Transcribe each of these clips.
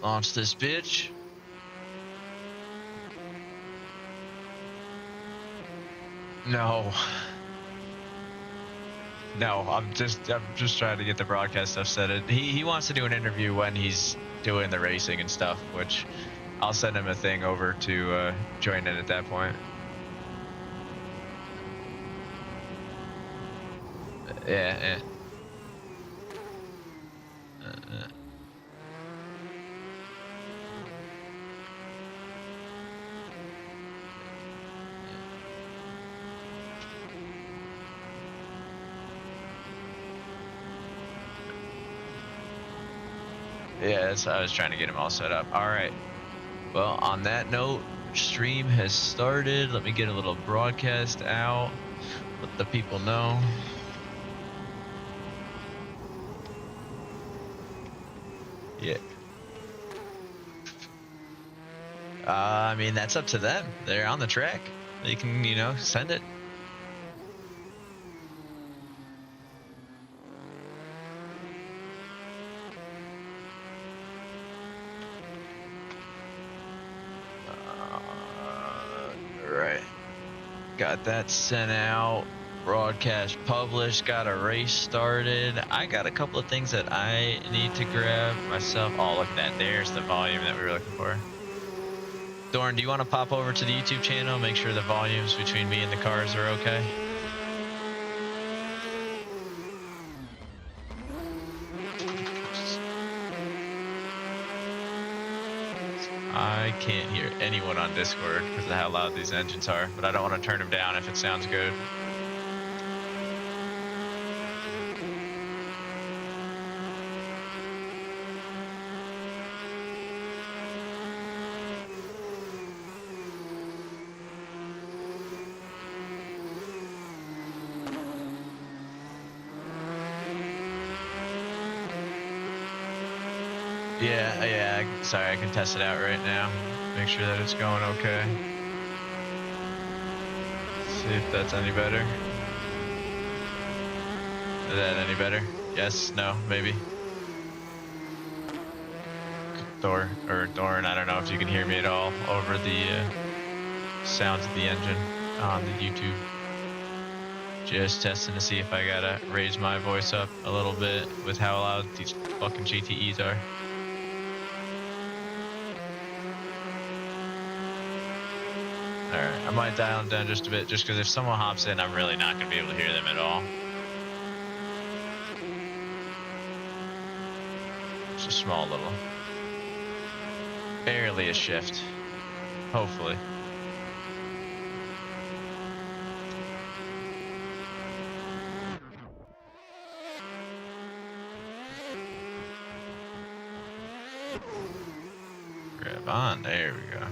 Launch this bitch. No. No, I'm just trying to get the broadcast stuff set. He wants to do an interview when he's doing the racing and stuff, which I'll send him a thing over to join in at that point. Yeah. Yeah, that's I was trying to get him all set up. All right. Well, on that note, stream has started. Let me get a little broadcast out. Let the people know. Yeah. I mean, that's up to them. They're on the track. They can, you know, send it. Right. Got that sent out. Broadcast published. Got a race started. I got a couple of things that I need to grab myself. Oh, look at that. There's the volume that we were looking for. Dorn, do you want to pop over to the YouTube channel, make sure the volumes between me and the cars are okay? I can't hear anyone on Discord because of how loud these engines are, but I don't want to turn them down if it sounds good. Yeah, sorry, I can test it out right now. Make sure that it's going okay. See if that's any better. Is that any better? Yes, no, maybe. Dorn, I don't know if you can hear me at all over the sounds of the engine on the YouTube. Just testing to see if I gotta raise my voice up a little bit with how loud these fucking GTEs are. Alright, I might dial them down just a bit, just because if someone hops in, I'm really not going to be able to hear them at all. It's a small little, barely a shift, hopefully. Grab on, there we go.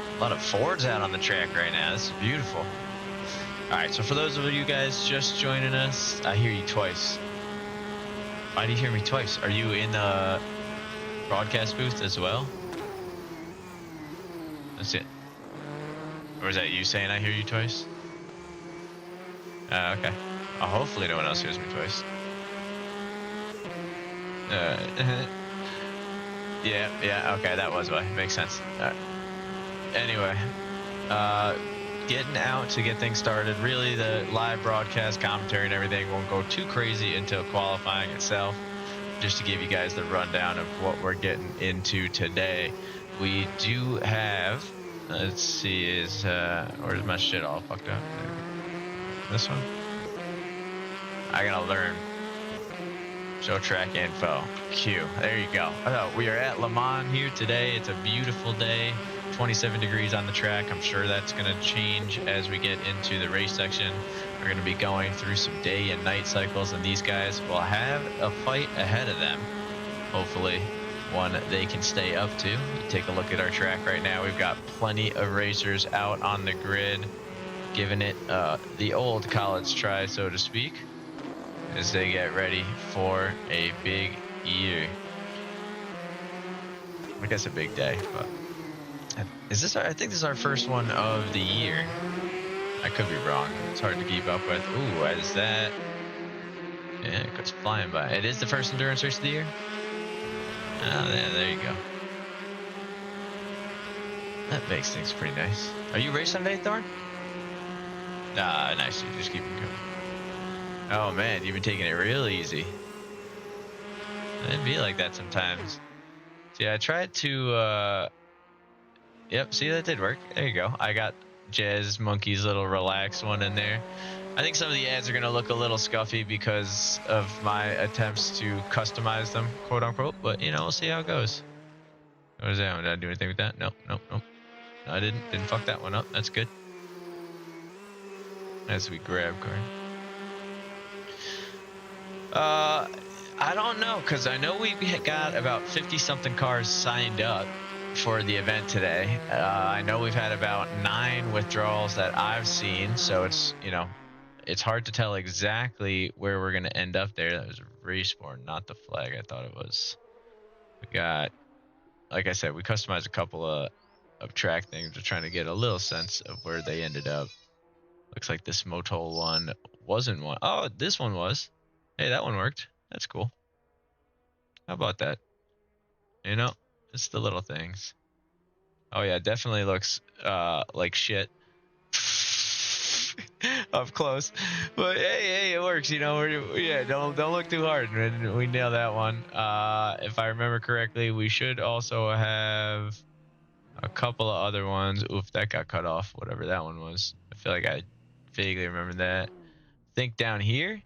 A lot of Fords out on the track right now. This is beautiful. All right, so for those of you guys just joining us, I hear you twice. Why do you hear me twice? Are you in the broadcast booth as well? That's it. Or is that you saying I hear you twice? Okay. Hopefully no one else hears me twice. Yeah, okay, that was why. Makes sense. Anyway, getting out to get things started. Really, the live broadcast commentary and everything won't go too crazy until qualifying itself. Just to give you guys the rundown of what we're getting into today. We do have, let's see, or is my shit all fucked up? This one? I gotta learn. Show track info. Q. There you go. We are at Lemans here today. It's a beautiful day. 27 degrees on the track. I'm sure that's going to change as we get into the race section. We're going to be going through some day and night cycles, and these guys will have a fight ahead of them. Hopefully, one they can stay up to. Take a look at our track right now. We've got plenty of racers out on the grid, giving it the old college try, so to speak, as they get ready for a big year. I guess a big day, but is this? I think this is our first one of the year. I could be wrong. It's hard to keep up with. Ooh, is that? Yeah, it goes flying by. It is the first endurance race of the year. Oh, yeah, there you go. That makes things pretty nice. Are you racing today, Thorn? Ah, nice. You just keep them coming. Oh man, you've been taking it real easy. It'd be like that sometimes. See, I tried to. Yep. See, that did work. There you go. I got Jazz Monkey's little relaxed one in there. I think some of the ads are gonna look a little scuffy because of my attempts to customize them, quote unquote. But you know, we'll see how it goes. What is that? Did I do anything with that? Nope. Nope. Nope. No, I didn't. Didn't fuck that one up. That's good. As we grab card. I don't know, because I know we got about 50-something cars signed up for the event today. I know we've had about 9 withdrawals that I've seen, so it's, you know, it's hard to tell exactly where we're going to end up there. That was Respawn, not the flag. I thought it was. We got, like I said, we customized a couple of track things. We're trying to get a little sense of where they ended up. Looks like this Motol one wasn't one. Oh, this one was. Hey, that one worked. That's cool. How about that? You know, it's the little things. Oh yeah, definitely looks like shit up close. But hey, it works. You know, yeah, don't look too hard. We nailed that one. If I remember correctly, we should also have a couple of other ones. Oof, that got cut off. Whatever that one was. I feel like I vaguely remember that. Think down here.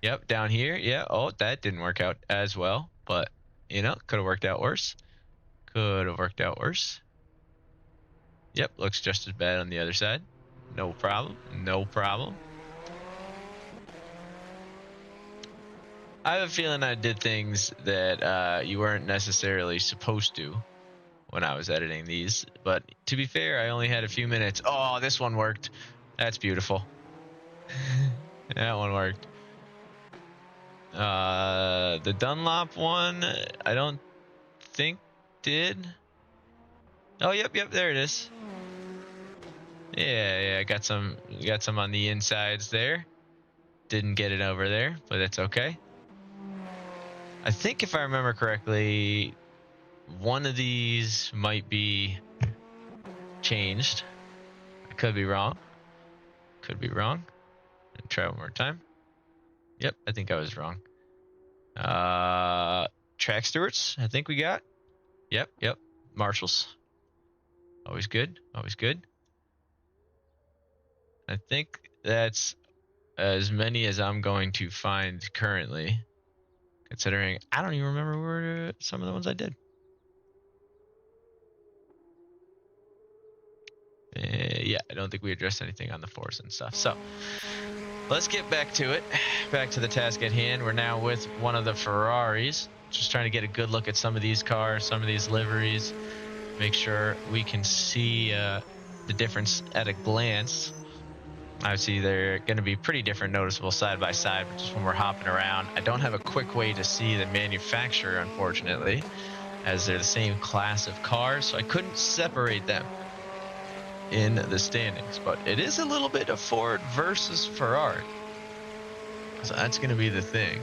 Yep, down here. Yeah. Oh, that didn't work out as well, but you know, could have worked out worse. Could have worked out worse. Yep, looks just as bad on the other side. No problem. No problem. I have a feeling I did things that you weren't necessarily supposed to when I was editing these. But to be fair, I only had a few minutes. Oh, this one worked. That's beautiful. That one worked. The Dunlop one, I don't think did. Oh, yep, there it is. Yeah, got some on the insides there. Didn't get it over there, but it's okay. I think if I remember correctly, one of these might be changed. I could be wrong. Try one more time. Yep, I think I was wrong. Track stewards, I think we got. Yep. Marshals. Always good. I think that's as many as I'm going to find currently, considering I don't even remember where some of the ones I did. Yeah, I don't think we addressed anything on the force and stuff. So let's get back to it. Back to the task at hand. We're now with one of the Ferraris. Just trying to get a good look at some of these cars, some of these liveries. Make sure we can see the difference at a glance. Obviously, they're going to be pretty different, noticeable side by side, but just when we're hopping around. I don't have a quick way to see the manufacturer, unfortunately, as they're the same class of cars, so I couldn't separate them in the standings. But it is a little bit of Ford versus Ferrari, so that's going to be the thing.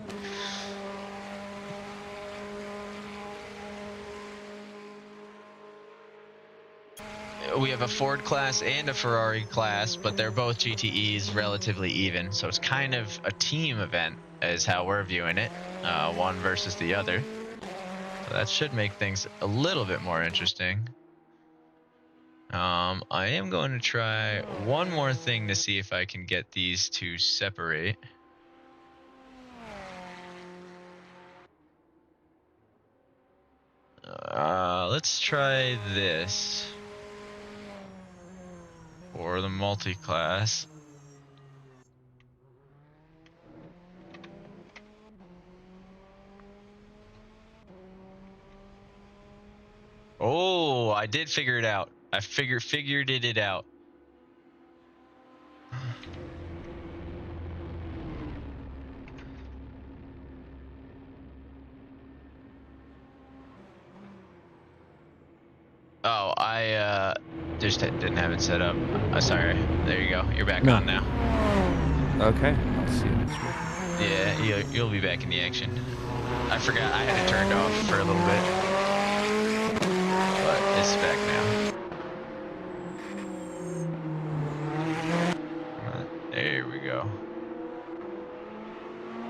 We have a Ford class and a Ferrari class, but they're both GTEs, relatively even, so it's kind of a team event is how we're viewing it, one versus the other. So that should make things a little bit more interesting. I am going to try one more thing to see if I can get these to separate. Let's try this for the multi-class. Oh, I did figure it out. I figured it out. Oh, I just didn't have it set up. Sorry. There you go. You're back on now. Okay. I'll see it. Yeah, you'll be back in the action. I forgot I had it turned off for a little bit, but it's back now. There we go.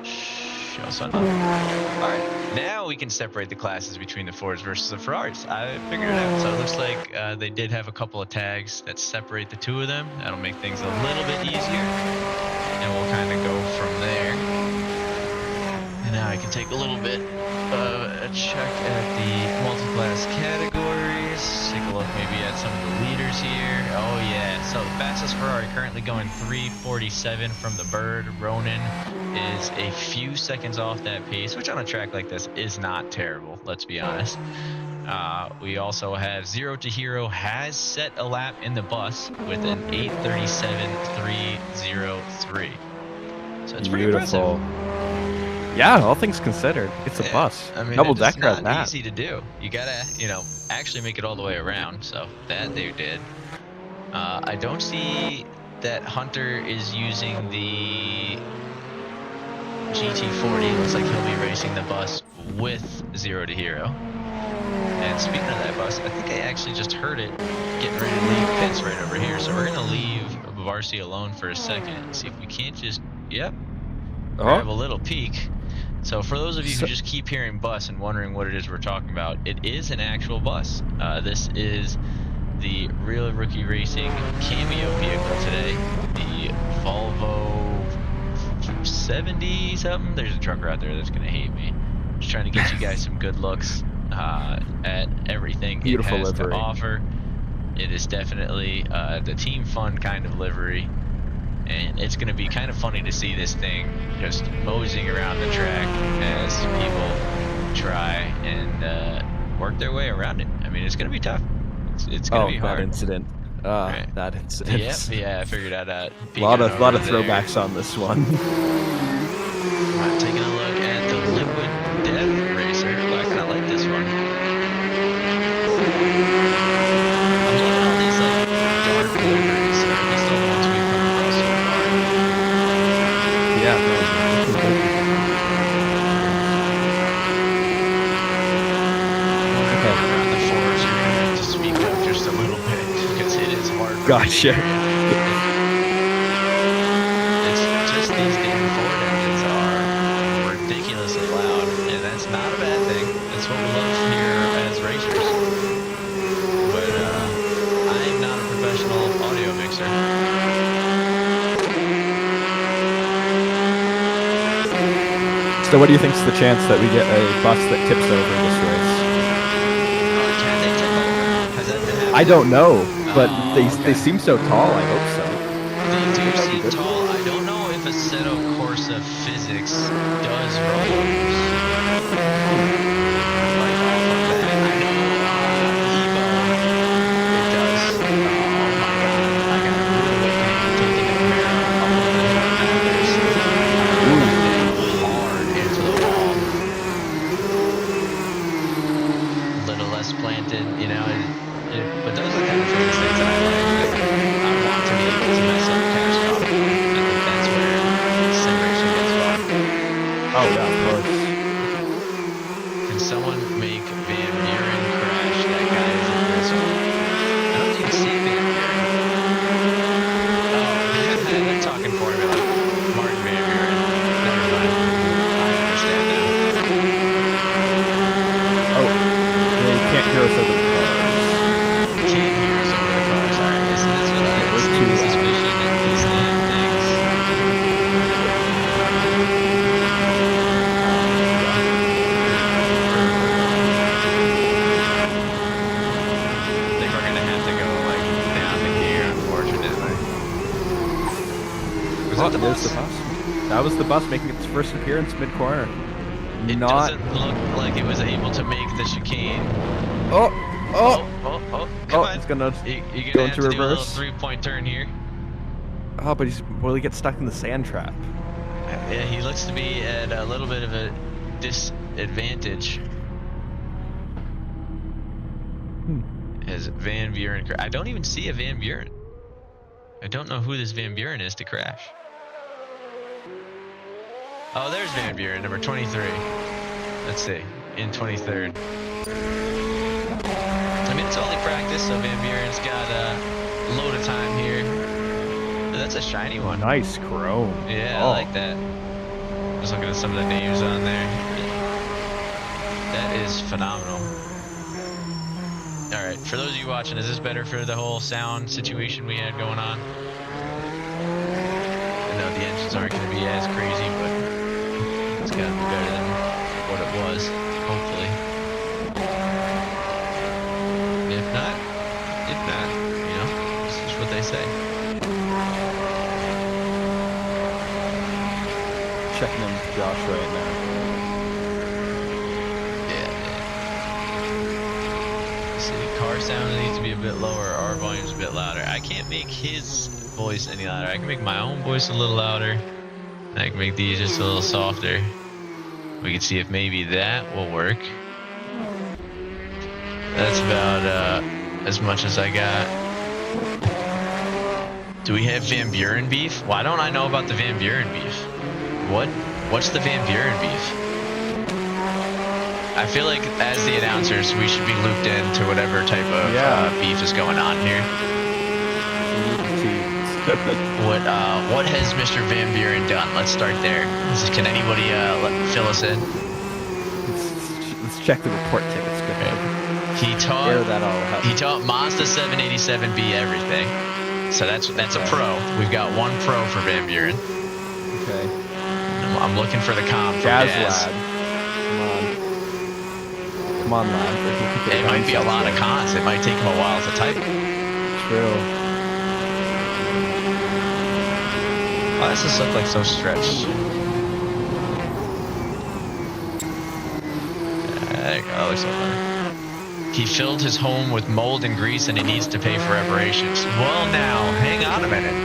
Show sun. All right, now we can separate the classes between the Fords versus the Ferraris. I figured it out. So it looks like they did have a couple of tags that separate the two of them. That'll make things a little bit easier, and we'll kind of go from there. And now I can take a little bit of a check at the multi-class categories. Take a look maybe at some of the leaders here. Oh yeah, so the fastest Ferrari currently going 3:47 from the Bird. Ronan is a few seconds off that pace, which on a track like this is not terrible, let's be honest. We also have Zero to Hero has set a lap in the bus with an 8:37.303. So it's pretty impressive. Yeah, all things considered, it's a bus. I mean, double decker it's at not that. easy to do. You gotta, actually make it all the way around. So that they did. I don't see that Hunter is using the GT40. Looks like he'll be racing the bus with Zero to Hero. And speaking of that bus, I think I actually just heard it getting ready to leave pits right over here. So we're gonna leave Varsi alone for a second and see if we can't just, grab a little peek. So for those of you who just keep hearing bus and wondering what it is we're talking about, it is an actual bus. This is the Real Rookie Racing cameo vehicle today, the Volvo 70 something. There's a trucker out there that's gonna hate me. Just trying to get you guys some good looks at everything Beautiful it has livery. to offer. It is definitely the Team Fun kind of livery. And it's going to be kind of funny to see this thing just moseying around the track as people try and work their way around it. I mean, it's going to be tough. It's going to be hard. That incident. Right. That incident. Yeah, I figured out a lot of throwbacks on this one. I'm taking a look at the Liquid Death Racer. I kind of like this one. I'm loving all these dark liveries. These are the ones we've come across so far. Yeah. Around the forest, you're gonna have to speak up just a little bit because it is hard. Gotcha. It's just these damn Ford engines are ridiculously loud, and that's not a bad thing. That's what we love here as racers. But I am not a professional audio mixer. So what do you think's the chance that we get a bus that tips over this race? Can they tip over? Has that been happening? I don't know, but they seem so tall. I hope so. They do seem tall. I don't know if Assetto Corsa physics does rollovers. Like off of that. I know Evo, it does. Oh my god. I got a rude awakening taking the Camaro up over the Trackmasters. Hard into the wall. A little less planted, but those are the kind of things that I like. I want to be able to mess up catastrophic. I think that's where sim racing gets fun. Oh yeah, of course. Can someone make Van Buren crash? That guy is invisible. I don't even see Van Buren. Oh, they're talking formula. Martin Van Buren. Never mind. I understand now. Oh, they can't hear us over the cars. Can't hear us over the cars. Alright, isn't this what I have sneaky suspicion that these damn things? I think we're gonna have to go down the gear, unfortunately. Was that the bus? That was the bus making its first appearance mid-corner. It doesn't look like it was able to make the chicane. Oh! Come on. It's gonna You're go gonna have into to do a little reverse. 3-point turn here. Oh, but will he get stuck in the sand trap? Yeah, he looks to be at a little bit of a disadvantage. As Van Buren. I don't even see a Van Buren. I don't know who this Van Buren is to crash. Oh, there's Van Buren, number 23. Let's see, in 23rd. I mean, it's only practice, so Van Buren's got a load of time here. That's a shiny one. Nice chrome. Yeah, I like that. Just looking at some of the names on there. That is phenomenal. All right, for those of you watching, is this better for the whole sound situation we had going on? I know the engines aren't going to be as crazy, but it's got to be better than what it was, hopefully. If not, you know, it's just what they say. Checking in with Josh right now. See, car sound needs to be a bit lower. Our volume's a bit louder. I can't make his voice any louder. I can make my own voice a little louder. I can make these just a little softer. We can see if maybe that will work. That's about as much as I got. Do we have Van Buren beef? Why don't I know about the Van Buren beef? What's the Van Buren beef? I feel like as the announcers, we should be looped into whatever type of beef is going on here. What has Mr. Van Buren done? Let's start there. Can anybody fill us in? Let's check the report tickets. Go ahead. He taught Mazda 787B everything. So that's a pro. We've got one pro for Van Buren. Okay. I'm looking for the com from Jazz Jazz. Lad. Come on, lad. It might be a lot of cons. It might take him a while to type. True. Why does this look like so stretched? There you go. That looks so better. He filled his home with mold and grease and he needs to pay for reparations. Well, now, hang on a minute.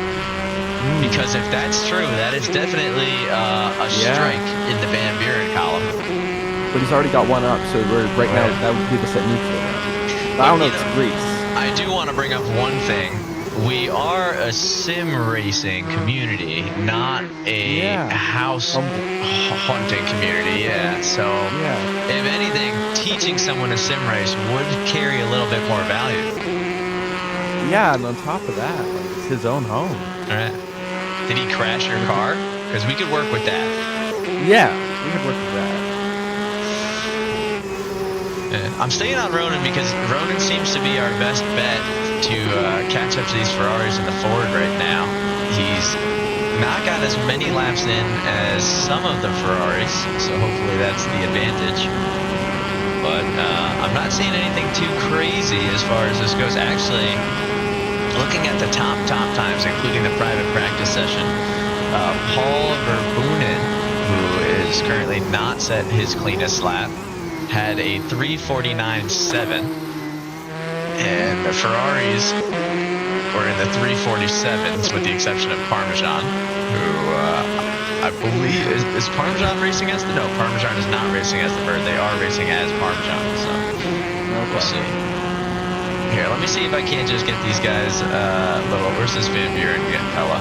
Because if that's true, that is definitely a strike in the Van Buren column. But he's already got one up, so right now that would leave us at neutral. But I don't know if it's grease. I do want to bring up one thing. We are a sim racing community, not a house hunting community. Yeah, so if anything, teaching someone a sim race would carry a little bit more value. Yeah, and on top of that, like, it's his own home. All right. Did he crash your car? Because we could work with that. Yeah, we could work with that. I'm staying on Ronan because Ronan seems to be our best bet to catch up to these Ferraris in the Ford right now. He's not got as many laps in as some of the Ferraris, so hopefully that's the advantage. But I'm not seeing anything too crazy as far as this goes. Actually, looking at the top times, including the private practice session, Paul Verbunen, who is currently not set his cleanest lap, had a 3:49.7, and the Ferraris were in the 3:47s with the exception of Parmesan, who I believe is Parmesan racing as no, Parmesan is not racing as the bird. They are racing as Parmesan, so we'll see. Here, let me see if I can't just get these guys little. Where's this Van Buren fella?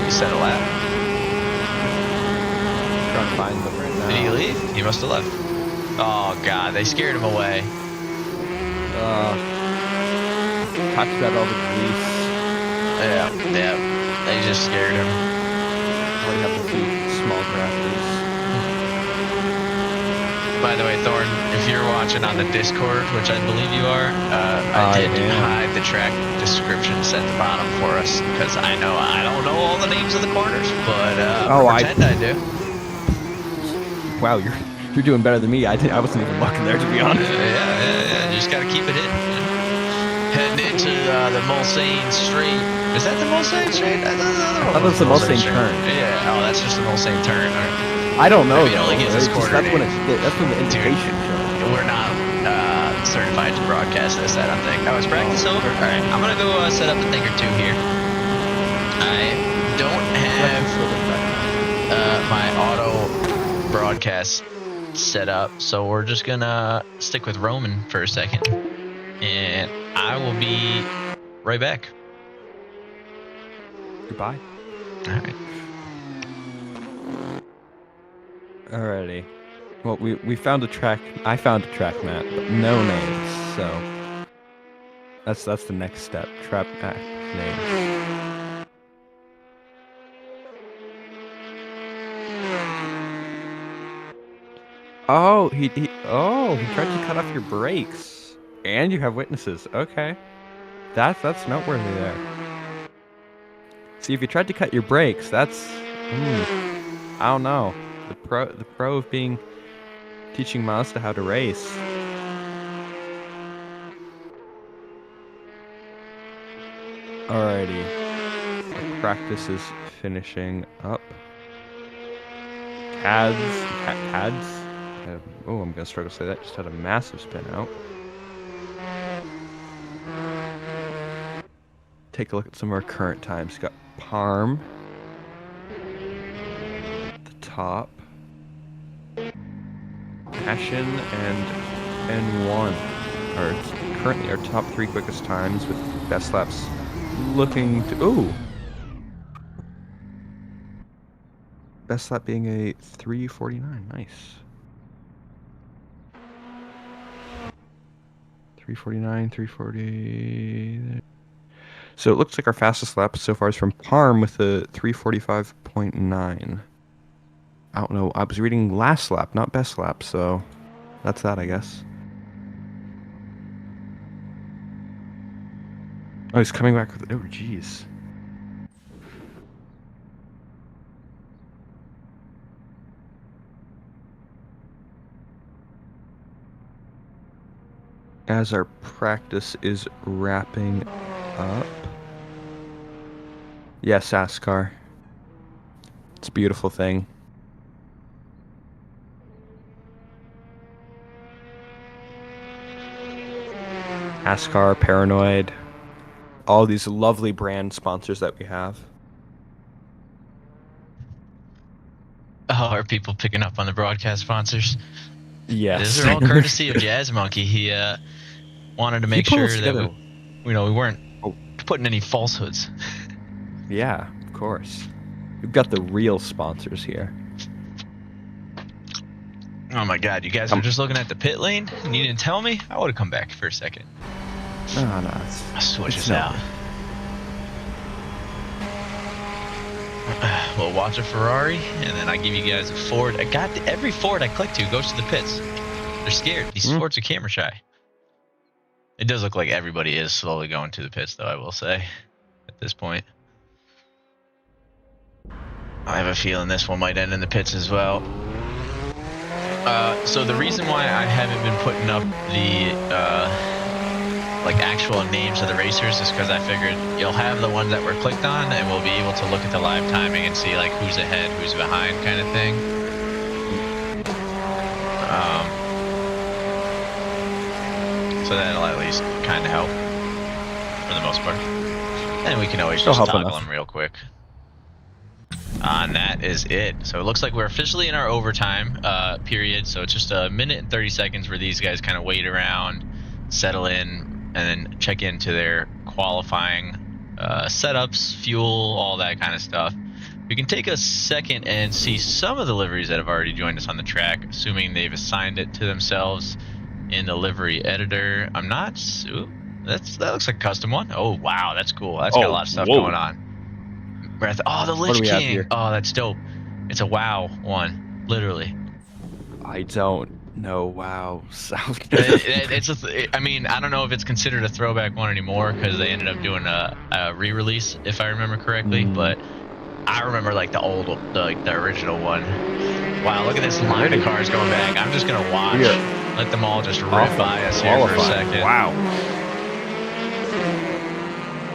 He set a lap. Trying to find them right now. Did he leave? He must have left. Oh god, they scared him away. Touched that all the grease. Yeah. They just scared him. Already have the two small crafters. By the way, Thorn, if you're watching on the Discord, which I believe you are, I did hide the track descriptions at the bottom for us because I don't know all the names of the corners, but pretend I do. Wow, you're doing better than me. I wasn't even looking there, to be honest. Yeah. You just gotta keep it hidden. Heading into the Mulsanne Straight. Is that the Mulsanne Straight? I thought it was the Mulsanne turn. Yeah. Oh, that's just the Mulsanne turn. Right. I don't know. Maybe it only gives us quarter. That's when the indication shows. We're not certified to broadcast this. I don't think. Oh, is practice over? All right. I'm gonna go set up a thing or two here. I don't have my auto broadcast set up. So we're just gonna stick with Roman for a second, and I will be right back. Goodbye. All right. Alrighty. Well, we found a track. I found a track map, but no names. So that's the next step. Track map names. Oh, he tried to cut off your brakes, and you have witnesses. Okay, that's noteworthy there. See, if you tried to cut your brakes, that's I don't know. The pro of teaching Mazda how to race. Alrighty, our practice is finishing up. Cads. Oh, I'm gonna struggle to say that. Just had a massive spin out. Take a look at some of our current times. Got Parm. The top. Passion and N1 are currently our top 3 quickest times, with best laps looking to... Ooh! Best lap being a 3:49. Nice. 3:49, 3:40. So it looks like our fastest lap so far is from Parm with a 3:45.9. I don't know. I was reading last lap, not best lap, so that's that, I guess. Oh, he's coming back with... Oh, jeez. As our practice is wrapping up. Yes, Askar. It's a beautiful thing. Askar, Paranoid, all these lovely brand sponsors that we have. Oh, are people picking up on the broadcast sponsors? Yes. These are all courtesy of Jazz Monkey. He wanted to make sure that we weren't putting any falsehoods. Yeah, of course. We've got the real sponsors here. Oh my God, you guys were just looking at the pit lane and you didn't tell me? I would have come back for a second. No. I'll switch this out. We'll watch a Ferrari, and then I give you guys a Ford. Every Ford I click to goes to the pits. They're scared. These Fords are camera shy. It does look like everybody is slowly going to the pits, though, I will say, at this point. I have a feeling this one might end in the pits as well. So the reason why I haven't been putting up the actual names of the racers is because I figured you'll have the ones that were clicked on, and we'll be able to look at the live timing and see like who's ahead, who's behind, kind of thing. So that'll at least kind of help for the most part. And we can always just toggle them real quick. And that is it. So it looks like we're officially in our overtime period. So it's just a minute and 30 seconds where these guys kind of wait around, settle in, and then check into their qualifying setups, fuel, all that kind of stuff. We can take a second and see some of the liveries that have already joined us on the track, assuming they've assigned it to themselves in the livery editor. I'm not... Ooh, that looks like a custom one. Oh, wow, that's cool. That's got a lot of stuff going on. Oh, the Lich King. Oh, that's dope. It's a WoW one, literally. I don't know. WoW sounds I mean, I don't know if it's considered a throwback one anymore because they ended up doing a re-release, if I remember correctly. But I remember like the old, the original one. Wow, look at this line of cars going back. I'm just gonna watch. Let them all just rip by us here for a second. Wow.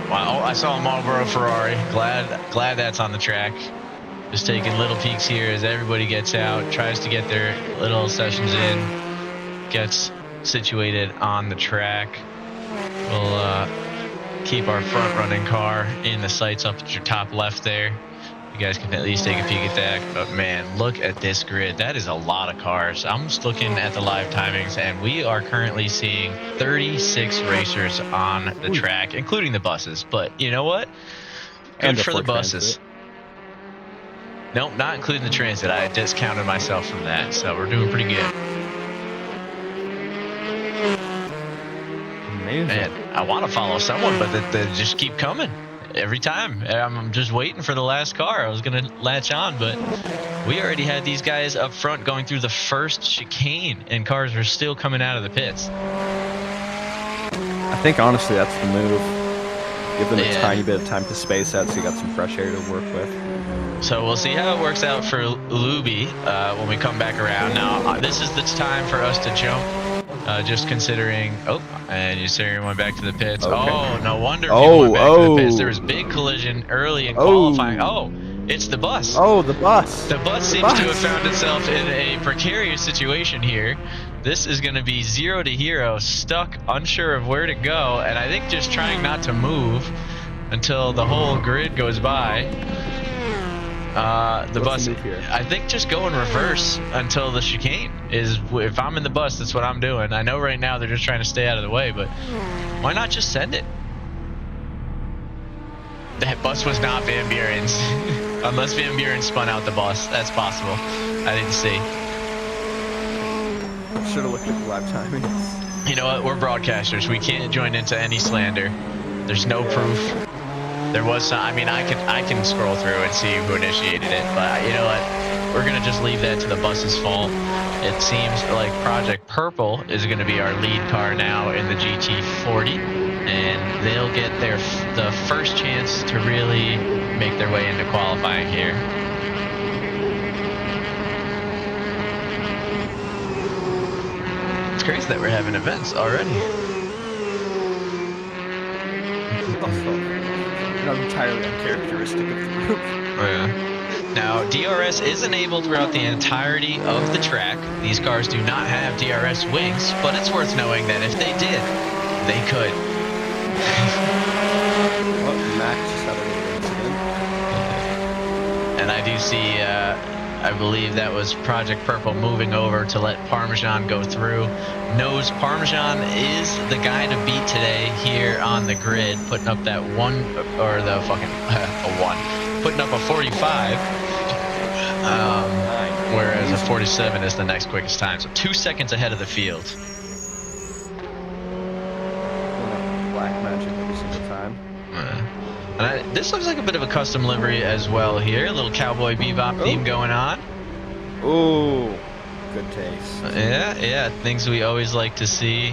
Wow, I saw a Marlboro Ferrari. Glad that's on the track. Just taking little peeks here as everybody gets out, tries to get their little sessions in, gets situated on the track. We'll keep our front running car in the sights up at your top left there. You You guys can at least take a peek at that. But man, look at this grid. That is a lot of cars. I'm just looking at the live timings, and we are currently seeing 36 racers on the track, including the buses. But you know what? Good for the buses. Transit. Nope, not including the transit. I discounted myself from that, so we're doing pretty good. Amazing. Man, I want to follow someone, but they just keep coming every time. I'm just waiting for the last car. I was going to latch on, but we already had these guys up front going through the first chicane, and cars are still coming out of the pits. I think, honestly, that's the move. Give them a tiny bit of time to space out so you got some fresh air to work with. So we'll see how it works out for Luby when we come back around. Now, this is the time for us to jump, just considering... Oh, and you're steering one back to the pits. Okay. Oh, no wonder people went back to the pits. There was a big collision early in qualifying. Oh, it's the bus. Oh, the bus. The bus seems to have found itself in a precarious situation here. This is going to be 0 to hero, stuck, unsure of where to go, and I think just trying not to move until the whole grid goes by. The bus, I think just go in reverse until the chicane is, if I'm in the bus, that's what I'm doing. I know right now they're just trying to stay out of the way, but why not just send it? That bus was not Van Buren's. Unless Van Buren spun out the bus. That's possible. I didn't see. Should have looked at the live timing. You know what? We're broadcasters. We can't join into any slander. There's no proof. There was some, I mean, I can scroll through and see who initiated it, but you know what? We're gonna just leave that to the bus's fault. It seems like Project Purple is gonna be our lead car now in the GT40, and they'll get the first chance to really make their way into qualifying here. It's crazy that we're having events already. Not entirely uncharacteristic of the group. Oh, yeah. Now, DRS is enabled throughout the entirety of the track. These cars do not have DRS wings, but it's worth knowing that if they did, they could. Well, Max just had a little incident. And I do see, I believe that was Project Purple moving over to let Parmesan go through. Knows Parmesan is the guy to beat today here on the grid, putting up that putting up a 45, whereas a 47 is the next quickest time, so 2 seconds ahead of the field. Black magic every single time. And this looks like a bit of a custom livery as well here, a little Cowboy Bebop theme going on. Ooh. Good taste. Yeah, things we always like to see.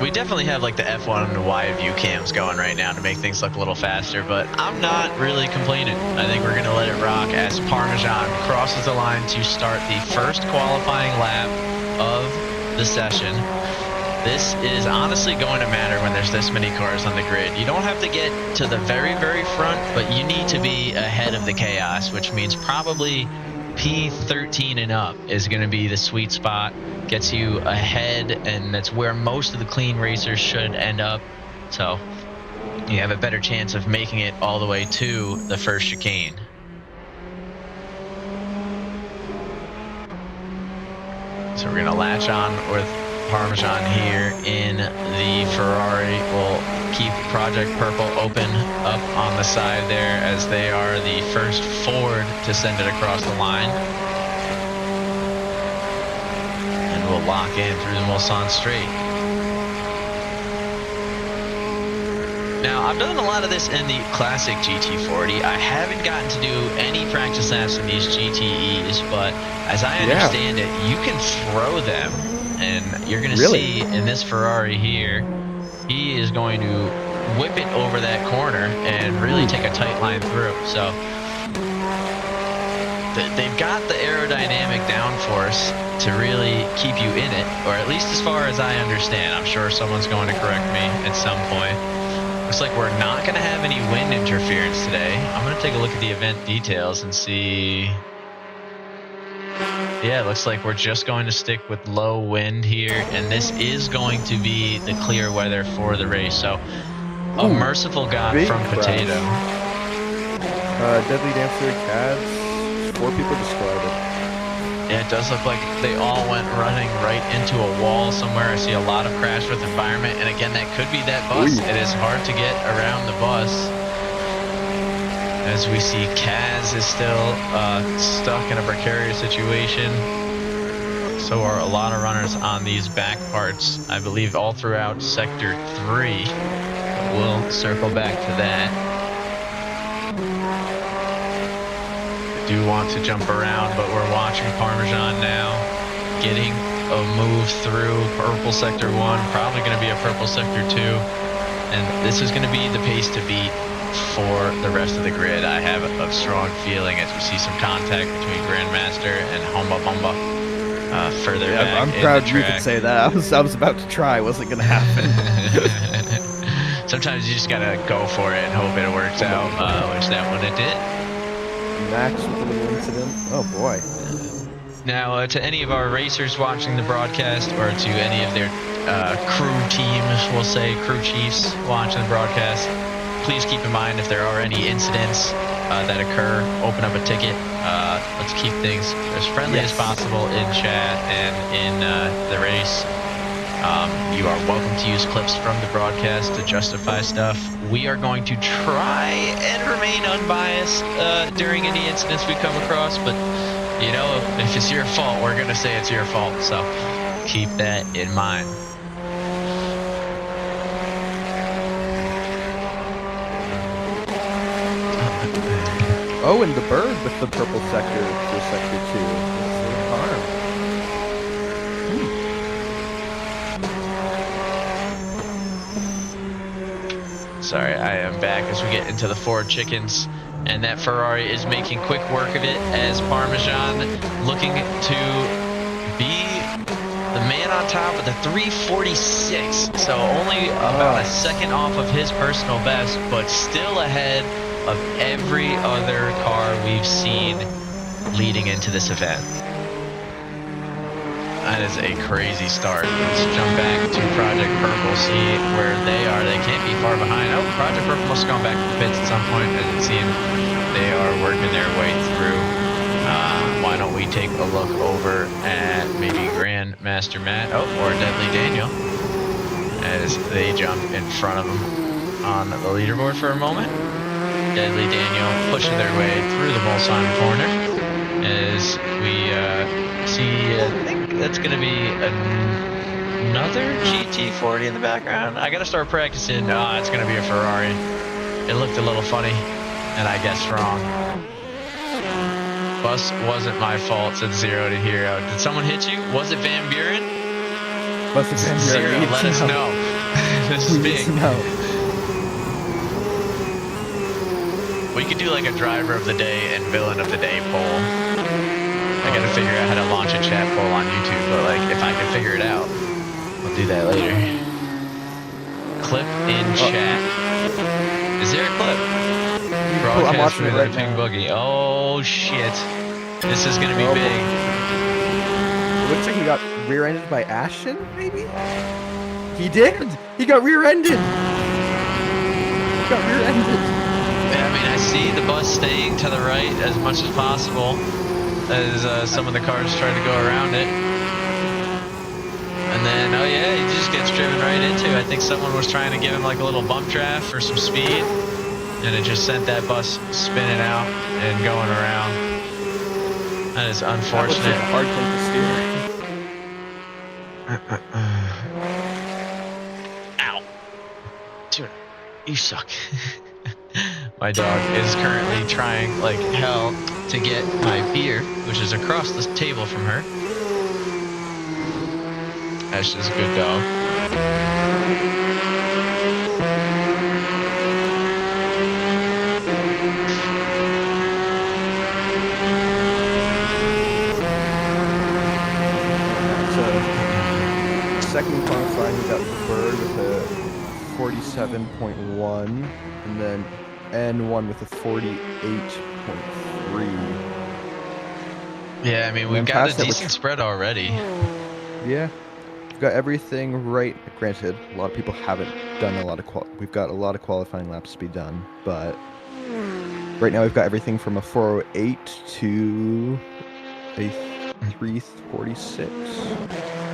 We definitely have like the F1 and wide view cams going right now to make things look a little faster, but I'm not really complaining. I think we're gonna let it rock as Parmesan crosses the line to start the first qualifying lap of the session. This is honestly going to matter when there's this many cars on the grid. You don't have to get to the very, very front, but you need to be ahead of the chaos, which means probably P13 and up is going to be the sweet spot. Gets you ahead, and that's where most of the clean racers should end up. So you have a better chance of making it all the way to the first chicane. So we're going to latch on with Parmesan here in the Ferrari. We'll keep Project Purple open up on the side there as they are the first Ford to send it across the line. And we'll lock in through the Mulsanne straight. Now, I've done a lot of this in the classic GT40. I haven't gotten to do any practice laps in these GTEs, but as I understand it, you can throw them. And you're going to see in this Ferrari here, he is going to whip it over that corner and really take a tight line through. So they've got the aerodynamic downforce to really keep you in it, or at least as far as I understand. I'm sure someone's going to correct me at some point. Looks like we're not going to have any wind interference today. I'm going to take a look at the event details and see... Yeah, it looks like we're just going to stick with low wind here, and this is going to be the clear weather for the race. So, a merciful God from Potato. Deadly Dancer, Cads, 4 people discarded. Yeah, it does look like they all went running right into a wall somewhere. I see a lot of crash with environment, and again, that could be that bus. Ooh. It is hard to get around the bus. As we see, Kaz is still stuck in a precarious situation. So are a lot of runners on these back parts, I believe all throughout Sector 3. We'll circle back to that. Do want to jump around, but we're watching Parmesan now getting a move through purple sector 1, probably going to be a purple sector 2, and this is going to be the pace to beat for the rest of the grid. I have a strong feeling as we see some contact between Grandmaster and Humba Bumba further back. I'm proud you could say that. I was about to try, wasn't going to happen. Sometimes you just got to go for it and hope it works out, which that one it did. Max with a little incident. Oh boy. Now, to any of our racers watching the broadcast, or to any of their crew teams, we'll say crew chiefs watching the broadcast, please keep in mind if there are any incidents that occur, open up a ticket. Let's keep things as friendly as possible in chat and in the race. You are welcome to use clips from the broadcast to justify stuff. We are going to try and remain unbiased during any incidents we come across, but you know, if it's your fault, we're going to say it's your fault, so keep that in mind. Oh, and the bird with the purple sector for sector 2. Harm. Sorry, I am back as we get into the Ford chickens, and that Ferrari is making quick work of it as Parmesan looking to be the man on top with a 346. So only about a second off of his personal best, but still ahead of every other car we've seen leading into this event. That is a crazy start. Let's jump back to Project Purple, see where they are. They can't be far behind. Oh, Project Purple must have gone back to the pits at some point. As it seems they are working their way through. Why don't we take a look over at maybe Grandmaster Matt, or Deadly Daniel, as they jump in front of him on the leaderboard for a moment. Deadly Daniel pushing their way through the Mulsanne corner as we see, I think that's going to be another GT40 in the background. I got to start practicing. It's going to be a Ferrari. It looked a little funny, and I guessed wrong. Bus wasn't my fault, said 0 to Hero. Did someone hit you? Was it Van Buren? Was it Van Buren? 0, let us know. This is big. We could do like a driver of the day and villain of the day poll. I gotta figure out how to launch a chat poll on YouTube, but like if I can figure it out, I'll do that later. Clip in chat. Is there a clip? I'm watching it right Pink now. Boogie. Oh shit. This is gonna be big. It looks like he got rear-ended by Ashton, maybe? He did! He got rear-ended! He got rear-ended! I mean, I see the bus staying to the right as much as possible as some of the cars try to go around it. And then, oh yeah, he just gets driven right into. I think someone was trying to give him like a little bump draft for some speed, and it just sent that bus spinning out and going around. That is unfortunate. That looks like a hard thing to steer. Ow. Dude, you suck. My dog is currently trying like hell to get my beer, which is across the table from her. Ash is a good dog. So, second qualifying, we got Bird with a 47.1, and then N1 with a 48.3. Yeah, I mean, we've got a decent spread already. Yeah. We've got everything right. Granted, a lot of people haven't done a lot of we've got a lot of qualifying laps to be done, but Right now, we've got everything from a 408 to a 346.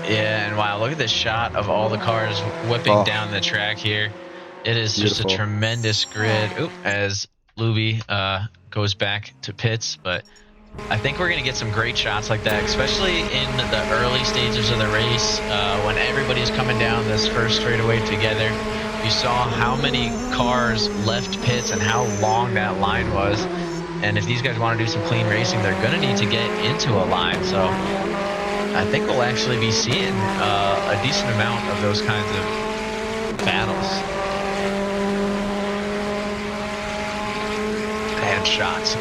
Yeah, and wow, look at this shot of all the cars whipping down the track here. It is Beautiful. just a tremendous grid. Oop, as Luby goes back to pits, but I think we're going to get some great shots like that, especially in the early stages of the race when everybody's coming down this first straightaway together. You saw how many cars left pits and how long that line was. And if these guys want to do some clean racing, they're going to need to get into a line. So I think we'll actually be seeing a decent amount of those kinds of battles and shots.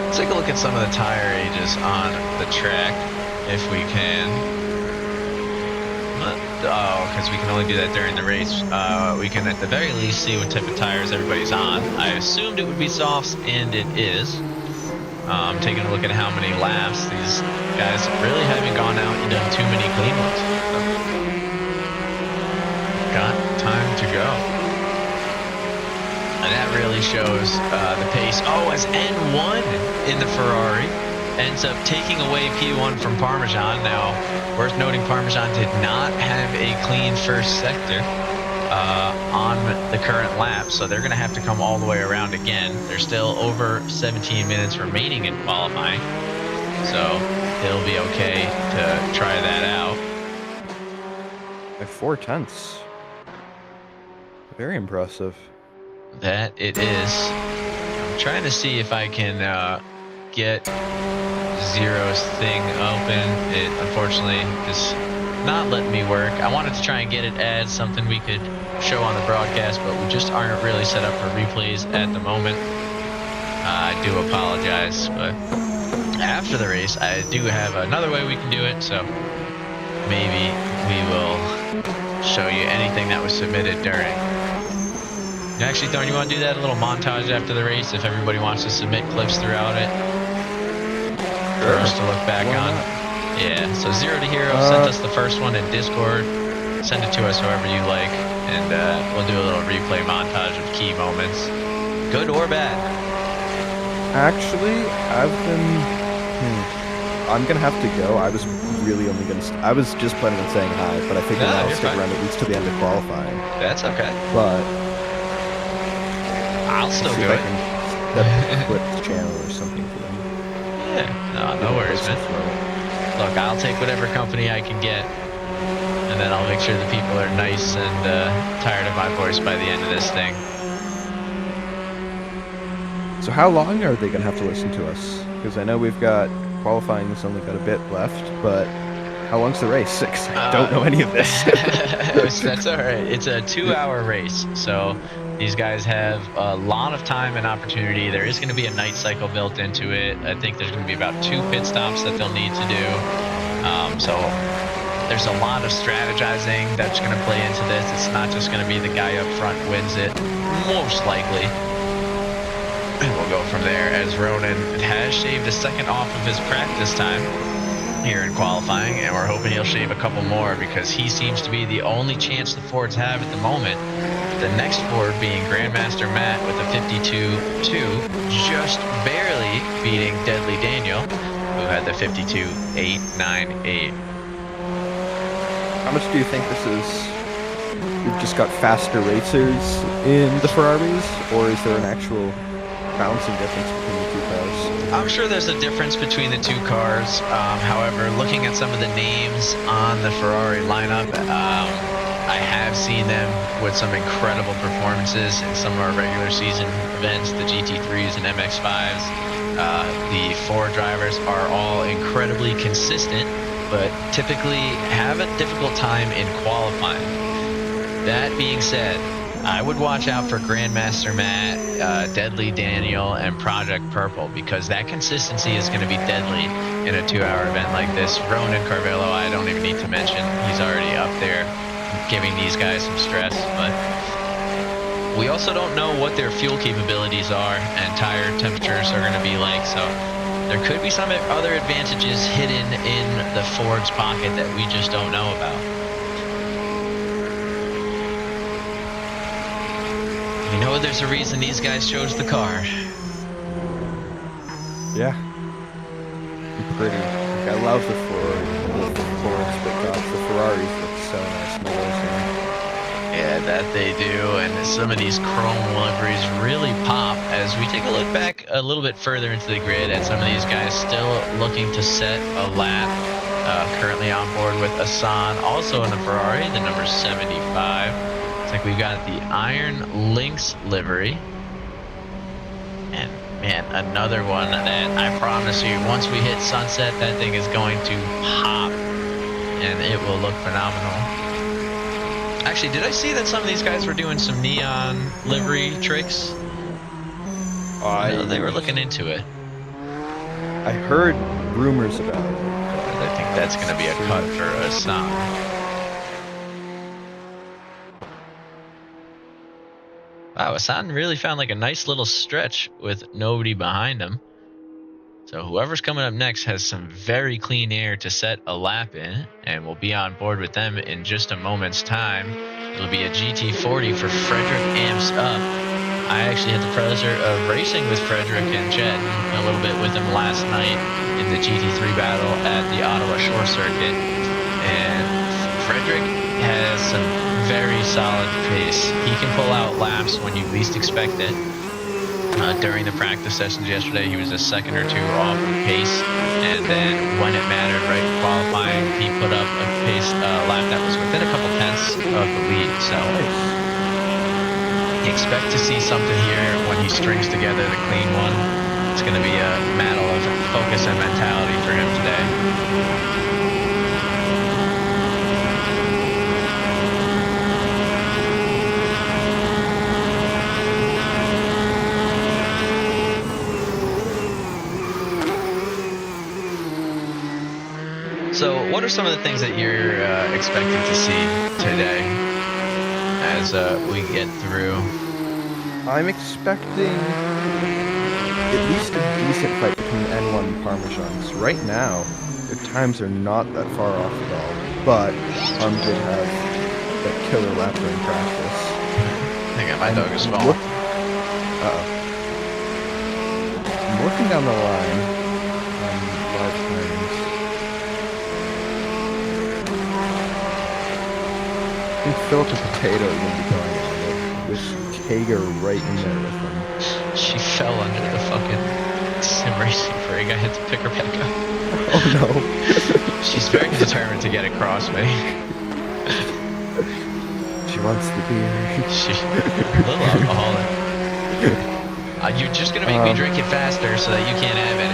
Let's take a look at some of the tire ages on the track, if we can. Oh, because we can only do that during the race. We can at the very least see what type of tires everybody's on. I assumed it would be softs, and it is. I'm taking a look at how many laps. These guys really haven't gone out and done too many clean ones. Got time to go. And that really shows the pace. Oh, as N1 in the Ferrari ends up taking away P1 from Parmesan. Now, worth noting, Parmesan did not have a clean first sector on the current lap, so they're going to have to come all the way around again. There's still over 17 minutes remaining in qualifying, so it'll be okay to try that out. By 4/10. Very impressive. That it is. I'm trying to see if I can get Zero's thing open. It unfortunately is not letting me work. I wanted to try and get it as something we could show on the broadcast, but we just aren't really set up for replays at the moment. I do apologize, but after the race, I do have another way we can do it, so maybe we will show you anything that was submitted during. Actually, Thorne, you want to do that? A little montage after the race if everybody wants to submit clips throughout it for us to look back on. Yeah, so 0 to Hero sent us the first one in Discord. Send it to us however you like, and we'll do a little replay montage of key moments, good or bad. Actually, I've been... I'm going to have to go. I was really only going to... I was just planning on saying hi, but I figured I'll stick around at least to the end of qualifying. That's okay. But... I'll still do it. Quit the channel or something for them. Yeah, no worries, man. Look, I'll take whatever company I can get, and then I'll make sure the people are nice and tired of my voice by the end of this thing. So how long are they going to have to listen to us? Because I know we've got qualifying that's only got a bit left, but how long's the race? 6. I don't know any of this. That's all right. It's a 2-hour race, so these guys have a lot of time and opportunity. There is going to be a night cycle built into it. I think there's going to be about 2 pit stops that they'll need to do. So there's a lot of strategizing that's going to play into this. It's not just going to be the guy up front wins it, most likely. And we'll go from there, as Ronan has shaved a second off of his practice time here in qualifying, and we're hoping he'll shave a couple more because he seems to be the only chance the Fords have at the moment. The next Ford being Grandmaster Matt with a 52.2, just barely beating Deadly Daniel, who had the 52.898. How much do you think this is? We've just got faster racers in the Ferraris, or is there an actual balancing difference between the 2 cars? I'm sure there's a difference between the 2 cars. However, looking at some of the names on the Ferrari lineup, I have seen them with some incredible performances in some of our regular season events, the GT3s and MX5s. The 4 drivers are all incredibly consistent, but typically have a difficult time in qualifying. That being said, I would watch out for Grandmaster Matt, Deadly Daniel, and Project Purple, because that consistency is going to be deadly in a 2-hour event like this. Ronan Carvello, I don't even need to mention. He's already up there giving these guys some stress, but we also don't know what their fuel capabilities are and tire temperatures are going to be like, so there could be some other advantages hidden in the Ford's pocket that we just don't know about. know there's a reason these guys chose the car. Yeah. Pretty. Like, I love the Florence big dogs. The Ferraris look so nice in the racing. Yeah, that they do, and some of these chrome liveries really pop as we take a look back a little bit further into the grid at some of these guys still looking to set a lap. Currently on board with Hassan, also in the Ferrari, the number 75. It's like we've got the Iron Lynx livery. And man, another one that I promise you, once we hit sunset, that thing is going to pop and it will look phenomenal. Actually, did I see that some of these guys were doing some neon livery tricks? I know they were looking into it. I heard rumors about it. I think that's going to be a cut for Hassan. Wow, Hassan really found like a nice little stretch with nobody behind him. So whoever's coming up next has some very clean air to set a lap in, and we'll be on board with them in just a moment's time. It'll be a GT40 for Frederick Amps Up. I actually had the pleasure of racing with Frederick and Jet a little bit with him last night in the GT3 battle at the Ottawa Shore Circuit. And Frederick has some very solid pace. He can pull out laps when you least expect it. During the practice sessions yesterday, he was a second or two off of pace, and then when it mattered, right, qualifying, he put up a pace lap that was within a couple tenths of the lead. So expect to see something here when he strings together the clean one. It's going to be a battle of focus and mentality for him today. So what are some of the things that you're expecting to see today as we get through? I'm expecting at least a decent fight between N1 and Parmesans. Right now, their times are not that far off at all, but Parm did have that killer lap during practice. I got my dog as well. I'm looking down the line on live times. I think Philip and Potato are going to be going on it, with Kager right in there with him. She fell under the fucking sim racing rig. I had to pick her back up. Oh no. She's very determined to get across me. She wants the beer. She's a little alcoholic. You're just going to make me drink it faster so that you can't have it.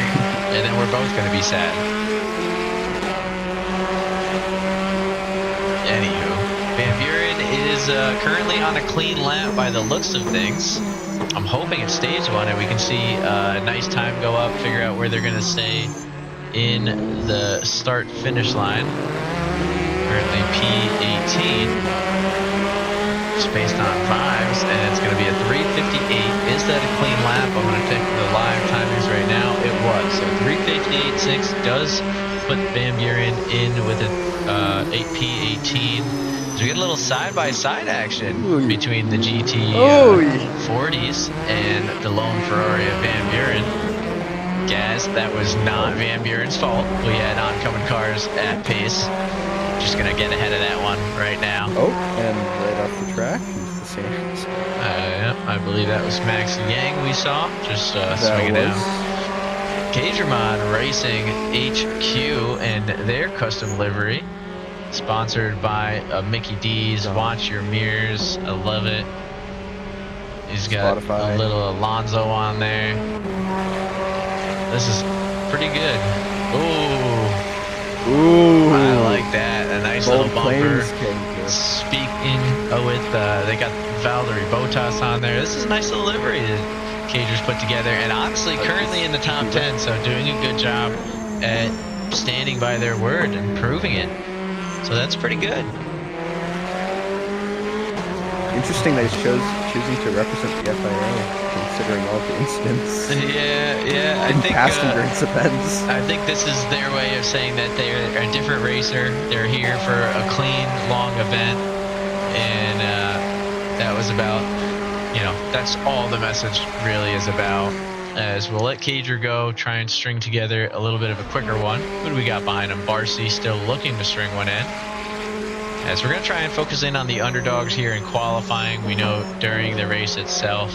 And then we're both going to be sad. Anywho. Van Buren is currently on a clean lap by the looks of things. I'm hoping it's stage one and we can see a nice time go up, figure out where they're going to stay in the start-finish line. Currently P18. Just based on vibes, and it's going to be a 3:58. Is that a clean lap? I'm going to check the live timings right now. It was. So 3:58.6 does put Van Buren in with an 8P18. So we get a little side-by-side action between the GT 40s and the lone Ferrari of Van Buren. Gaz, that was not Van Buren's fault. We had oncoming cars at pace. Just going to get ahead of that one right now. Oh, and right off the track, he's the same. Yeah, I believe that was Max Yang we saw, just swinging down. Cagermon Racing HQ and their custom livery. Sponsored by Mickey D's Watch Your Mirrors. I love it. He's got Spotify. A little Alonso on there. This is pretty good. Ooh, I like that. A nice little bumper. Speaking with, they got Valtteri Bottas on there. This is a nice little livery that Cager's put together. And honestly, currently in the top 10, so doing a good job at standing by their word and proving it. So that's pretty good. Interesting that he's choosing to represent the FIA, considering all the incidents. Yeah. I think past endurance events. I think this is their way of saying that they're a different racer. They're here for a clean, long event, and that was about you know, that's all the message really is about. As we'll let Cager go, try and string together a little bit of a quicker one. Who do we got behind him? Barcy still looking to string one in. As we're going to try and focus in on the underdogs here in qualifying. We know during the race itself,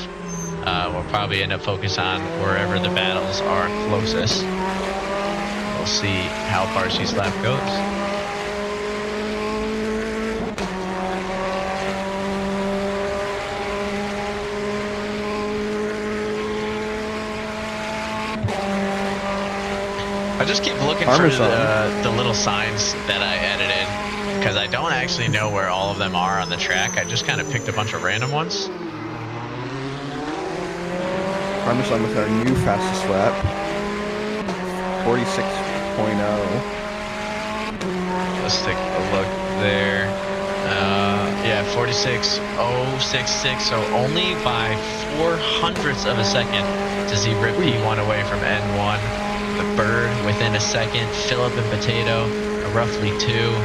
we'll probably end up focusing on wherever the battles are closest. We'll see how Barcy's lap goes. I just keep looking for the little signs that I edited, because I don't actually know where all of them are on the track. I just kind of picked a bunch of random ones. Parmesan with our new fastest lap, 46.0. Let's take a look there. Yeah, 46.066, so only by 0.04 of a second does he rip P1 away from N1. The Bird within a second, Phillip and Potato roughly 2.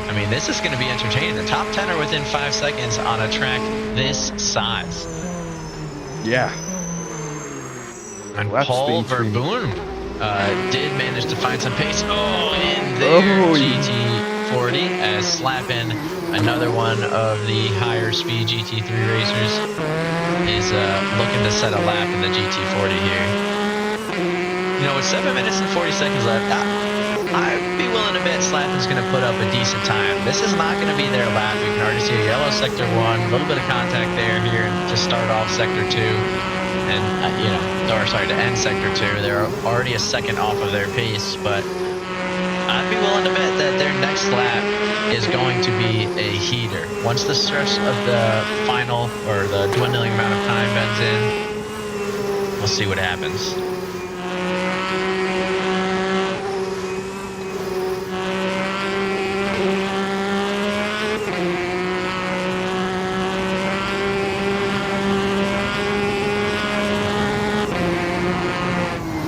I mean, this is going to be entertaining. The top 10 are within 5 seconds on a track this size. Yeah. And Paul Verboen did manage to find some pace. Oh, in there, GT40, as slapping another one of the higher speed GT3 racers is looking to set a lap in the GT40 here. You know, with 7 minutes and 40 seconds left, I'd be willing to bet Slappin's going to put up a decent time. This is not going to be their lap. You can already see a yellow sector 1, a little bit of contact there here to start off sector 2. And, you know, or sorry, to end sector 2. They're already a second off of their pace, but I'd be willing to bet that their next lap is going to be a heater. Once the stretch of the final, or the dwindling amount of time bends in, we'll see what happens.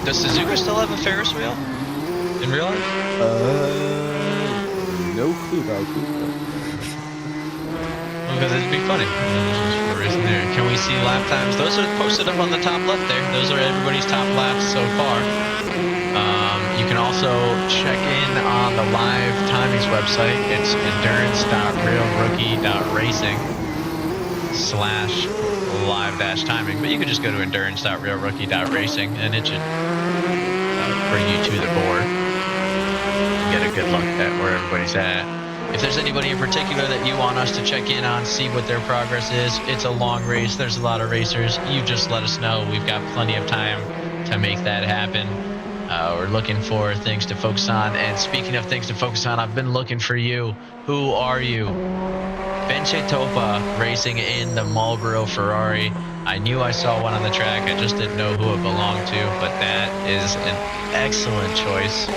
Does Suzuka still have a Ferris wheel in real life? No clue about who. Well, because it'd be funny. For a reason there. Can we see lap times? Those are posted up on the top left there. Those are everybody's top laps so far. You can also check in on the live timings website. It's endurance.realrookie.racing/live-timing, but you could just go to endurance.realrookie.racing and it should bring you to the board and get a good look at where everybody's at. If there's anybody in particular that you want us to check in on, see what their progress is, it's a long race, there's a lot of racers, you just let us know. We've got plenty of time to make that happen. We're looking for things to focus on, and speaking of things to focus on, I've been looking for you. Who are you? Benche Topa racing in the Marlboro Ferrari. I knew I saw one on the track, I just didn't know who it belonged to, but that is an excellent choice.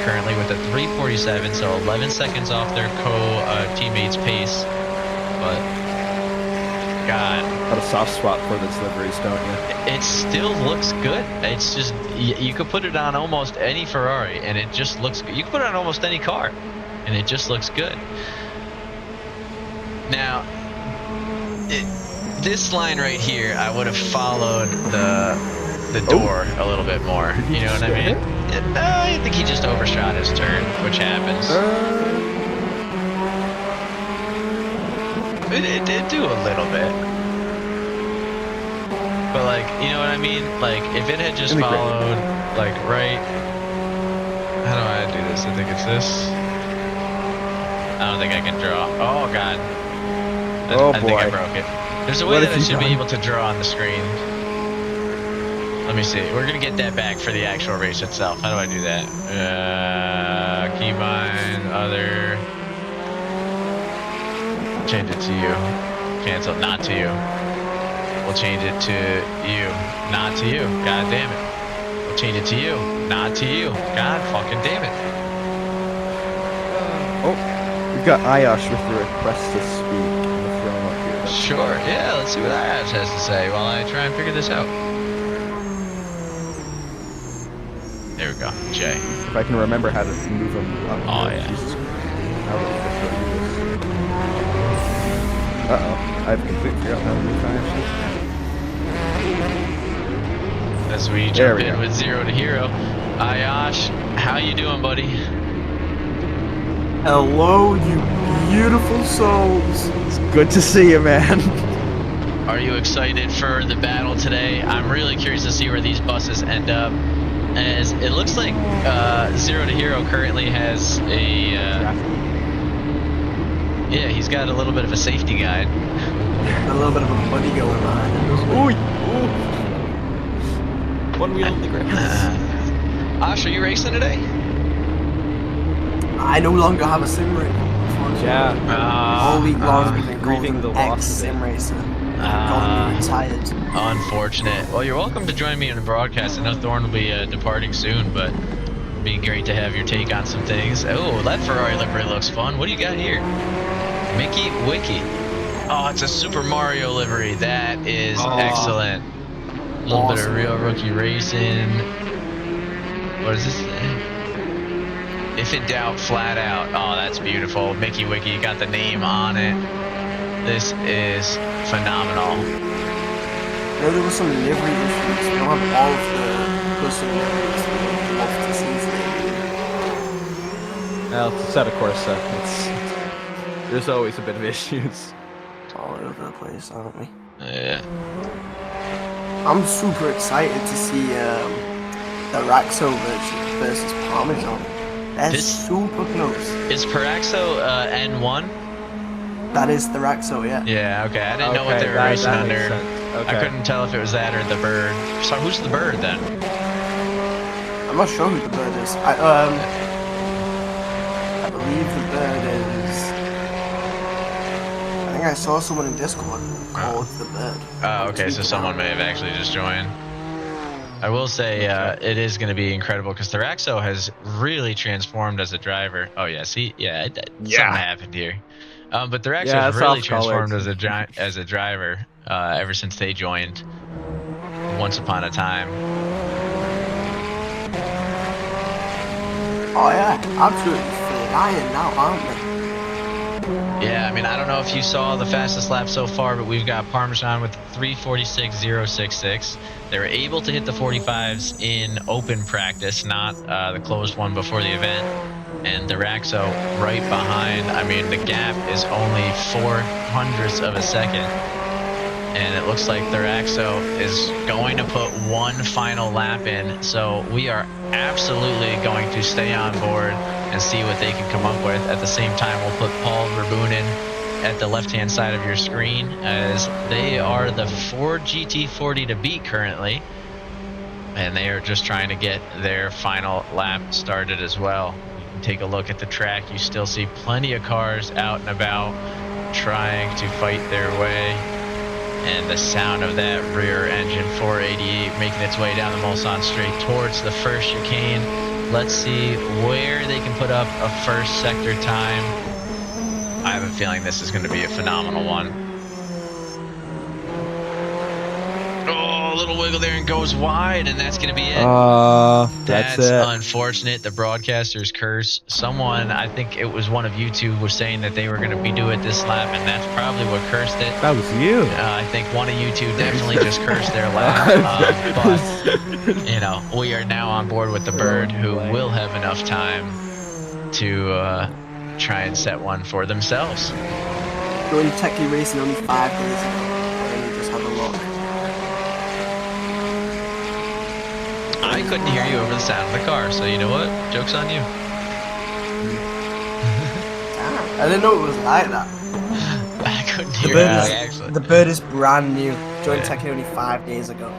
Currently with a 3:47, so 11 seconds off their co-teammates' pace. But, God. Got a soft spot for this liveries, don't you? It still looks good. It's just, you could put it on almost any Ferrari, and it just looks good. You could put it on almost any car, and it just looks good. Now, this line right here, I would have followed the door a little bit more. You know what I mean? No, I think he just overshot his turn, which happens. It did do a little bit. But, like, you know what I mean? Like, if it had just followed, like, right... How do I do this? I think it's this. I don't think I can draw. Oh, God. I think I broke it. There's a way that I should be able to draw on the screen. Let me see. We're going to get that back for the actual race itself. How do I do that? Keybind, other. Change it to you. Cancel, not to you. We'll change it to you. Not to you. God damn it. We'll change it to you. Not to you. God fucking damn it. Oh, we've got Ayash with the request to speak. Sure, yeah, let's see what Ayash has to say while I try and figure this out. There we go, Jay. If I can remember how to move him up. Oh, yeah. Jesus. Uh-oh, I've completely forgotten how to move Ayash. As we There jump we in go. with 0 to hero. Ayash, how you doing, buddy? Hello, you beautiful souls. It's good to see you, man. Are you excited for the battle today? I'm really curious to see where these buses end up. As it looks like 0 to hero currently has a yeah, he's got a little bit of a safety guide. A little bit of a buddy going behind him. Ooh. One wheel on the ground. Ash, are you racing today? I no longer have a sim rig. Yeah. All week long, I've been grieving the called loss an of it. ex-sim racer. Got me retired. Unfortunate. Well, you're welcome to join me in the broadcast. I know Thorne will be departing soon, but it'd be great to have your take on some things. Oh, that Ferrari livery looks fun. What do you got here? Mickey Wiki. Oh, it's a Super Mario livery. That is excellent. A little bit of real rookie racing. What is this? If in doubt, flat out. Oh, that's beautiful. Mickey Wiki got the name on it. This is phenomenal. No, there was some livery issues. We don't have all of the custom liveries. Off the season. Well, it's a set of course, so there's always a bit of issues. All over the place, aren't we? Yeah. I'm super excited to see the Raxo versus Parmesan. That's super close. Is Paraxo N1? That is the Raxo, yeah. Yeah, okay. I didn't know what they were racing that under. makes sense. Okay. I couldn't tell if it was that or the bird. So who's the bird then? I'm not sure who the bird is. I believe the bird is. I think I saw someone in Discord called the bird. Oh, okay. So someone may have actually just joined. I will say it is going to be incredible because Theraxo has really transformed as a driver. Oh yeah, see, something happened here. But Theraxo has really transformed as a driver ever since they joined. Once upon a time. Oh yeah, absolutely flying now, aren't they? Yeah, I mean, I don't know if you saw the fastest lap so far, but we've got Parmesan with 3:46.066. They were able to hit the 45s in open practice, not the closed one before the event. And the Raxo right behind. I mean, the gap is only 0.04 of a second. And it looks like the Raxo is going to put one final lap in. So we are absolutely going to stay on board and see what they can come up with. At the same time, we'll put Paul Verbunen at the left-hand side of your screen, as they are the Ford GT40 to beat currently. And they are just trying to get their final lap started as well. You can take a look at the track. You still see plenty of cars out and about trying to fight their way. And the sound of that rear engine 488 making its way down the Mulsanne straight towards the first chicane. Let's see where they can put up a first sector time. I have a feeling this is going to be a phenomenal one. Oh, a little wiggle there and goes wide, and that's going to be it. That's That's it. unfortunate. The broadcaster's curse. Someone, I think it was one of you two, was saying that they were going to be doing this lap, and that's probably what cursed it. That was you. I think one of you two definitely just cursed their lap. But, you know, we are now on board with the bird, who will have enough time to try and set one for themselves. Joined Techie Racing only 5 days ago. Let me just have a look. I couldn't hear you over the sound of the car, so you know what? Joke's on you. Damn, I didn't know it was like that. I couldn't The hear bird, you, is, actually. the bird is brand new. Joined Yeah. Techie only 5 days ago.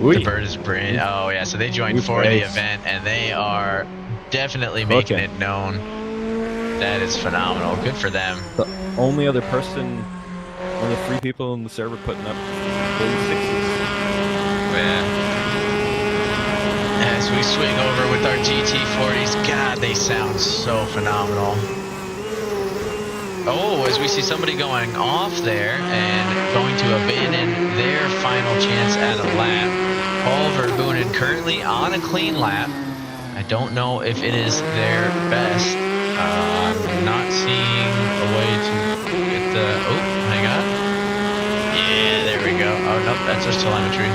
The bird is brand. Oh yeah, so they joined for the race. event, and they are definitely making it known. That is phenomenal. Good for them. The only other person, one of the 3 people in the server putting up 36s. Yeah. As we swing over with our GT40s, God, they sound so phenomenal. Oh, as we see somebody going off there and going to abandon their final chance at a lap. Paul Verbunen currently on a clean lap. I don't know if it is their best. I'm not seeing a way to get the... Oh, hang on. Yeah, there we we go. Oh, nope, that's just telemetry.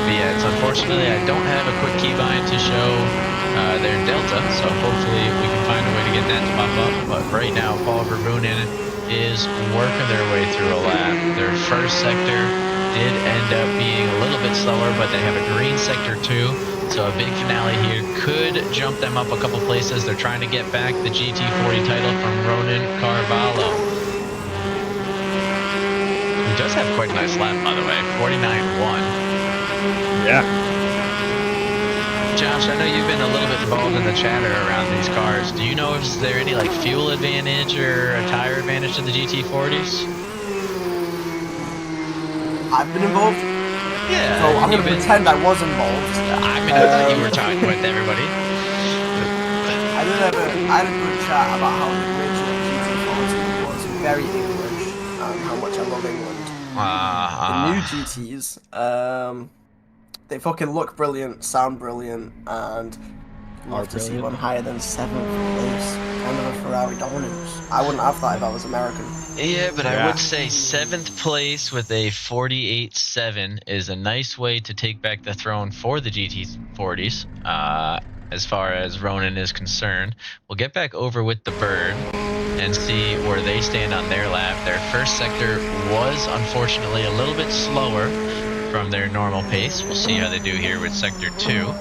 But yeah, it's unfortunately I don't have a quick keybind to show their delta, so hopefully we can find a way to get that to pop up. But right now, Paul Verboenen is working their way through a lap. Their first sector did end up being a little bit slower, but they have a green sector too. So a big finale here could jump them up a couple places. They're trying to get back the GT40 title from Ronan Carvalho. He does have quite a nice lap, by the way, 49.1. Yeah. Josh, I know you've been a little bit involved in the chatter around these cars. Do you know if there any like fuel advantage or a tire advantage to the GT40s? I've been involved. Yeah. So I'm going to pretend I was involved. I mean, I thought you were talking with everybody. I had a good chat about how the original GT40 was very English and how much I love England. The new GTs, they fucking look brilliant, sound brilliant, and love to see one higher than 7th place. Kind of a Ferrari dominance. I wouldn't have that if I was American. Yeah, but I would say 7th place with a 48.7 is a nice way to take back the throne for the GT40s. As far as Ronan is concerned, we'll get back over with the Bird and see where they stand on their lap. Their first sector was unfortunately a little bit slower from their normal pace. We'll see how they do here with sector 2.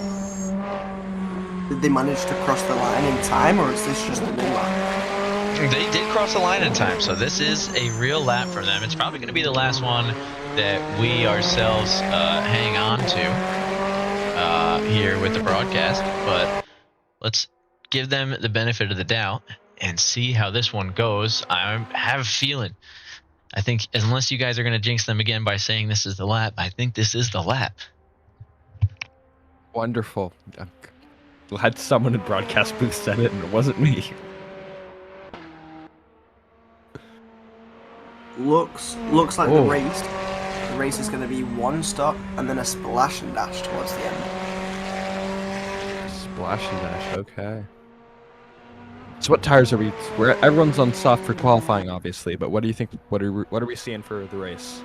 Did they manage to cross the line in time, or is this just a new lap? They did cross the line in time, so this is a real lap for them. It's probably going to be the last one that we ourselves hang on to here with the broadcast, but let's give them the benefit of the doubt and see how this one goes. I have a feeling, I think unless you guys are going to jinx them again by saying this is the lap, I think this is the lap. Wonderful. I'm glad someone in broadcast booth said it and it wasn't me. Looks like the race is going to be one stop and then a splash and dash towards the end. Splash and dash, okay. So what tires are we? Everyone's on soft for qualifying, obviously. But what do you think? What are we seeing for the race?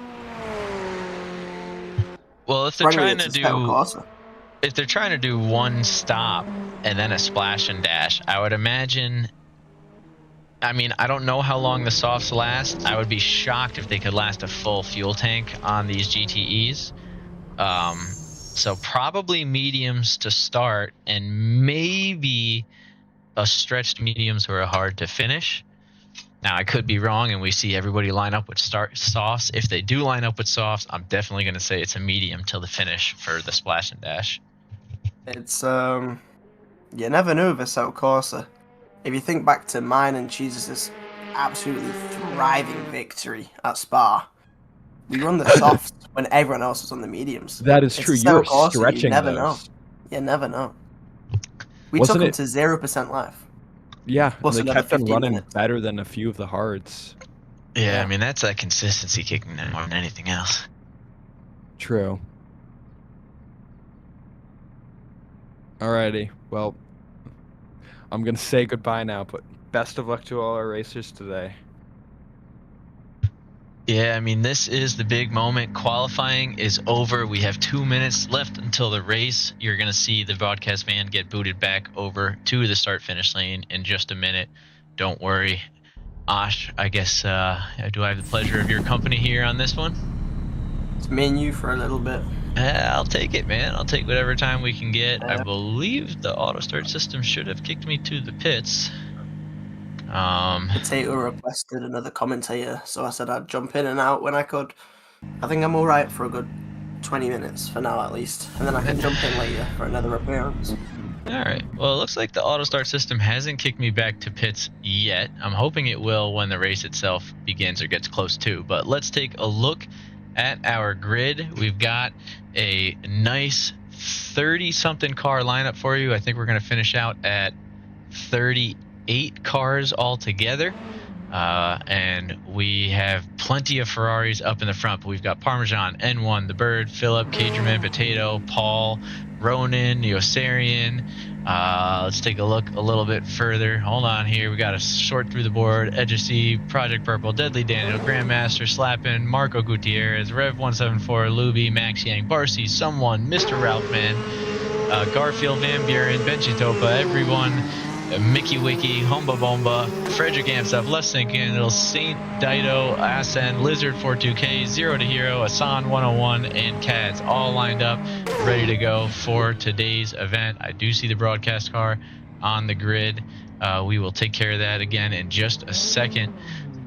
Well, if they're trying to do one stop and then a splash and dash, I would imagine. I mean, I don't know how long the softs last. I would be shocked if they could last a full fuel tank on these GTEs. So probably mediums to start and maybe a stretched mediums who are hard to finish. Now, I could be wrong and we see everybody line up with softs. If they do line up with softs, I'm definitely going to say it's a medium till the finish for the splash and dash. It's, you never know with South Corsa. If you think back to mine and Jesus' absolutely thriving victory at Spa, we run the softs when everyone else was on the mediums. That is true. You're stretching you never those. know. You never know. We Wasn't took them it- to 0% life. Yeah, Plus and they another kept them 15 running minutes. better than a few of the hards. Yeah, I mean, that's that consistency kicking them more than anything else. True. Alrighty, well, I'm going to say goodbye now, but best of luck to all our racers today. Yeah, I mean, this is the big moment. Qualifying is over. We have 2 minutes left until the race. You're going to see the broadcast van get booted back over to the start-finish lane in just a minute. Don't worry. Osh, I guess, do I have the pleasure of your company here on this one? It's me and you for a little bit. I'll take it, man. I'll take whatever time we can get. I believe the auto start system should have kicked me to the pits. Potato requested another commentator, so I said I'd jump in and out when I could. I think I'm alright for a good 20 minutes, for now at least, and then I can jump in later for another appearance. Alright, well, it looks like the auto start system hasn't kicked me back to pits yet. I'm hoping it will when the race itself begins or gets close to, but let's take a look at our grid. We've got a nice 30-something car lineup for you. I think we're going to finish out at 38 cars altogether. And we have plenty of Ferraris up in the front. But we've got Parmesan, N1, The Bird, Philip, Cagerman, Potato, Paul, Ronan, Yosarian. Let's take a look a little bit further. Hold on here. We got to sort through the board. Edgesy, Project Purple, Deadly Daniel, Grandmaster, Slappin, Marco Gutierrez, Rev174, Luby, Max Yang, Barcy, Someone, Mr. Ralphman, Garfield, Van Buren, Benji Topa, everyone, Mickey Wiki, Humba Bomba, Frederick Amstuff, Less Thinking, Little Saint Dido, Asen, Lizard 42K, Zero to Hero, Asan 101, and Cads all lined up, ready to go for today's event. I do see the broadcast car on the grid. We will take care of that again in just a second.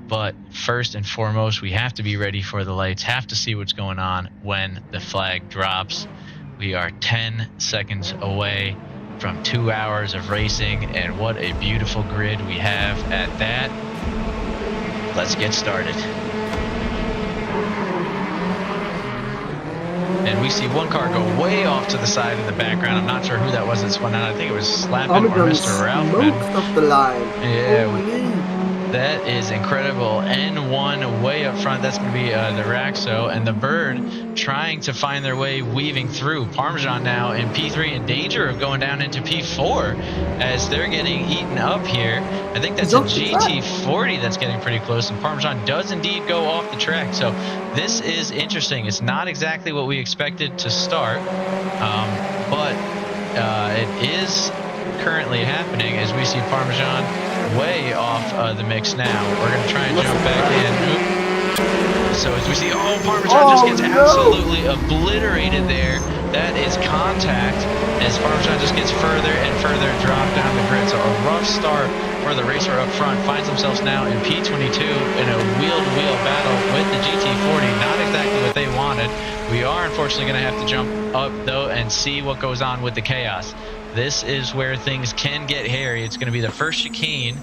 But first and foremost, we have to be ready for the lights, have to see what's going on when the flag drops. We are 10 seconds away from 2 hours of racing, and what a beautiful grid we have at that. Let's get started. And we see one car go way off to the side in the background. I'm not sure who that was that spun out. I think it was Slappin or Mr. Ralphman. Off the line. Yeah. That is incredible. N1 way up front. That's going to be the Raxo. And the Bird trying to find their way, weaving through. Parmesan now in P3 in danger of going down into P4 as they're getting eaten up here. I think that's a GT40 that's getting pretty close. And Parmesan does indeed go off the track. So this is interesting. It's not exactly what we expected to start. But it is currently happening as we see Parmesan way off the mix now. We're going to try and jump back in. Oop. So as we see, Parmesan just gets absolutely obliterated there. That is contact as Parmesan just gets further and further dropped down the grid. So a rough start for the racer up front. Finds themselves now in P22 in a wheel-to-wheel battle with the GT40. Not exactly what they wanted. We are unfortunately going to have to jump up though and see what goes on with the chaos. This is where things can get hairy. It's going to be the first chicane,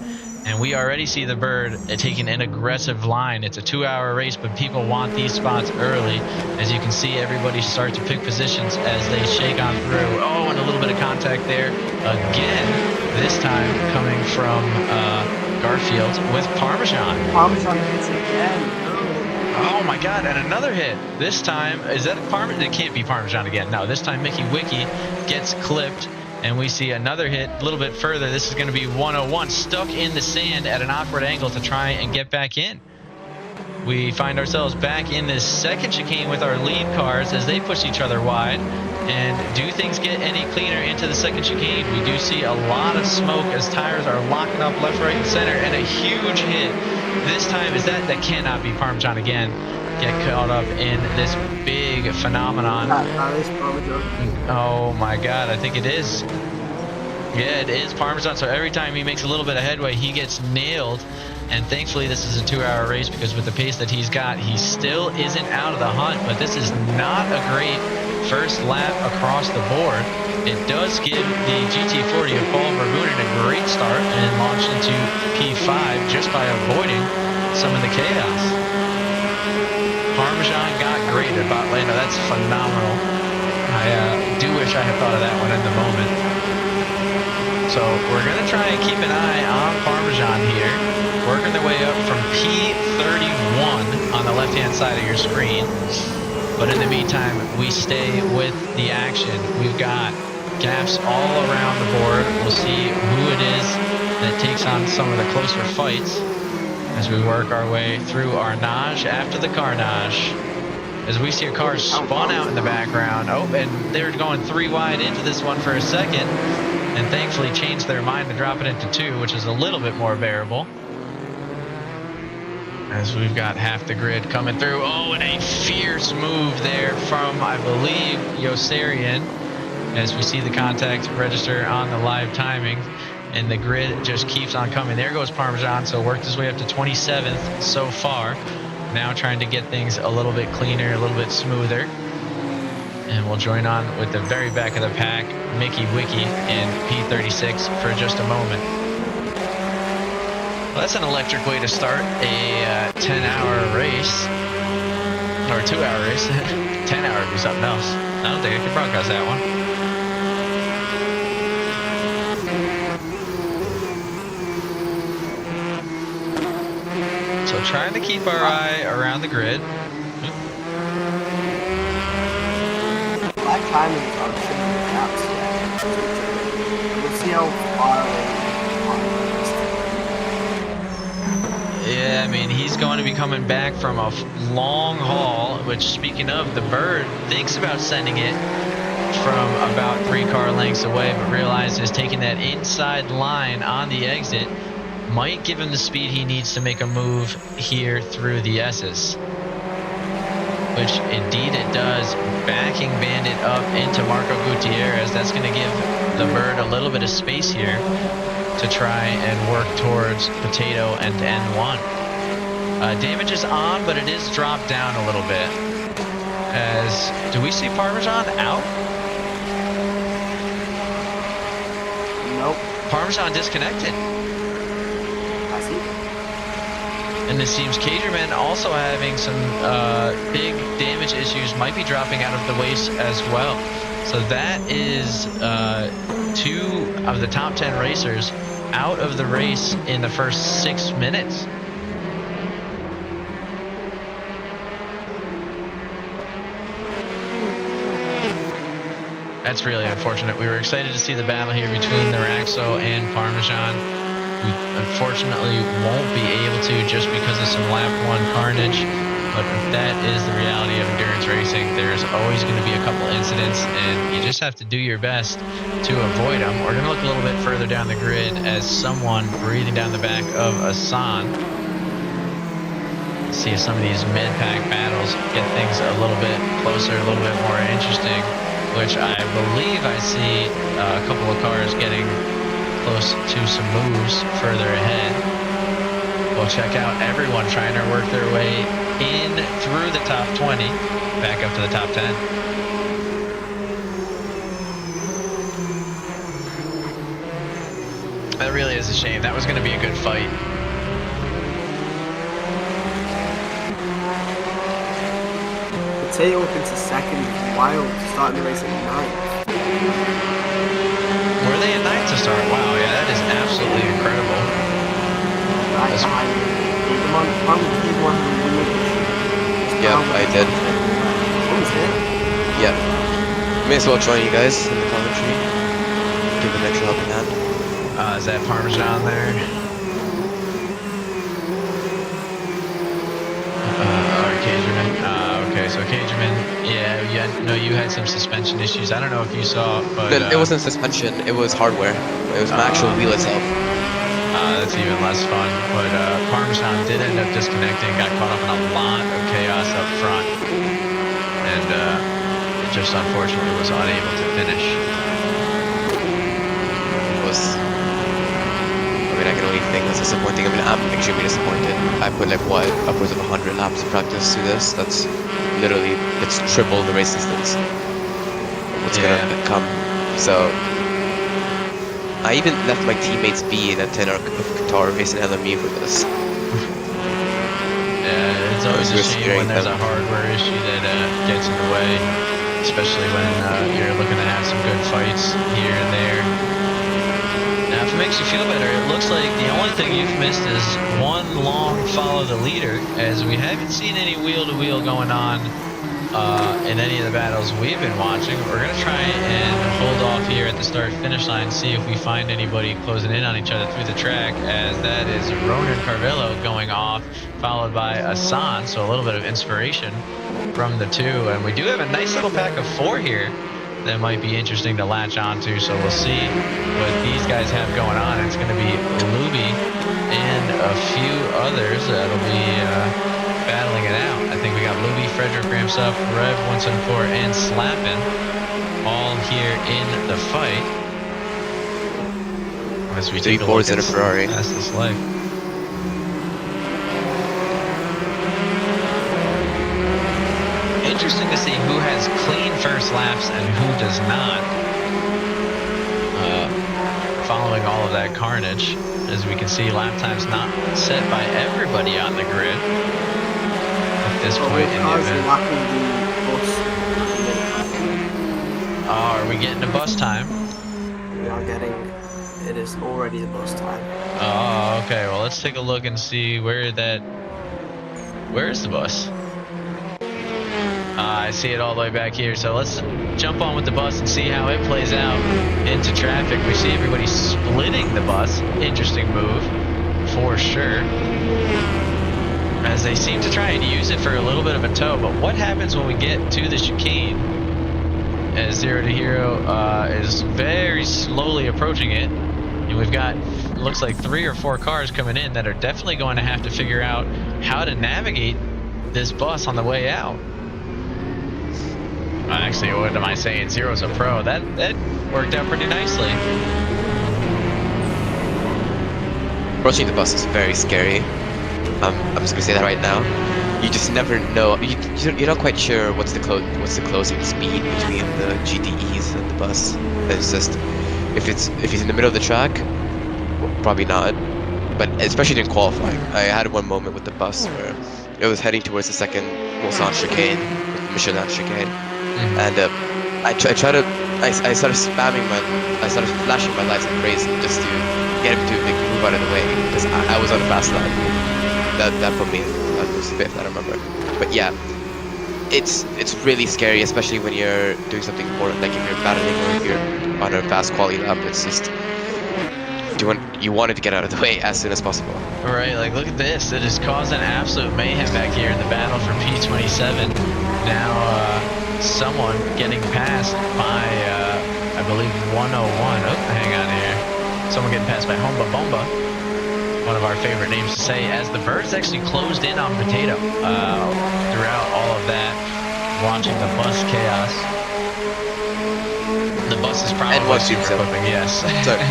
and we already see the Bird taking an aggressive line. It's a 2-hour race, but people want these spots early. As you can see, everybody start to pick positions as they shake on through. Oh, and a little bit of contact there again, this time coming from Garfield with Parmesan. Parmesan hits again. Oh my God, and another hit. This time, is that Parmesan? It can't be Parmesan again. No, this time Mickey Wiki gets clipped. And we see another hit a little bit further. This is going to be 101, stuck in the sand at an awkward angle to try and get back in. We find ourselves back in this second chicane with our lead cars as they push each other wide. And do things get any cleaner into the second chicane? We do see a lot of smoke as tires are locking up left, right, and center, and a huge hit. This time is that cannot be Parmesan again. Get caught up in this big phenomenon. Oh my God, I think it is. Yeah, it is Parmesan. So every time he makes a little bit of headway, he gets nailed. And thankfully, this is a 2-hour race because with the pace that he's got, he still isn't out of the hunt. But this is not a great first lap across the board. It does give the GT40 of Paul Verhoeven a great start and launch into P5 just by avoiding some of the chaos. Parmesan got great at bot lane. That's phenomenal. I do wish I had thought of that one in the moment. So we're going to try and keep an eye on Parmesan here. Working their way up from P31 on the left-hand side of your screen. But in the meantime, we stay with the action. We've got gaps all around the board. We'll see who it is that takes on some of the closer fights as we work our way through our nage after the carnage. As we see a car spun out in the background. Oh, and they're going 3 wide into this one for a second, and thankfully changed their mind to drop it into 2, which is a little bit more bearable. As we've got half the grid coming through. Oh, and a fierce move there from, I believe, Yosarian. As we see the contact register on the live timing. And the grid just keeps on coming. There goes Parmesan, so worked his way up to 27th so far. Now trying to get things a little bit cleaner, a little bit smoother. And we'll join on with the very back of the pack, Mickey Wiki in P36 for just a moment. Well, that's an electric way to start a 10-hour race. Or a 2-hour race. 10-hour would be something else. I don't think I can broadcast that one. So trying to keep our eye around the grid. My timing function laps yet. We'll see how far away Yeah, I mean, he's going to be coming back from a long haul, which, speaking of, the bird thinks about sending it from about 3 car lengths away, but realizes taking that inside line on the exit might give him the speed he needs to make a move here through the S's. Which indeed it does, backing Bandit up into Marco Gutierrez. That's going to give the bird a little bit of space here to try and work towards Potato and N1. Damage is on, but it is dropped down a little bit. As, do we see Parmesan out? Nope. Parmesan disconnected. I see. And it seems Cagerman also having some big damage issues, might be dropping out of the race as well. So that is 2 of the top 10 racers out of the race in the first 6 minutes. That's really unfortunate. We were excited to see the battle here between the Raxo and Parmesan. We unfortunately won't be able to just because of some lap 1 carnage, but that is the reality of endurance racing. There's always going to be a couple incidents, and you just have to do your best to avoid them. We're going to look a little bit further down the grid as someone breathing down the back of Asan. See if some of these mid-pack battles get things a little bit closer, a little bit more interesting, which I believe I see a couple of cars getting close to some moves further ahead. We'll check out everyone trying to work their way in through the top 20, back up to the top 10. That really is a shame. That was going to be a good fight. Potato up into second, Wild starting the race at 9th. Were they at 9th to start? Wow, yeah, that is absolutely incredible. Right behind Yeah, I did. What was it? Yeah. May as well join you guys in the commentary. Give an extra helping hand. Is that Parmesan there? Cagerman. Okay, so Cagerman, yeah, you had some suspension issues. I don't know if you saw, but It wasn't suspension, it was hardware. It was my actual wheel itself. That's even less fun. But Parmesan did end up disconnecting, got caught up in a lot of chaos up front, and just unfortunately was unable to finish. I can only think that's disappointing. I mean, I'm extremely disappointed. I put like what, upwards of 100 laps of practice to this. That's literally, it's triple the race distance. What's gonna come? So I even left my teammates be in a 10 hour of Qatar racing LME for this. Yeah, it's always a shame when there's a hardware issue that gets in the way, especially when you're looking to have some good fights here and there. Now, if it makes you feel better, it looks like the only thing you've missed is one long follow the leader, as we haven't seen any wheel-to-wheel going on in any of the battles we've been watching. We're going to try and hold off here at the start-finish line, see if we find anybody closing in on each other through the track, as that is Ronan Carvillo going off, followed by Asan, so a little bit of inspiration from the two. And we do have a nice little pack of 4 here that might be interesting to latch onto, so we'll see what these guys have going on. It's going to be Luby and a few others that'll be battling it out. I think we got Luby, Frederick Ramsup, Rev 174, and Slappin' all here in the fight. As we take a look at Ferrari. That's this life. Interesting to see who has clean first laps and who does not. Following all of that carnage, as we can see, lap times not set by everybody on the grid at this point in the event. Oh, are we getting to bus time? We are getting. It is already the bus time. Oh, okay. Well, let's take a look and see where is the bus? I see it all the way back here. So let's jump on with the bus and see how it plays out into traffic. We see everybody splitting the bus. Interesting move, for sure. As they seem to try and use it for a little bit of a tow. But what happens when we get to the chicane? As 0 to Hero is very slowly approaching it. And we've got, looks like 3 or 4 cars coming in that are definitely going to have to figure out how to navigate this bus on the way out. Actually, what am I saying? Zero's a pro. That worked out pretty nicely. Approaching the bus is very scary. I'm just gonna say that right now. You just never know. You're not quite sure what's the closing speed between the GTEs and the bus. It's just if he's in the middle of the track, well, probably not. But especially in qualifying, I had one moment with the bus where it was heading towards the second Mulsanne chicane, Michelin chicane, and I started flashing my lights like crazy just to get him to move out of the way because I was on a fast lap. That put me at was 5th, I don't remember. But yeah, it's really scary, especially when you're doing something important, like if you're battling or if you're on a fast quality lap. It's just you wanted to get out of the way as soon as possible. Right, like look at this. It is causing absolute mayhem back here in the battle for P27. Now someone getting passed by I believe 101. Oh, hang on here. Someone getting passed by Homba Bomba. One of our favorite names to say, as the birds actually closed in on Potato throughout all of that, watching the bus chaos. The bus is probably super flipping, yes. Sorry.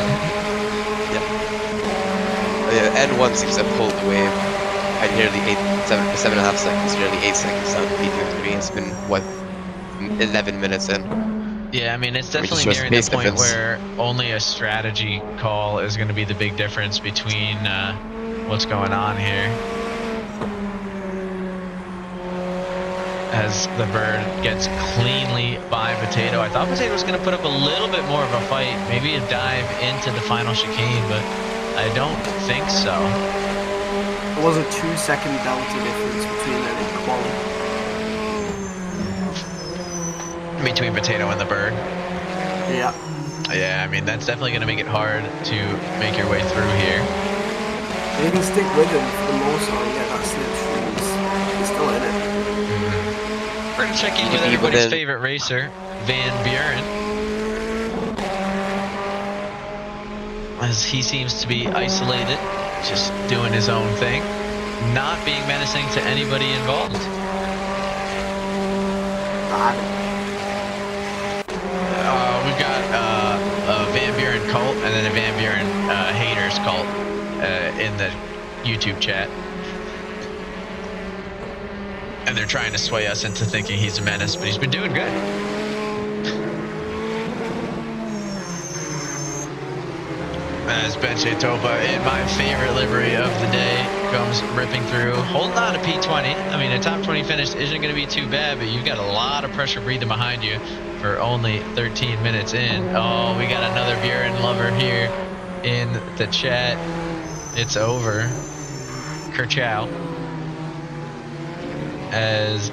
Yeah, N1 seems to have pulled away at nearly 7.5 seconds, nearly 8 seconds on P53. It's been, what, 11 minutes in. Yeah, I mean, it's definitely nearing the point where only a strategy call is going to be the big difference between what's going on here. As the bird gets cleanly by Potato. I thought Potato was going to put up a little bit more of a fight, maybe a dive into the final chicane, but I don't think so. There was a 2-second delta difference between them in quality. Between Potato and the bird. Yeah. Yeah, I mean, that's definitely going to make it hard to make your way through here. You can stick with him for the most part, yeah, that's the truth. He's still in it. We're going to check in with everybody's favorite racer, Van Buren. As he seems to be isolated, just doing his own thing, not being menacing to anybody involved. We've got a Van Buren cult and then a Van Buren haters cult in the YouTube chat. And they're trying to sway us into thinking he's a menace, but he's been doing good. As Benche Topa, in my favorite livery of the day, comes ripping through, holding on to P20. I mean, a top 20 finish isn't going to be too bad, but you've got a lot of pressure breathing behind you for only 13 minutes in. Oh, we got another Buren lover here in the chat. It's over. Kerchow. As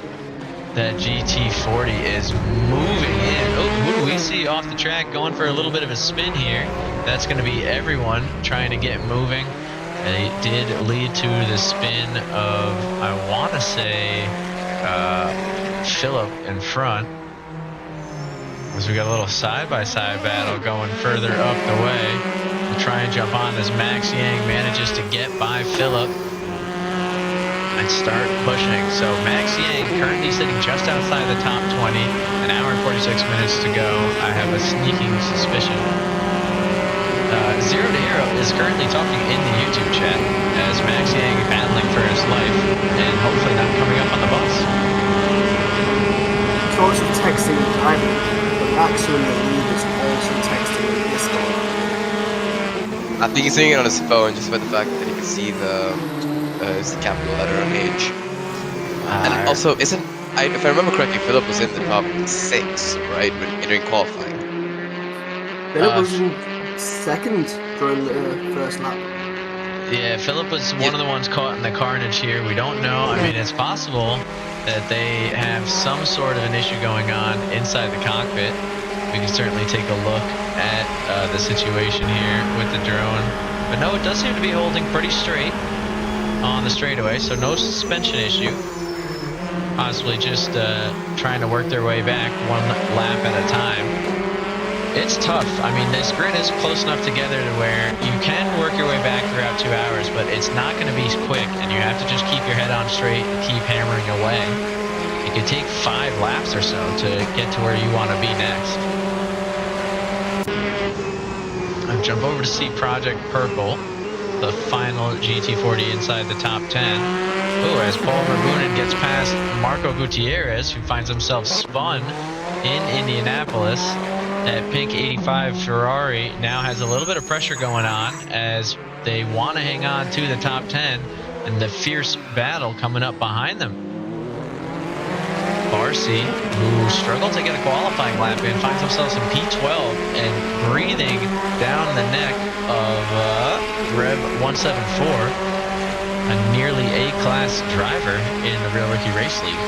that GT40 is moving in. Oh, who do we see off the track going for a little bit of a spin here? That's going to be everyone trying to get moving. And it did lead to the spin of, I want to say, Phillip in front. As we got a little side-by-side battle going further up the way. We'll try and jump on as Max Yang manages to get by Phillip and start pushing. So Max Yang currently sitting just outside the top 20. An hour and 46 minutes to go. I have a sneaking suspicion. 0 to Hero is currently talking in the YouTube chat as Max Yang battling for his life and hopefully not coming up on the bus. He's also texting and driving, but Max in the lead is also texting in Discord. I think he's doing it on his phone just by the fact that he can see the capital letter H. And also, if I remember correctly, Phillip was in the top 6, right, during qualifying. Phillip was in second during the first lap. Yeah, Philip was one of the ones caught in the carnage here. We don't know. I mean, it's possible that they have some sort of an issue going on inside the cockpit. We can certainly take a look at the situation here with the drone. But no, it does seem to be holding pretty straight on the straightaway, so no suspension issue. Possibly just trying to work their way back one lap at a time. It's tough. I mean, this grid is close enough together to where you can work your way back throughout 2 hours, but it's not going to be quick, and you have to just keep your head on straight and keep hammering away. It could take 5 laps or so to get to where you want to be next. I'll jump over to see Project Purple, the final GT40 inside the top 10. Oh, as Paul Verbunen gets past Marco Gutierrez, who finds himself spun in Indianapolis. That pink 85 Ferrari now has a little bit of pressure going on as they want to hang on to the top 10 and the fierce battle coming up behind them. Barcy, who struggled to get a qualifying lap in, finds himself in P12 and breathing down the neck of Rev 174, a nearly A-class driver in the Real Rookie Race League.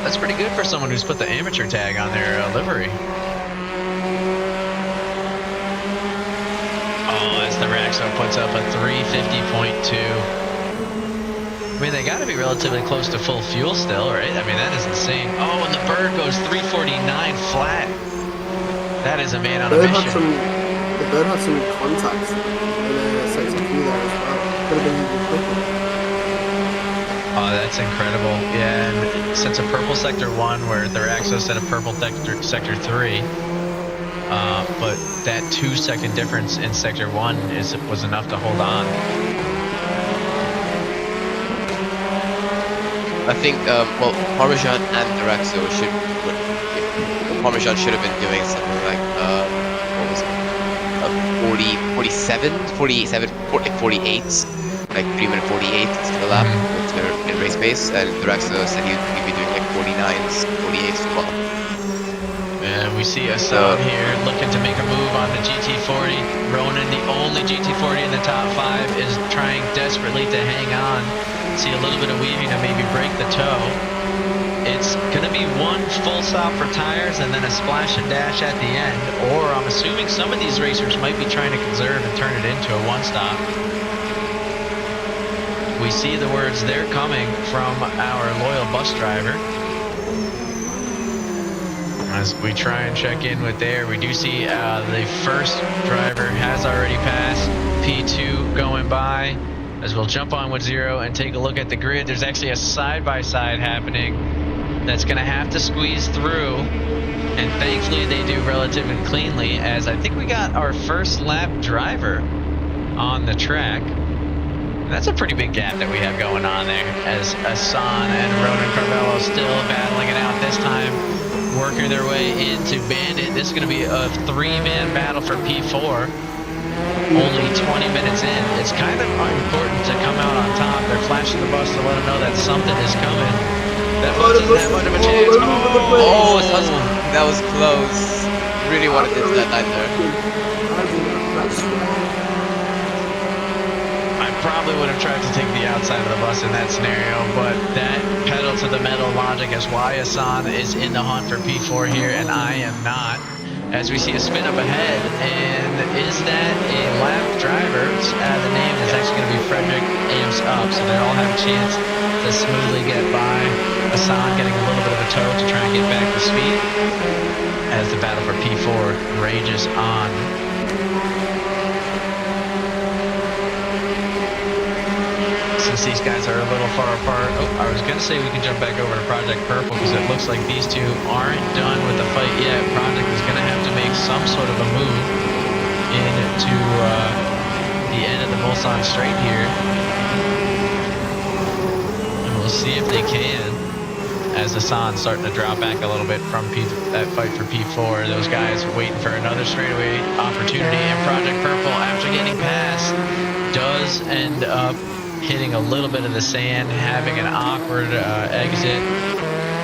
That's pretty good for someone who's put the amateur tag on their livery. Oh, as the Raxo puts up a 350.2. I mean, they got to be relatively close to full fuel still, right? I mean, that is insane. Oh, and the Bird goes 349 flat. That is a man on a mission. The Bird had some contacts in the sector 2 there as well. Could have been even quicker. Oh, that's incredible. Yeah, and since a purple sector 1 where the Raxo set a purple sector 3, but that 2-second difference in sector 1 was enough to hold on. I think, well, Parmesan and the Raxo Parmesan should have been doing something like, what was it? 48, like 3-minute 48 to the lap with their race pace, and the Raxo said he'd be doing like 49s, 48s as well. And we see Hassan here looking to make a move on the GT40. Ronan, the only GT40 in the top 5, is trying desperately to hang on. See a little bit of weaving to maybe break the toe. It's going to be one full stop for tires and then a splash and dash at the end. Or I'm assuming some of these racers might be trying to conserve and turn it into a one-stop. We see the words "they're coming" from our loyal bus driver. As we try and check in with there, we do see the first driver has already passed. P2 going by. As we'll jump on with 0 and take a look at the grid, there's actually a side-by-side happening that's going to have to squeeze through. And thankfully they do relatively cleanly, as I think we got our first lap driver on the track. That's a pretty big gap that we have going on there, as Hassan and Ronan Carvello still battling it out this time, working their way into Bandit. This is going to be a 3-man battle for P4. Only 20 minutes in. It's kind of important to come out on top. They're flashing the bus to let them know that something is coming. That bus doesn't have much of a chance. Oh, that was close. Really wanted to do that line there. I probably would have tried to take the outside of the bus in that scenario, but that pedal to the metal logic is why Hassan is in the hunt for P4 here, and I am not. As we see a spin up ahead, and is that a lap driver? The name is actually going to be Frederick Amps Up, so they all have a chance to smoothly get by. Hassan getting a little bit of a tow to try and get back to speed as the battle for P4 rages on. Since these guys are a little far apart, I was going to say we can jump back over to Project Purple because it looks like these two aren't done with the fight yet. Project is going to have to make some sort of a move into the end of the Mulsanne straight here. And we'll see if they can, as Hassan's starting to drop back a little bit from that fight for P4. Those guys waiting for another straightaway opportunity, and Project Purple, after getting past, does end up hitting a little bit of the sand, having an awkward exit,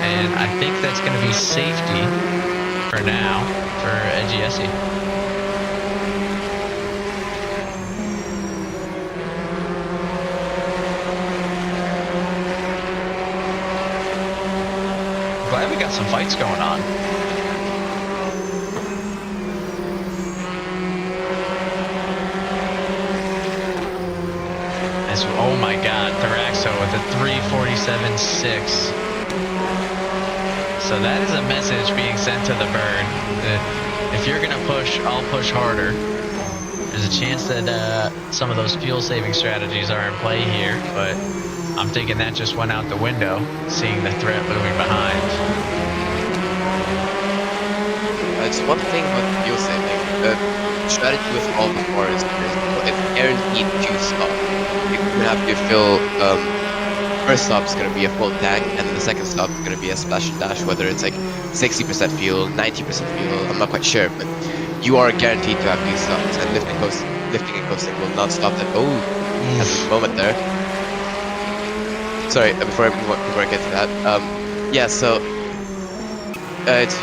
and I think that's going to be safety for now for Edgy Essie. some fights going on. As, oh my God, Thraxo with a 3:47.6. So that is a message being sent to the bird that if you're gonna push, I'll push harder. There's a chance that some of those fuel-saving strategies are in play here, but I'm thinking that just went out the window, seeing the threat looming behind. It's one thing with fuel saving. The strategy with all the cars is it's guaranteed to stop. You're gonna have to fill. First stop is gonna be a full tank, and then the second stop is gonna be a splash and dash. Whether it's like 60% fuel, 90% fuel, I'm not quite sure, but you are guaranteed to have these stops. And lifting and coasting will not stop that. Oh, has a moment there. Sorry, before I get to that, yeah. So it's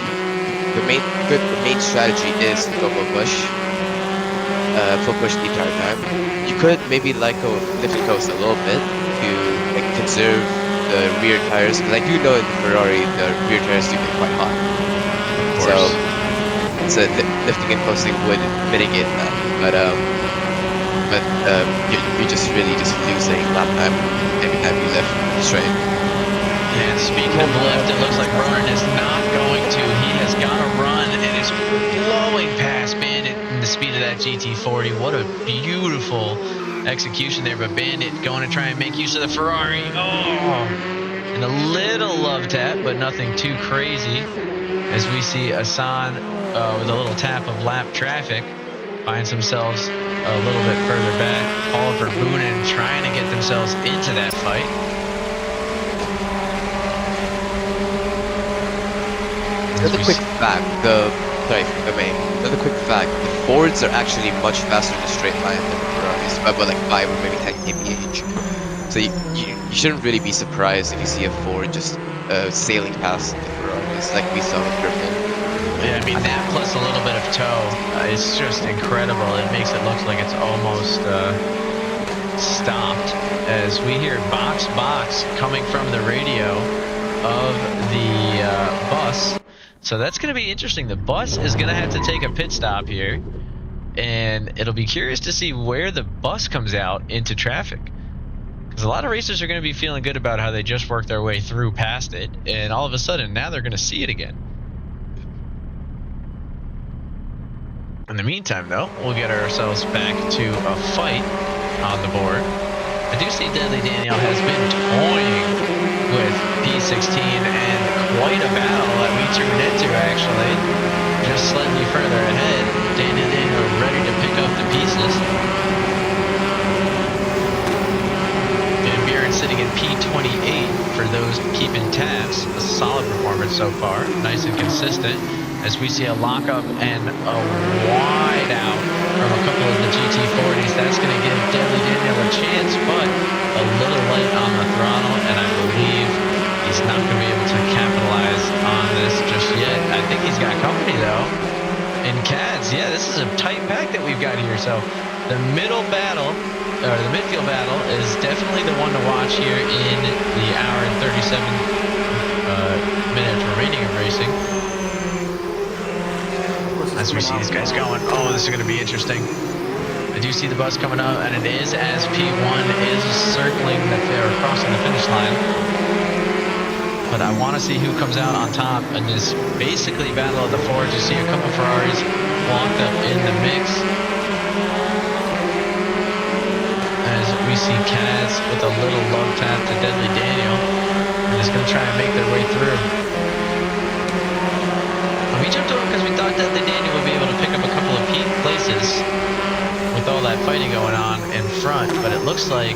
the main strategy is to go full push the entire time. You could maybe lift and coast a little bit to like conserve the rear tires, because I do know in the Ferrari the rear tires do get quite hot. So lifting and coasting would mitigate that, but you're just really just losing lap time every time you lift straight. And speaking of lift, it looks like Ronan is not going to. He has got to run and is blowing past Bandit in the speed of that GT40. What a beautiful execution there, but Bandit going to try and make use of the Ferrari. Oh, and a little love tap, but nothing too crazy. As we see Asan with a little tap of lap traffic finds themselves a little bit further back. Oliver Boonen trying to get themselves into that fight. Another quick fact, another quick fact, the Fords are actually much faster in a straight line than the Ferraris, by like 5 or maybe 10 kph. So you shouldn't really be surprised if you see a Ford just sailing past the Ferraris like we saw with Griffin. Yeah, I mean, that plus a little bit of toe, it's just incredible. It makes it look like it's almost stopped, as we hear box coming from the radio of the bus. So that's going to be interesting. The bus is going to have to take a pit stop here, and it'll be curious to see where the bus comes out into traffic. Because a lot of racers are going to be feeling good about how they just worked their way through past it, and all of a sudden now they're going to see it again. In the meantime, though, we'll get ourselves back to a fight on the board. I do see Deadly Daniel has been toying with P16, and quite a battle that we turned into, actually. Just slightly further ahead, Daniel ready to pick up the pieces. Van Buren sitting in P28 for those keeping tabs. A solid performance so far, nice and consistent. As we see a lockup and a wide out from a couple of the GT40s. That's going to give Deadly Daniel a chance, but a little light on the throttle, and I believe he's not going to be able to capitalize on this just yet. I think he's got company, though, in Cads. Yeah, this is a tight pack that we've got here. So the middle battle, or the midfield battle, is definitely the one to watch here in the hour and 37 minutes remaining of racing. As we see these guys going, oh, this is going to be interesting. I do see the bus coming up, and it is as P1 is circling or crossing the finish line. But I want to see who comes out on top in this basically battle of the Fords. You see a couple Ferraris locked up in the mix. As we see Kaz with a little love tap to Deadly Daniel. And just going to try and make their way through. We jumped over because we thought Deadly Daniel would be able to pick up a couple of places with all that fighting going on in front, but it looks like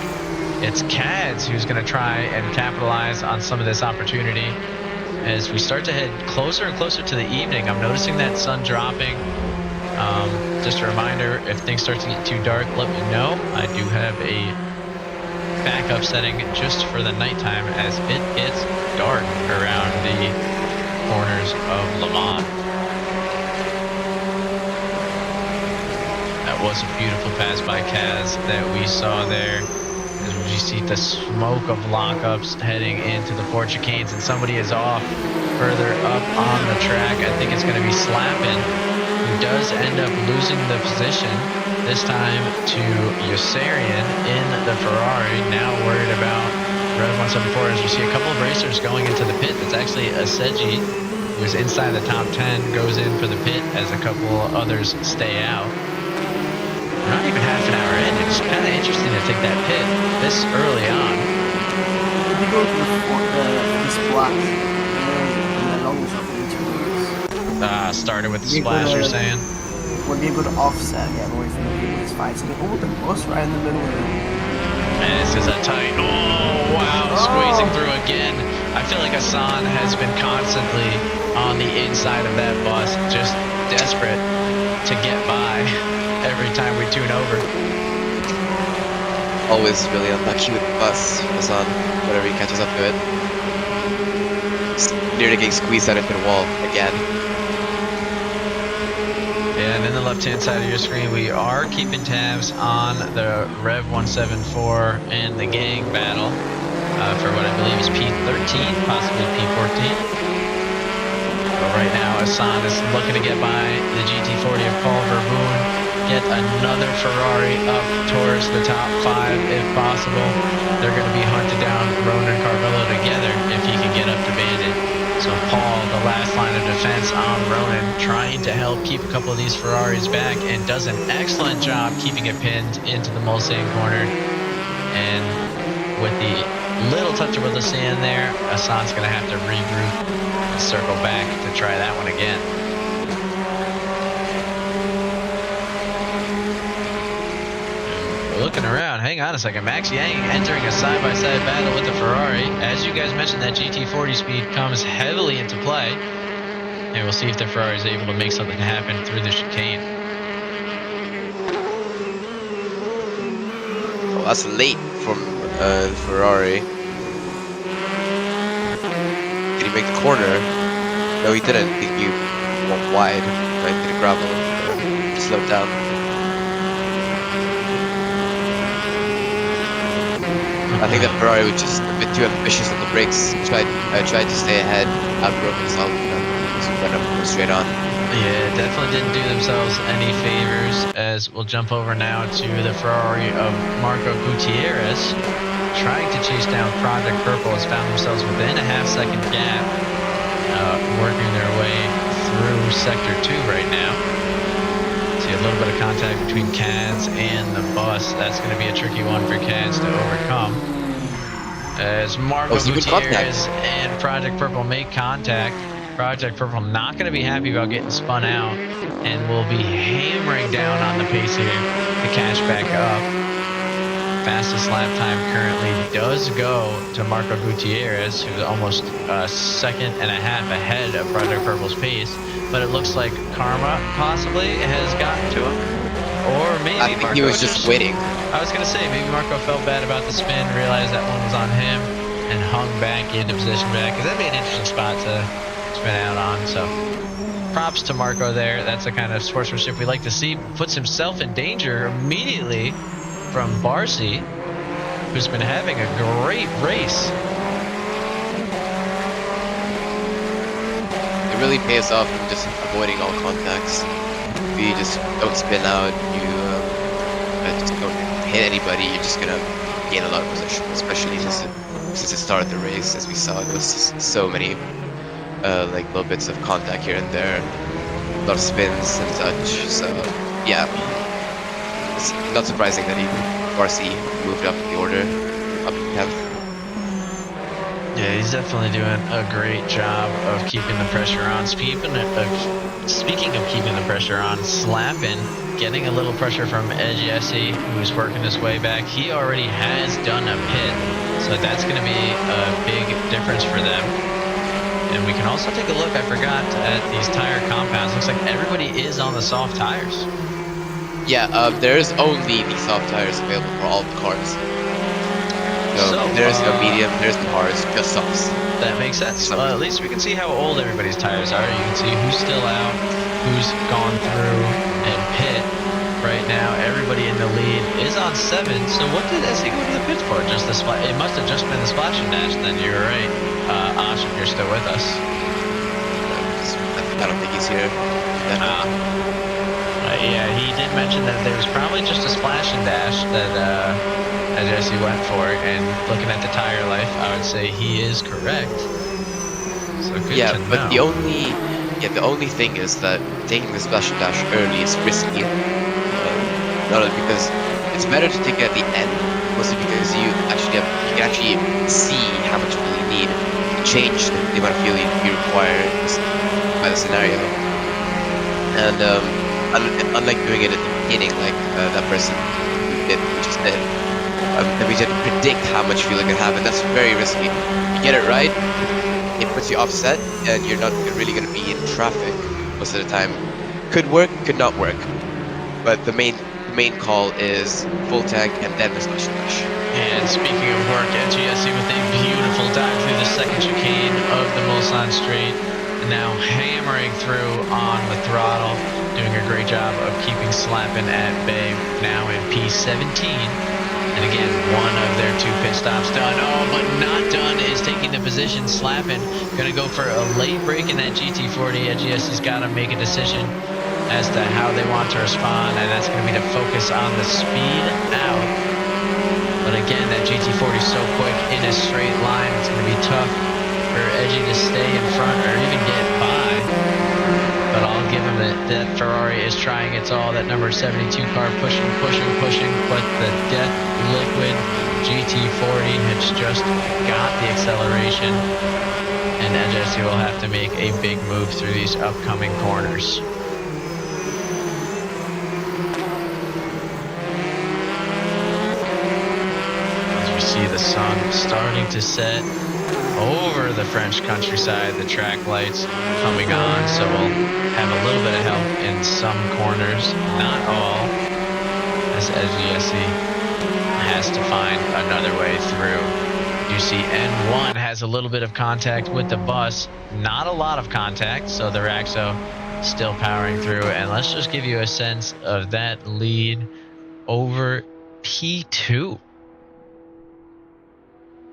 it's Cads who's going to try and capitalize on some of this opportunity. As we start to head closer and closer to the evening, I'm noticing that sun dropping. Just a reminder, if things start to get too dark, let me know. I do have a backup setting just for the nighttime as it gets dark around the corners of Lemans. That was a beautiful pass by Kaz that we saw there. As you see the smoke of lockups heading into the Ford chicanes, and somebody is off further up on the track. I think it's going to be Slappin, who does end up losing the position, this time to Yossarian in the Ferrari. Now worried about Rev 174 as we see a couple of racers going into the pit. That's actually Aseji, who's inside the top 10, goes in for the pit as a couple others stay out. We're not even half an hour in. It's kind of interesting to take that pit this early on. If you go for the splash, and the long shot in 2 minutes. Started with the splash, you're saying? Would be a good offset, getting away from the people that's fighting. Oh, the bus right in the middle of it. And this is a tight. Oh, wow. Squeezing through again. I feel like Hassan has been constantly on the inside of that bus, just desperate to get by every time we tune over. Always really unlucky with the bus, Hassan, whenever he catches up to it. Nearly getting squeezed out into the wall again. And in the left-hand side of your screen, we are keeping tabs on the Rev 174 and the gang battle for what I believe is P13, possibly P14. But right now, Hassan is looking to get by the GT40 of Paul Verboen, get another Ferrari up towards the top 5 if possible. They're going to be hunted down, Ronan and Carvello together, if he can get up to Bandit. So Paul, the last line of defense on Ronan, trying to help keep a couple of these Ferraris back, and does an excellent job keeping it pinned into the Mulsanne corner. And with the little touch of the sand there, Hassan's going to have to regroup and circle back to try that one again. Looking around, hang on a second. Max Yang entering a side-by-side battle with the Ferrari. As you guys mentioned, that GT40 speed comes heavily into play. And we'll see if the Ferrari is able to make something happen through the chicane. Oh, that's late from the Ferrari. Did he make the corner? No, he didn't. I think he went wide. Right into the gravel. Slowed down. I think that Ferrari was just a bit too ambitious on the brakes. Tried to stay ahead, outbroke himself, and went up straight on. Yeah, definitely didn't do themselves any favors, as we'll jump over now to the Ferrari of Marco Gutierrez. Trying to chase down Project Purple, has found themselves within a half-second gap, working their way through Sector 2 right now. See a little bit of contact between Cads and the bus. That's going to be a tricky one for Cads to overcome. As Marco Gutierrez and Project Purple make contact, Project Purple not going to be happy about getting spun out, and will be hammering down on the pace here to catch back up. Fastest lap time currently does go to Marco Gutierrez, who's almost a second and a half ahead of Project Purple's pace. But it looks like Karma possibly has gotten to him. Or maybe I think Marco he was just waiting. I was going to say, maybe Marco felt bad about the spin, realized that one was on him, and hung back into position back. Because that'd be an interesting spot to spin out on. So props to Marco there. That's the kind of sportsmanship we like to see. Puts himself in danger immediately from Barcy, who's been having a great race. It really pays off from just avoiding all contacts. If you just don't spin out, you just don't hit anybody, you're just gonna gain a lot of position, especially since it started the race. As we saw, there was so many like little bits of contact here and there, a lot of spins and such. So yeah, it's not surprising that even Barcy moved up in the order, up to 10th. Yeah, he's definitely doing a great job of keeping the pressure on. Speaking of keeping the pressure on, Slappin, getting a little pressure from Edge Jesse, who's working his way back. He already has done a pit, so that's going to be a big difference for them. And we can also take a look, I forgot, at these tire compounds. Looks like everybody is on the soft tires. Yeah, there's only the soft tires available for all the cars. So there's no medium, there's no hards, just softs. That makes sense. At least we can see how old everybody's tires are. You can see who's still out, who's gone through and pit. Right now, everybody in the lead is on 7. So what did SE go to the pit for? Just the it must have just been the splash and dash then. You're right, Ash, if you're still with us. I don't think he's here. Yeah, he did mention that there was probably just a splash and dash that Jesse went for, and looking at the tire life, I would say he is correct. So good to know. But the only thing is that taking the splash and dash early is risky. Not only because it's better to take it at the end, mostly because you can actually see how much fuel you need to change the amount of fuel you require by the scenario. And unlike doing it at the beginning, like that person just did, then we had to predict how much fuel it could have, and that's very risky. You get it right, it puts you offset, and you're not really going to be in traffic most of the time. Could work, could not work, but the main call is full tank and then the splash and dash. And speaking of work, NGSC with a beautiful dive through the second chicane of the Mulsanne Straight, and now hammering through on the throttle, doing a great job of keeping slapping at bay, now in P17. And again, one of their 2 pit stops done. Oh, but not done is taking the position, slapping. Gonna go for a late break in that GT40. NGSC's gotta make a decision as to how they want to respond, and that's going to be to focus on the speed out. But again, that GT40 is so quick in a straight line, it's going to be tough for Edgy to stay in front or even get by. But I'll give him that Ferrari is trying its all. That number 72 car pushing, but the Death Liquid GT40 has just got the acceleration, and NGSC will have to make a big move through these upcoming corners. See the sun starting to set over the French countryside, the track lights coming on, so we'll have a little bit of help in some corners, not all, as SGSC has to find another way through. You see N1 has a little bit of contact with the bus, not a lot of contact, so the Raxo still powering through, and let's just give you a sense of that lead over P2.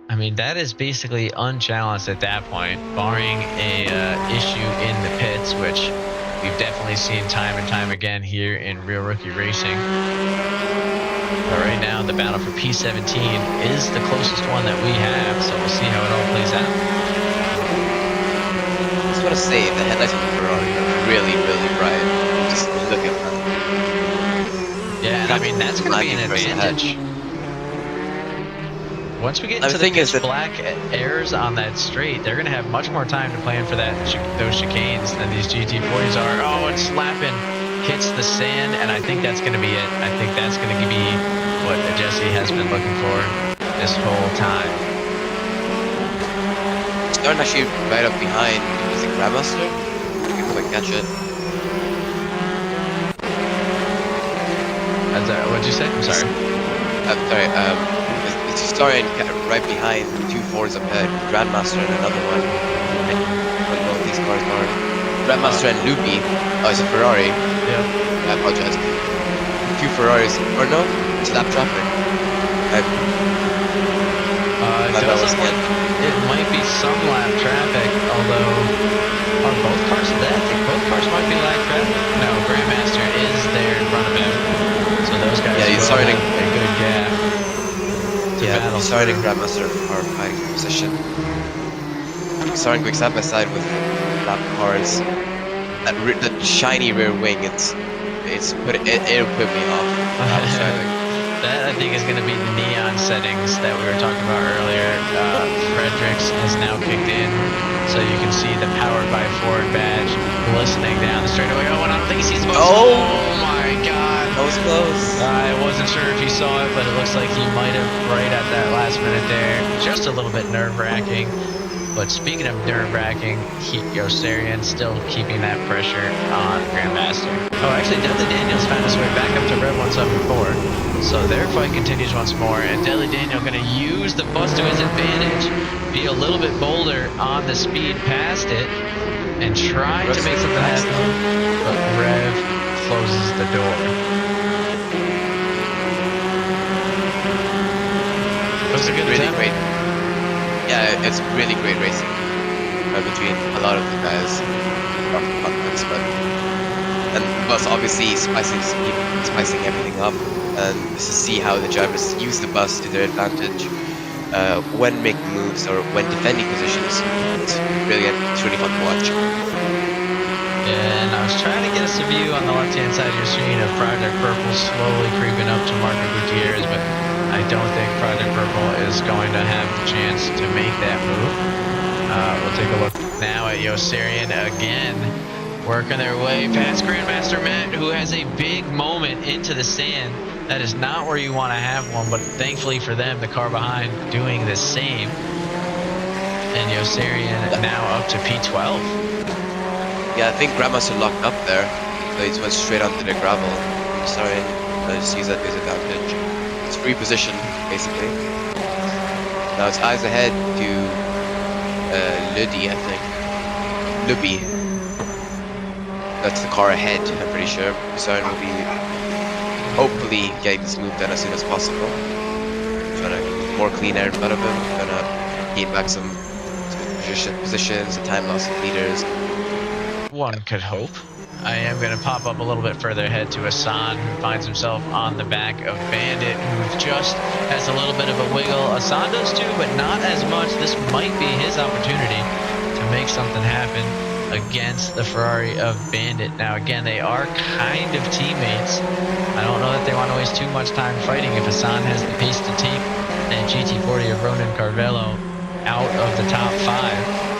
I mean, that is basically unchallenged at that point, barring a issue in the pits, which we've definitely seen time and time again here in Real Rookie Racing. But right now, the battle for P17 is the closest one that we have, so we'll see how it all plays out. I just want to say, the headlights on the Ferrari are really, really bright. Just look at them. Yeah, and I mean, that's going to be an advantage. Once we get into the pitch black airs on that straight, they're going to have much more time to plan for those chicanes than these GT40s are. Oh, it's slapping, hits the sand, and I think that's going to be it. I think that's going to be what Jesse has been looking for this whole time. Starting actually right up behind, is it Grandmaster? People can catch it. What'd you say? I'm sorry. It's starting right behind 2 Fords up ahead, Grandmaster and another one. I don't know what these cars are. Grandmaster and Loopy. Oh, it's a Ferrari. Yeah. I apologize. 2 Ferraris. Or no, it's lap traffic. It does look like it might be some lap traffic, although are both cars there? I think both cars might be lap traffic. No, Grandmaster is there in front of him. So those guys he's starting a good gap. Yeah, he's starting Grandmaster for high position. Starting going side by side with lap cars. That shiny rear wing, it'll put me off. That I think is going to be the neon settings that we were talking about earlier. Fredericks has now kicked in, so you can see the Powered by Ford badge glistening down the straightaway. Oh, and I don't think he sees the bus. Oh my God! That was close. I wasn't sure if he saw it, but it looks like he might have right at that last minute there. Just a little bit nerve-wracking. But speaking of nerve-wracking, Yossarian still keeping that pressure on Grandmaster. Oh, actually, Dudley Daniels found his way back up to Red 174. So their fight continues once more, and Dudley Daniel going to use the bus to his advantage, be a little bit bolder on the speed past it, and try to make something happen. But Rev closes the door. It was a good really attempt. Great. Yeah, it's really great racing between a lot of the guys. things, but and Bus obviously spicing everything up, and just to see how the drivers use the Bus to their advantage when making moves or when defending positions. It's brilliant. It's really fun to watch. And I was trying to get us a view on the left-hand side of your screen of Project Purple slowly creeping up to Marco Gutierrez, but I don't think Project Purple is going to have the chance to make that move. We'll take a look now at Yossarian again, working their way past Grandmaster Matt, who has a big moment into the sand. That is not where you want to have one, but thankfully for them, the car behind doing the same. And Yossarian now up to P12. Yeah, I think Grandmaster locked up there, so he just went straight onto the gravel. I'm sorry, I just use that to his advantage. It's free position, basically. Now it's eyes ahead to Ludi, I think. Luby. That's the car ahead, I'm pretty sure. Soren will be hopefully getting this move done as soon as possible. Trying to get more clean air out of him, trying to gain back some positions, the time loss of leaders. One could hope. I am going to pop up a little bit further ahead to Hassan, who finds himself on the back of Bandit, who just has a little bit of a wiggle. Hassan does too, but not as much. This might be his opportunity to make something happen against the Ferrari of Bandit. Now again, they are kind of teammates. I don't know that they want to waste too much time fighting if Hassan has the pace to take that GT40 of Ronan Carvello out of the top 5.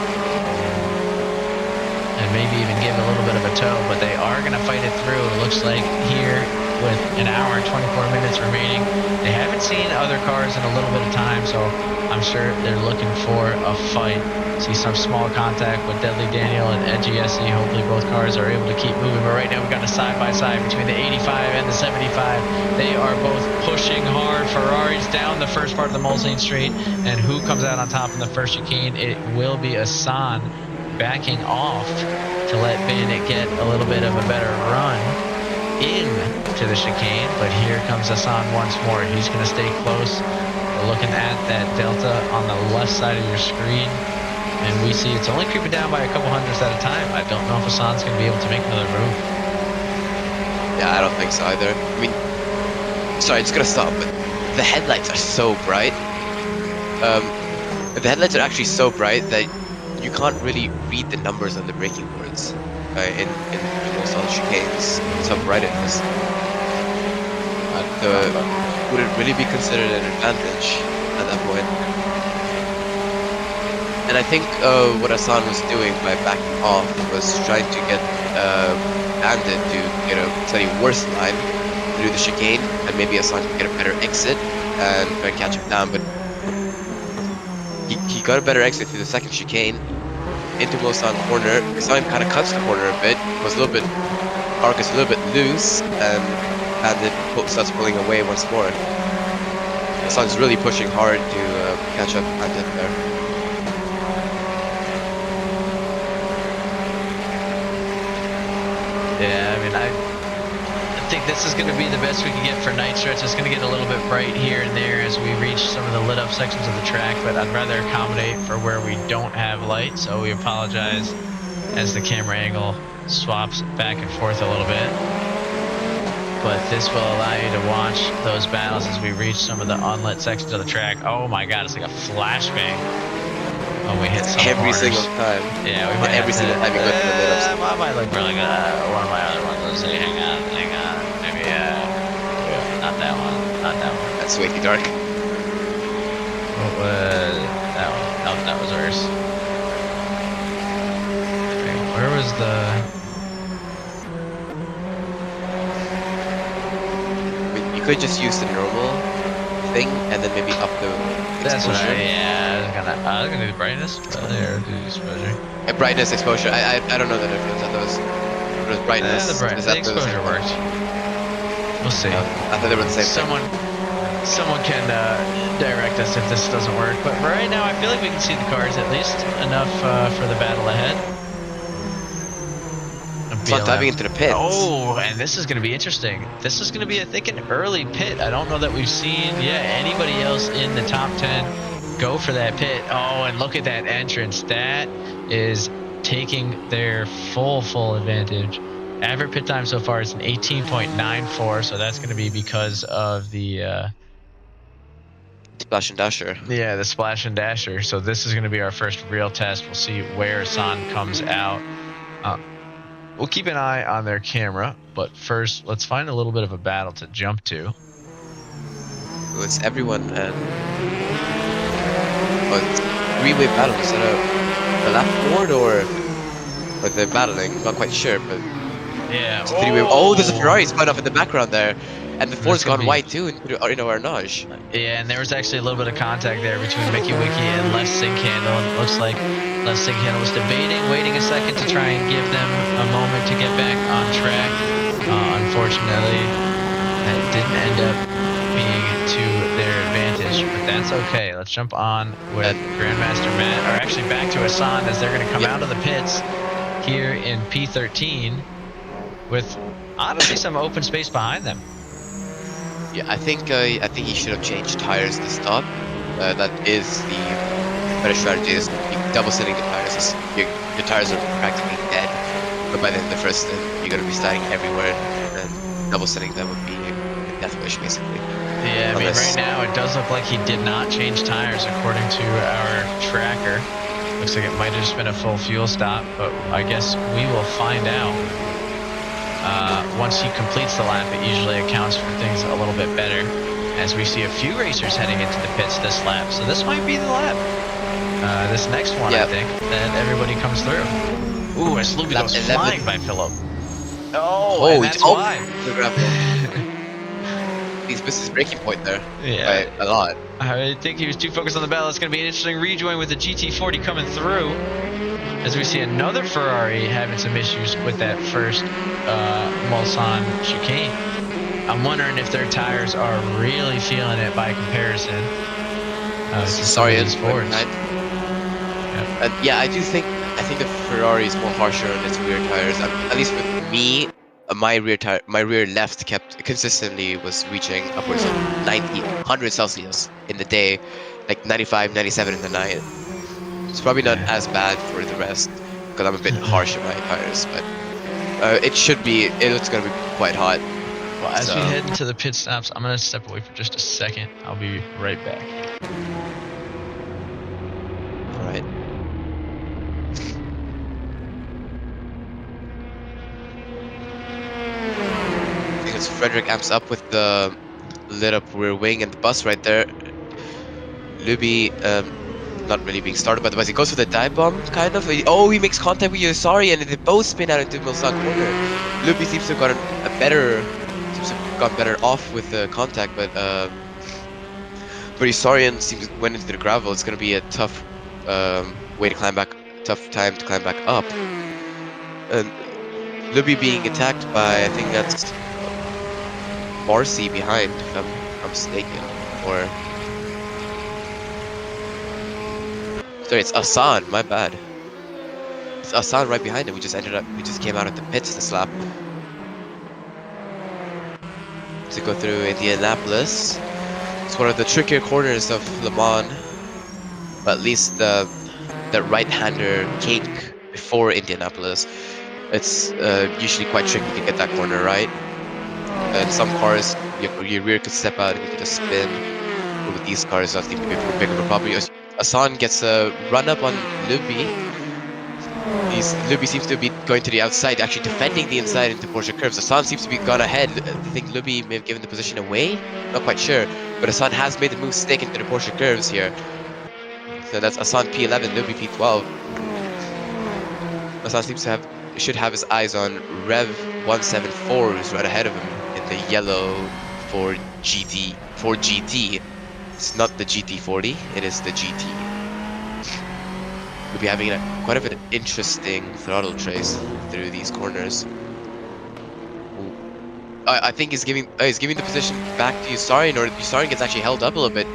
And maybe even give a little bit of a tow, but they are going to fight it through. It looks like here with an hour and 24 minutes remaining. They haven't seen other cars in a little bit of time, so I'm sure they're looking for a fight. See some small contact with Deadly Daniel and Edgy Essie. Hopefully both cars are able to keep moving, but right now we've got a side-by-side between the 85 and the 75. They are both pushing hard. Ferrari's down the first part of the Mulsanne Straight, and who comes out on top in the first chicane? It will be Hassan, backing off to let Bandit get a little bit of a better run into the chicane, but here comes Hassan once more. He's going to stay close. We're looking at that delta on the left side of your screen, and we see it's only creeping down by a couple hundredths at a time. I don't know if Hassan's going to be able to make another move. Yeah, I don't think so either. I mean, sorry, just gonna stop, but the headlights are so bright. The headlights are actually so bright that you can't really read the numbers on the braking boards in most all chicanes. That's how bright it is. Would it really be considered an advantage at that point? And I think what Hassan was doing by backing off was trying to get Bandit to get a slightly worse line through the chicane, and maybe Hassan can get a better exit and try and catch him down, but he got a better exit through the second chicane into Mulsanne corner. Hassan kind of cuts the corner a bit, was a little bit, Arc is a little bit loose, and Bandit starts pulling away once more. Hassan's really pushing hard to catch up Bandit there. Yeah, I mean, I think this is going to be the best we can get for night stretch. It's going to get a little bit bright here and there as we reach some of the lit up sections of the track, but I'd rather accommodate for where we don't have light, so we apologize as the camera angle swaps back and forth a little bit. But this will allow you to watch those battles as we reach some of the unlit sections of the track. Oh my god, it's like a flashbang when we hit some every corners. Single time. Yeah, we might every single time you go to the lit ups. I might look for like one of my other ones. Let's see, hang on. Maybe, not that one. That's way too dark. What was that one? No, that was ours. Okay, where was the... You could just use the normal thing and then maybe up the That's what exposure. I was gonna do the brightness, probably, or do the exposure. Brightness, exposure. I don't know the difference of those. It was brightness. The brightness, the exposure worked. We'll see. I thought they were the same Someone can direct us if this doesn't work, but for right now I feel like we can see the cars at least enough for the battle ahead. It's not diving into the pits. Oh, and this is going to be interesting. This is going to be, I think, an early pit. I don't know that we've seen anybody else in the top 10 go for that pit. Oh, and look at that entrance. That is taking their full advantage. Average pit time so far is an 18.94, so that's going to be because of the Splash and dasher. Yeah, the splash and dasher. So this is going to be our first real test. We'll see where Hassan comes out. We'll keep an eye on their camera, but first, let's find a little bit of a battle to jump to. Well, it's everyone and it's three-way battle. Is that a lap board or they're battling? I'm not quite sure, but yeah. it's three-way. Oh, there's a Ferrari spun off in the background there, and the Ford's gone white too into carnage. Yeah, and there was actually a little bit of contact there between Mickey Wiki and left sync handle. And it looks like left sync handle was debating, waiting a second to try and give them a moment to get back on track. Unfortunately, that didn't end up being to their advantage, but that's okay. Let's jump on with Grandmaster Matt, or actually back to Hassan, as they're going to come out of the pits here in P13 with honestly some open space behind them. Yeah, I think he should have changed tires to stop. That is the better strategy. Is double sitting the tires. Your tires are practically dead, but by the end of the first stint, you're gonna be starting everywhere, and double sitting them would be a death wish, basically. Yeah, I mean, right now it does look like he did not change tires according to our tracker. Looks like it might have just been a full fuel stop, but I guess we will find out. Once he completes the lap, it usually accounts for things a little bit better, as we see a few racers heading into the pits this lap. So this might be the lap. This next one, I think, that everybody comes through. Ooh, and Sloopy goes flying by Phillip. Oh, and that's why. He's missed his braking point there. Yeah. By a lot. I think he was too focused on the battle. It's going to be an interesting rejoin with the GT40 coming through, as we see another Ferrari having some issues with that first Mulsanne chicane. I'm wondering if their tires are really feeling it by comparison. Sorry, it's Fords. Yeah, I think the Ferrari is more harsher on its rear tires. At least with me, my rear left kept consistently was reaching upwards of 90, 100 Celsius in the day, like 95, 97 in the night. It's probably not as bad for the rest because I'm a bit harsh on my tires, but it's gonna be quite hot. Well, as we head into the pit stops, I'm gonna step away for just a second. I'll be right back. All right. I think it's Frederick amps up with the lit up rear wing and the bus right there. Luby, not really being started by the bus. He goes for the dive bomb, kind of. Oh, he makes contact with Yosari, and they both spin out into Mulsanne corner. Luby seems to have gotten gone better off with the contact, but Yosarian went into the gravel. It's gonna be a tough tough time to climb back up. And Luby being attacked by, I think that's Marcy behind, if I'm mistaken, or. Sorry, it's Hassan, my bad. It's Hassan right behind him. We just came out of the pits this lap. To go through Indianapolis. It's one of the trickier corners of Le Mans. But at least the right-hander cake before Indianapolis. It's usually quite tricky to get that corner right. And some cars, your rear could step out and you could just spin. But with these cars, I think it'd be bigger of a problem. Hassan gets a run up on Luby. Luby seems to be going to the outside, actually defending the inside into Porsche curves. Hassan seems to be gone ahead. I think Luby may have given the position away. Not quite sure, but Hassan has made the move stick into the Porsche curves here. So that's Hassan P11, Luby P12. Hassan seems to should have his eyes on Rev 174, who's right ahead of him in the yellow Ford GT. It's not the GT40, it is the GT. We'll be having quite an interesting throttle trace through these corners. I think he's giving the position back to Yusarian, or Yusarian gets actually held up a little bit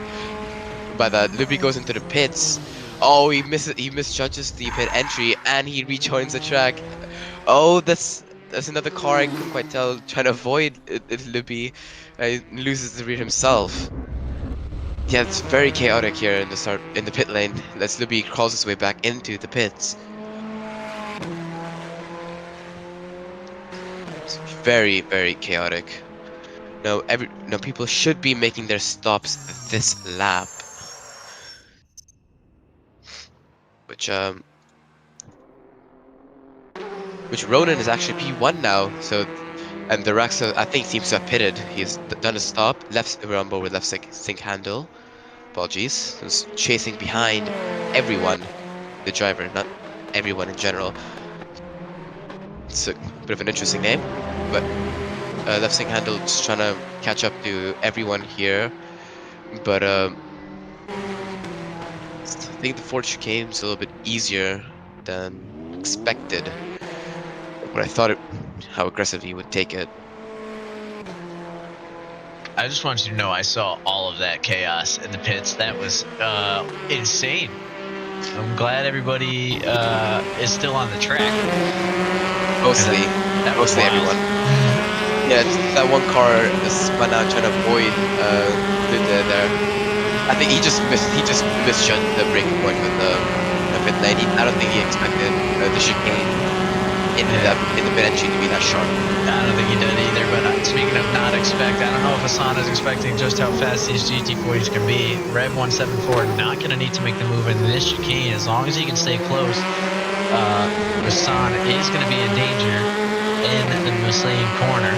by that. Luby goes into the pits. Oh, he misjudges the pit entry, and he rejoins the track. Oh, that's another car I couldn't quite tell, trying to avoid Luby. Loses the rear himself. Yeah, it's very chaotic here in the pit lane. As Luby crawls his way back into the pits. very, very chaotic. No, people should be making their stops this lap, which Ronan is actually P1 now. So, and the Raxa I think seems to have pitted. He's done a stop, left rumble with left sync handle. Apologies, he's chasing behind everyone, the driver, not everyone in general. It's a bit of an interesting name, but left sync handle just trying to catch up to everyone here. But I think the Ford chicane is a little bit easier than expected. But I thought how aggressively he would take it. I just want you to know I saw all of that chaos in the pits. That was insane. I'm glad everybody is still on the track. Mostly everyone. Yeah, that one car is spun out trying to avoid there. I think he just misjudged the braking point with the pit lane. I don't think he expected the chicane in the mid entry to be that sharp. I don't think he did either. But speaking of not expect, I don't know if Hassan is expecting just how fast these GT40s can be. Rev 174 not going to need to make the move in this chicane as long as he can stay close. Hassan is going to be in danger in the Muslane corner.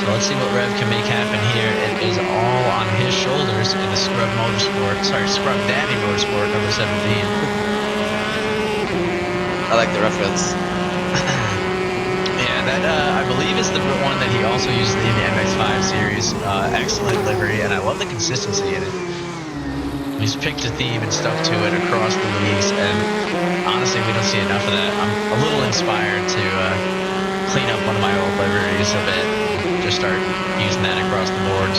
So let's see what Rev can make happen here. It is all on his shoulders in the Scrub Daddy Motorsport number 17. I like the reference. Yeah, that I believe is the one that he also uses in the MX-5 series. Excellent livery, and I love the consistency in it. He's picked a theme and stuck to it across the leagues, and honestly, we don't see enough of that. I'm a little inspired to clean up one of my old liveries a bit. Just start using that across the boards.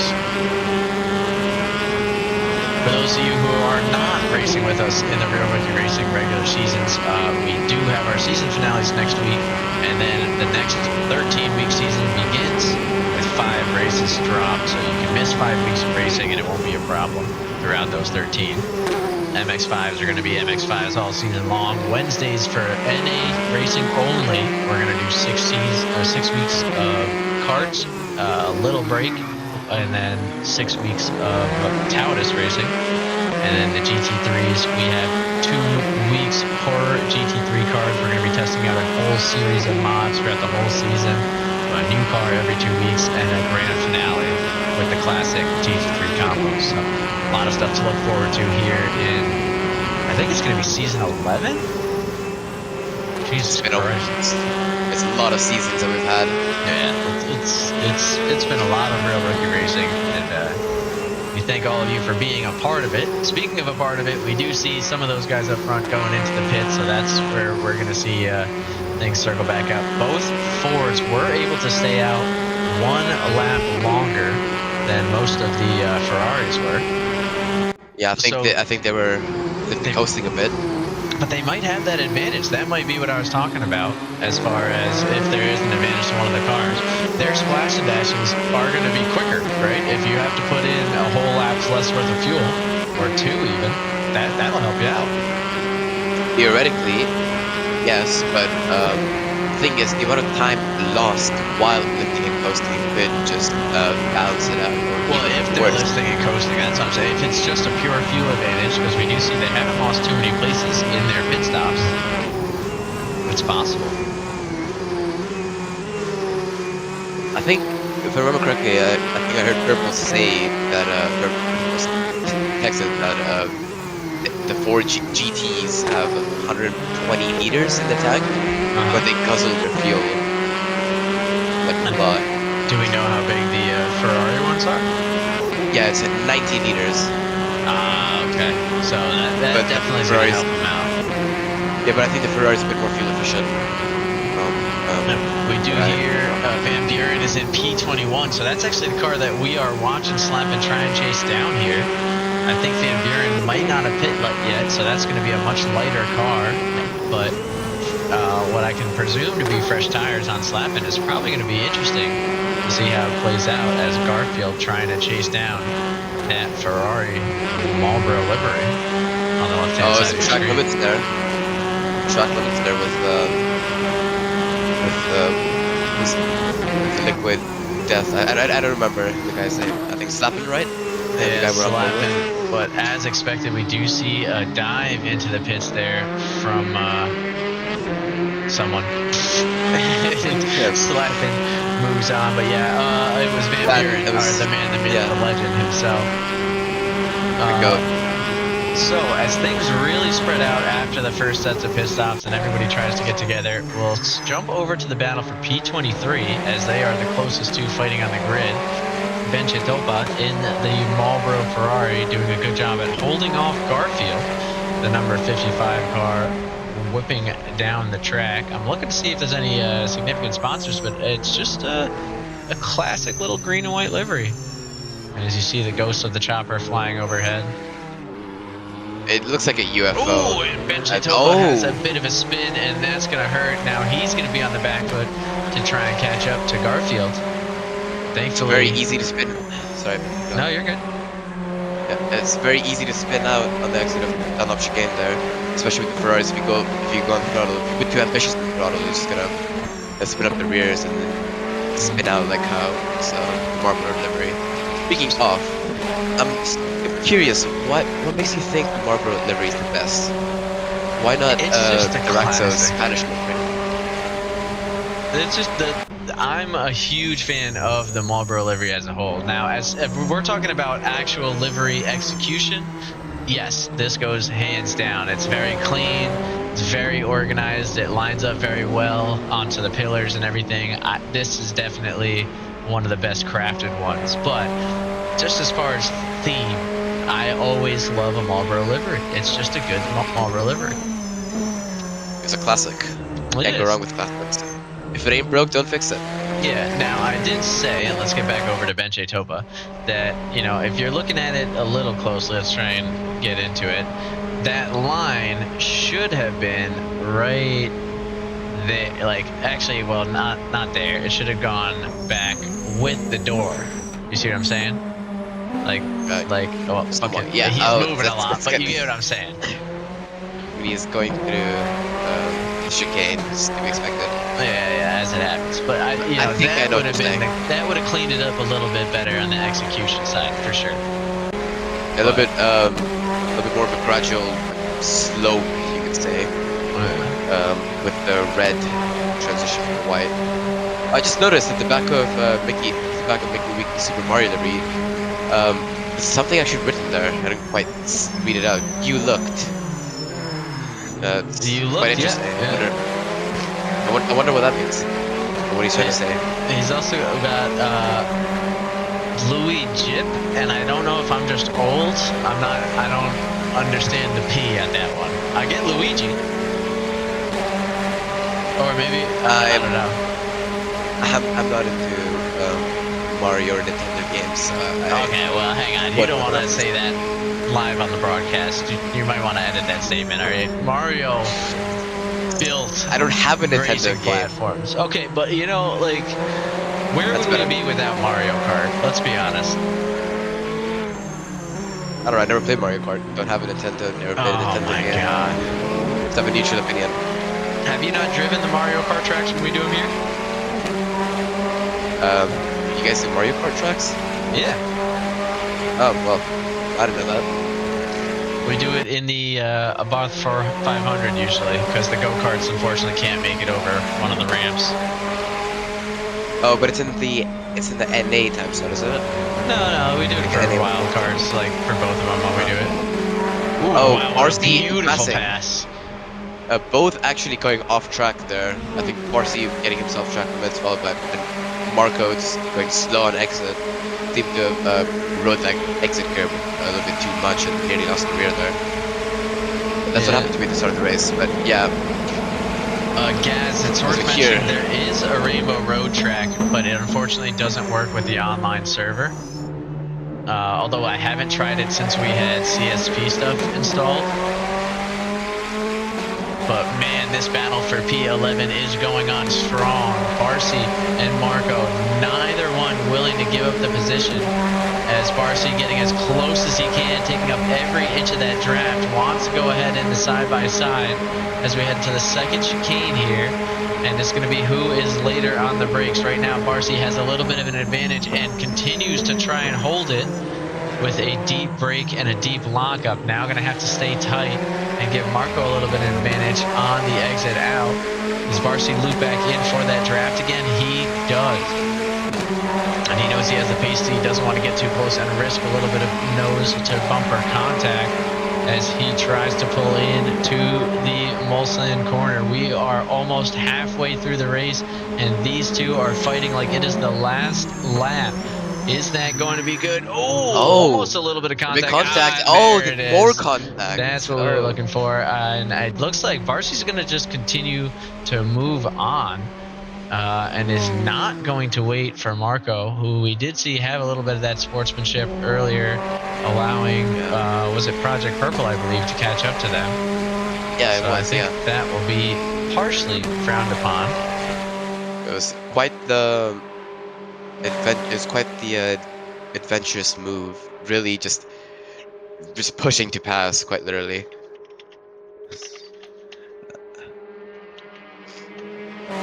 For those of you who are not racing with us in the Real Rookie Racing regular seasons, we do have our season finales next week, and then the next 13-week season begins with 5 races dropped, so you can miss 5 weeks of racing and it won't be a problem throughout those 13. MX-5s are going to be MX-5s all season long. Wednesdays for NA racing only. We're going to do 6 weeks of karts, a little break, and then 6 weeks of Taudis racing. And then the GT3s, we have 2 weeks per GT3 card. We're going to be testing out a whole series of mods throughout the whole season. A new car every 2 weeks, and a grand finale with the classic GT3 combos. So a lot of stuff to look forward to here in, I think it's going to be season 11? Jesus Christ. It's a lot of seasons that we've had. Yeah, it's been a lot of Real Rookie Racing, and we thank all of you for being a part of it. Speaking of a part of it, we do see some of those guys up front going into the pit, so that's where we're going to see things circle back out. Both Fords were able to stay out 1 lap longer than most of the Ferraris were. Yeah, I think they were coasting a bit. But they might have that advantage. That might be what I was talking about as far as if there is an advantage to one of the cars. Their splash and dashes are going to be quicker, right? If you have to put in a whole lap's less worth of fuel, or 2 even, that'll help you out. Theoretically, yes, but the thing is, the amount of time lost while lifting and coasting could just balance it out. Well, if they're lifting and coasting, that's what I'm saying. If it's just a pure fuel advantage, because we do see they haven't lost too many places in their pit stops, it's possible. I think, if I remember correctly, I think I heard Purple say that, texted that the 4 GTs have 120 liters in the tank, but they guzzle their fuel like a lot. Do we know how big the Ferrari ones are? Yeah, it's at 19 liters. Okay. So that definitely is going to help them out. Yeah, but I think the Ferrari's a bit more fuel efficient. We do hear Van Buren is in P21, so that's actually the car that we are watching Slap and try and chase down here. I think Van Buren might not have pit yet, so that's going to be a much lighter car, but what I can presume to be fresh tires on Slappin is probably going to be interesting to see how it plays out as Garfield trying to chase down that Ferrari Marlboro livery on the left-hand side of the track street. limits there. Track limits there with liquid death. I don't remember the guy's name. I think Slappin', right? The Yeah, guy we're up with. slapping. But as expected, we do see a dive into the pits there from someone. Slapping moves on, but yeah, it was Van Buren, or the man, the myth, the legend himself. So as things really spread out after the first sets of pit stops and everybody tries to get together, we'll jump over to the battle for P23 as they are the closest to fighting on the grid. Ben Chetopa in the Marlboro Ferrari doing a good job at holding off Garfield, the number 55 car, whipping down the track. I'm looking to see if there's any significant sponsors, but it's just a classic little green and white livery. And as you see the ghost of the chopper flying overhead. It looks like a UFO. Oh, and Ben Chetopa has a bit of a spin, and that's going to hurt. Now he's going to be on the back foot to try and catch up to Garfield. Thankfully, it's very easy to spin. Sorry. No, you're good. Yeah, it's very easy to spin out on the exit of Dunlop chicane there, especially with the Ferraris. If you go on throttle, if you put too ambitious on the throttle, you're just gonna spin up the rears and then spin out like how it's Marlboro livery. Speaking of, I'm curious, what makes you think the Marlboro livery is the best? Why not the Raxo Spanish livery? It's just I'm a huge fan of the Marlboro livery as a whole. Now, if we're talking about actual livery execution, yes, this goes hands down. It's very clean, it's very organized, it lines up very well onto the pillars and everything. This is definitely one of the best crafted ones. But just as far as theme, I always love a Marlboro livery. It's just a good Marlboro livery. It's a classic. Can't go wrong with classics. If it ain't broke, don't fix it. Yeah, now I did say, and let's get back over to Ben Chetopa, that, you know, if you're looking at it a little closely, let's try and get into it, that line should have been right there, like, actually, well, not there. It should have gone back with the door. You see what I'm saying? Oh, okay. Yeah, he's moving a lot, but you get what I'm saying. When he's going through chicane, as to be expected. Yeah, as it happens. But I think that would have been that would have cleaned it up a little bit better on the execution side for sure. A little bit more of a gradual slope, you could say, with the red transition to white. I just noticed at the back of Mickey Weekly Super Mario livery, there's something actually written there. I didn't quite read it out. You looked. Quite interesting. Yeah. I wonder what that means. What he's trying to say. He's also got Louis Jip, and I don't know if I'm just old. I don't understand the P at that one. I get Luigi, or maybe I don't know. I'm not into Mario or Nintendo games. Okay, well, hang on. You don't want to say that live on the broadcast. You might want to edit that statement. All right, Mario built. I don't have a Nintendo game. Platforms. Okay, but you know, like, where would we be without Mario Kart? Let's be honest. I don't know. I never played Mario Kart. Don't have a Nintendo. Never played a Nintendo game. Oh my god. Just have a neutral opinion. Have you not driven the Mario Kart tracks when we do them here? You guys do Mario Kart tracks? Yeah. Oh well, I didn't know that. We do it in the Abarth 500 usually, because the go-karts unfortunately can't make it over one of the ramps. Oh, but it's in the NA time slot, isn't it? No, we do it for wild cards, like for both of them when we do it. Ooh, oh, wow, RC beautiful pass. Both actually going off track there. I think RC getting himself track limits, followed by Marco just going slow on exit. Seemed to have rode that exit curve a little bit too much and nearly lost the rear there. That's what happened to me at the start of the race, but yeah. Gaz, it's worth mentioning there is a Rainbow Road track, but it unfortunately doesn't work with the online server. Although I haven't tried it since we had CSP stuff installed. But man, this battle for P11 is going on strong. Barcy and Marco, neither one willing to give up the position. As Barcy getting as close as he can, taking up every inch of that draft, wants to go ahead in the side-by-side as we head to the second chicane here. and it's going to be who is later on the brakes. Right now, Barcy has a little bit of an advantage and continues to try and hold it with a deep brake and a deep lockup. Now going to have to stay tight and give Marco a little bit of advantage on the exit out. Does Barcy loop back in for that draft again? He does. And he knows he has the pace. He doesn't want to get too close and risk a little bit of nose to bumper contact as he tries to pull in to the Mulsanne corner. We are almost halfway through the race, and these two are fighting like it is the last lap. Is that going to be good? Oh, almost a little bit of contact. More contact. That's what we were looking for. And it looks like Barcy's going to just continue to move on. And is not going to wait for Marco, who we did see have a little bit of that sportsmanship earlier, allowing, was it Project Purple, I believe, to catch up to them. Yeah, so I think that will be partially frowned upon. It was quite the adventurous move. Really, just pushing to pass, quite literally.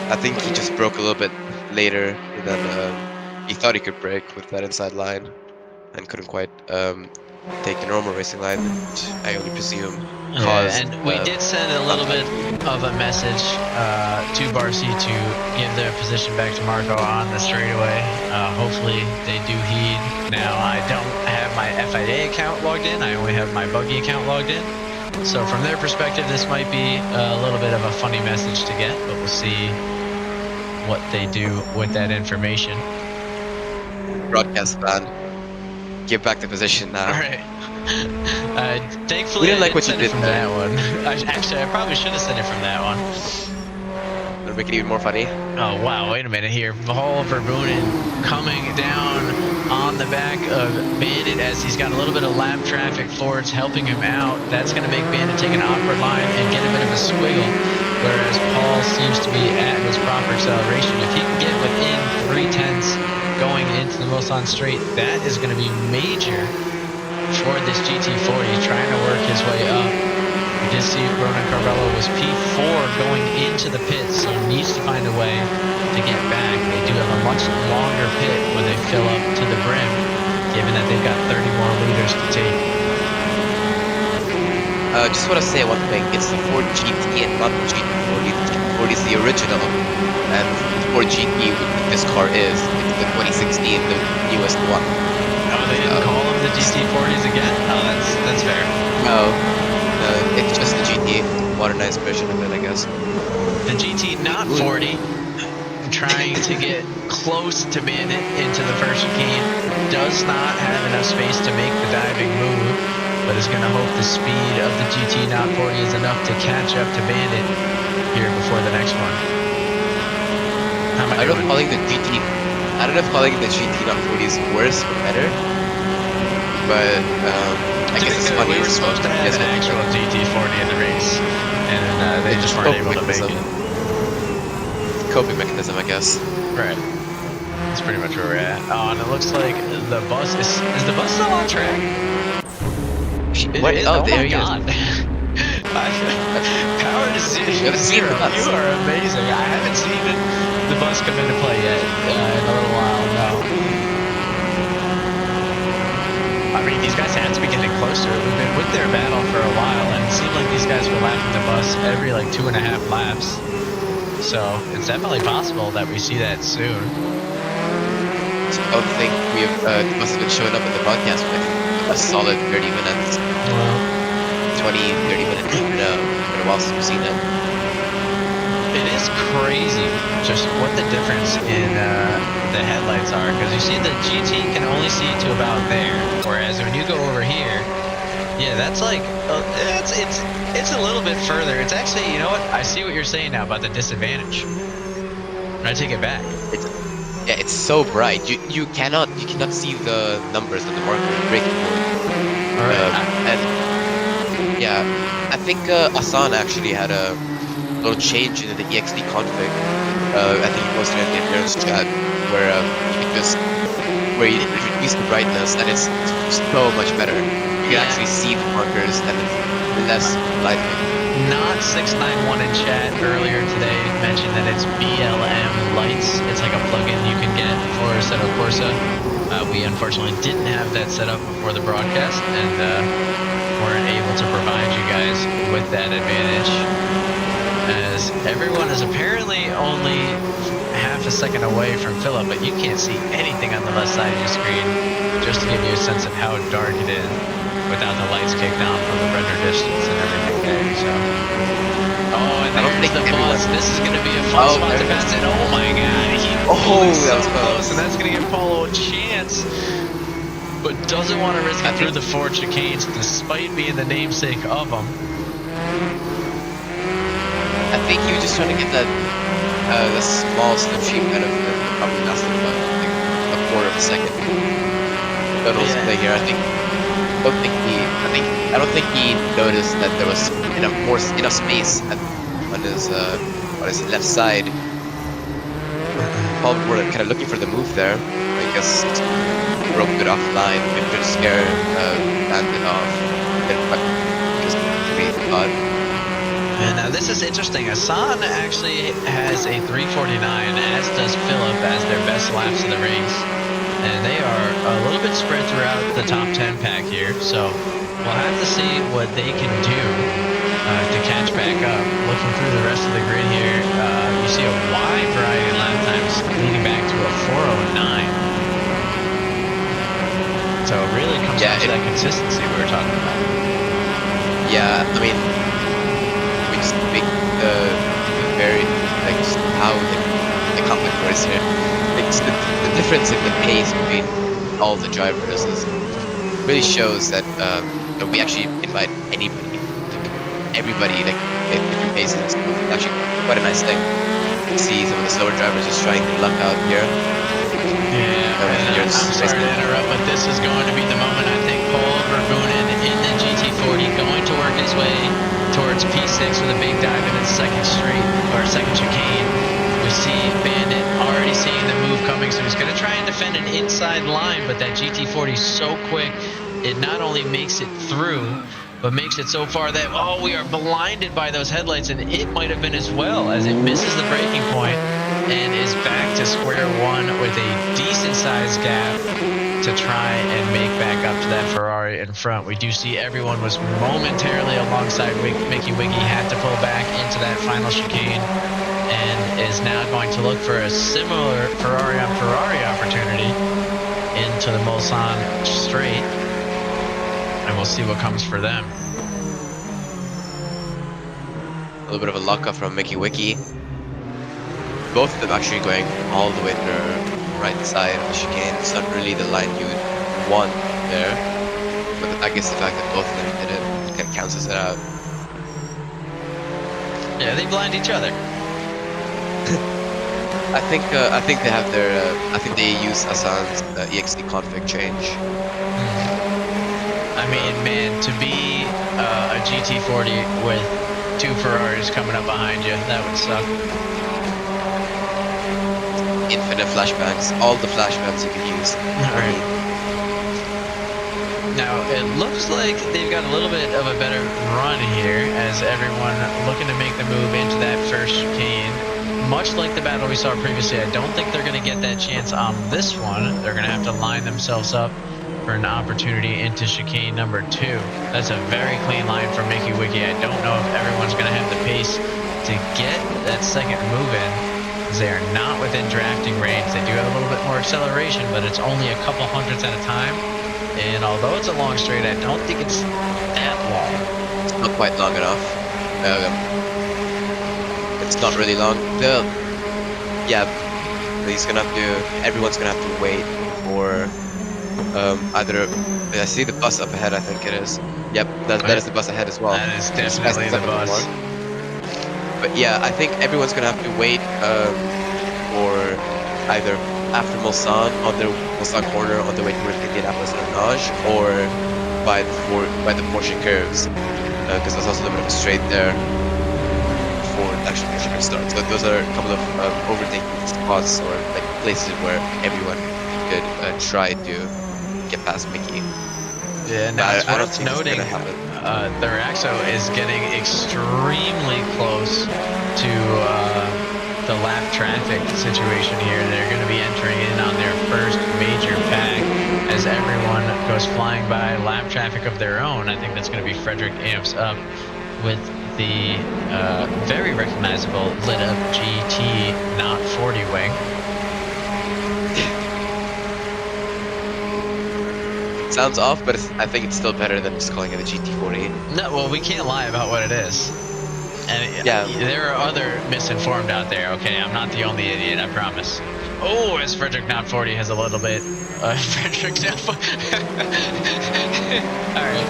I think he just broke a little bit later than he thought he could break with that inside line, and couldn't quite take the normal racing line. I only presume caused. And we did send a little bit of a message to Barcy to give their position back to Marco on the straightaway. Hopefully they do heed. Now I don't have my FIA account logged in. I only have my buggy account logged in. So from their perspective, this might be a little bit of a funny message to get, but we'll see what they do with that information. Broadcast ban. Give back the position now. All right. Thankfully, we didn't like what you did from there. that one. Actually, I probably should have sent it from that one. It'll make it even more funny. Oh wow! Wait a minute here. Paul Verboenen coming down on the back of Bandit as he's got a little bit of lap traffic. Ford's helping him out. That's going to make Bandit take an awkward line and get a bit of a squiggle, whereas Paul seems to be at his proper acceleration. If he can get within 3/10 going into the Mulsanne straight, that is going to be major for this GT40, trying to work his way up. We did see Ronan Carvello was P4 going into the pits, so he needs to find a way to get back. They do have a much longer pit when they fill up to the brim, given that they've got 30 more liters to take. Just want to say one thing. It's the Ford GT and not the GT40. The GT40 is the original, and the Ford GT, this car is, it's the 2016, the newest one. Oh, they didn't call them the GT40s again? Oh, that's fair. No, it's just the GT, modernized version of it, I guess. The GT not 40, trying to get close to Bandit into the first chicane, does not have enough space to make the diving move, but is going to hope the speed of the GT not 40 is enough to catch up to Bandit here before the next one. I don't know if calling the GT not 40 is worse or better, but I guess it's funny. We were supposed to have an actual GT40 in the race, and they just weren't able to make it. Coping mechanism, I guess. Right. That's pretty much where we're at. Oh, and it looks like the bus is the bus still on track? What? Oh, there you go. Power decision zero. You are amazing. I haven't seen the bus come into play yet in a little while. No. I mean, these guys have to be getting closer. We've been with their battle for a while, and it seemed like these guys were lapping the bus every like 2.5 laps. So it's definitely possible that we see that soon. I don't think we have must have been showing up in the broadcast with a solid 30 minutes. Well, 20, 30 minutes. It's been a while since we've seen it. it is crazy just what the difference in the headlights are, because you see the GT can only see to about there, whereas when you go over here, yeah, that's like it's a little bit further. It's actually, you know what? I see what you're saying now about the disadvantage. I take it back. It's so bright. You cannot see the numbers on the marker braking board. All right. And yeah, I think Asan actually had a little change in the EXD config. I think he posted it in the appearance chat where he reduced the brightness, and it's so much better. You can actually see the markers and it's less lighting. Not 691 in chat earlier today mentioned that it's BLM lights. It's like a plugin you can get for Assetto Corsa. We unfortunately didn't have that set up before the broadcast, and weren't able to provide you guys with that advantage, as everyone is apparently only half a second away from Philip, but you can't see anything on the left side of your screen, just to give you a sense of how dark it is without the lights kicked on from the render distance and everything there. So, oh, and there's the bus. This is going to be a fun spot to pass it. Oh my god, that was close, and that's going to give Paulo a chance, but doesn't want to risk it through the 4 chicanes despite being the namesake of them. I think he was just trying to get that the small slipstream out of it, probably lasted about like a quarter of a second. But also here, I don't think he noticed that there was enough space on his left side. Probably were kind of looking for the move there. I guess roped it offline, maybe just scared, landed off, then just made odd. And now this is interesting. Hassan actually has a 349, as does Philip, as their best laps of the race. And they are a little bit spread throughout the top 10 pack here. So we'll have to see what they can do to catch back up. Looking through the rest of the grid here, you see a wide variety of lap times leading back to a 409. So it really comes down to that consistency we were talking about. Yeah, I mean, we just make the very, like, just how the conflict works here. It's the difference in the pace between all the drivers really shows that we actually invite anybody, everybody, like, if your pace is actually quite a nice thing. You see some of the slower drivers just trying to luck out here. Yeah, I'm sorry to interrupt, but this is going to be the moment. I think Paul Verbunen in the GT40 going to work his way towards P6 with a big dive in its second chicane. We see Bandit already seeing the move coming, so he's going to try and defend an inside line, but that GT40 is so quick, it not only makes it through, but makes it so far that, oh, we are blinded by those headlights, and it might have been as well, as it misses the braking point and is back to square one with a decent sized gap to try and make back up to that Ferrari in front. We do see everyone was momentarily alongside Mickey Wiggy, had to pull back into that final chicane, and is now going to look for a similar Ferrari on Ferrari opportunity into the Mulsanne straight, and we'll see what comes for them. A little bit of a lockup from Mickey Wiki. Both of them actually going all the way to the right side of the chicane. It's not really the line you would want there, but I guess the fact that both of them did it kind of cancels it out. Yeah, they blind each other. I think they have their. I think they use Hassan's EXT config change. I mean, man, to be a GT40 with 2 Ferraris coming up behind you, that would suck. Infinite flashbangs, all the flashbangs you can use. Alright. Now, it looks like they've got a little bit of a better run here, as everyone looking to make the move into that first chicane. Much like the battle we saw previously, I don't think they're going to get that chance on this one. They're going to have to line themselves up for an opportunity into chicane number 2. That's a very clean line from Mickey Wiki. I don't know if everyone's going to have the pace to get that second move in, as they are not within drafting range. They do have a little bit more acceleration, but it's only a couple hundredths at a time. And although it's a long straight, I don't think it's that long. It's not quite long enough. It's not really long. Yeah, everyone's gonna have to wait for either. I see the bus up ahead. I think it is. Yep, that is the bus ahead as well. That is definitely the bus. But yeah, I think everyone's gonna have to wait for either after Mulsanne on their Mulsanne corner on the way towards Indianapolis and Carnage, or by the Porsche curves, because there's also a little bit of a straight there before actually the Chequered starts. So those are a couple of overtaking spots or like places where everyone could try to get past Mickey. Yeah, now it's worth noting. the Raxo is getting extremely close to the lap traffic situation here. They're going to be entering in on their first major pack as everyone goes flying by lap traffic of their own. I think that's going to be Frederick amps up with the very recognizable lit up GT not 40 wing. Sounds off, but I think it's still better than just calling it a GT40. No, well, we can't lie about what it is. And yeah, there are other misinformed out there, okay? I'm not the only idiot, I promise. Oh, as Frederick Not 40 has a little bit... Frederick Not 40... Alright.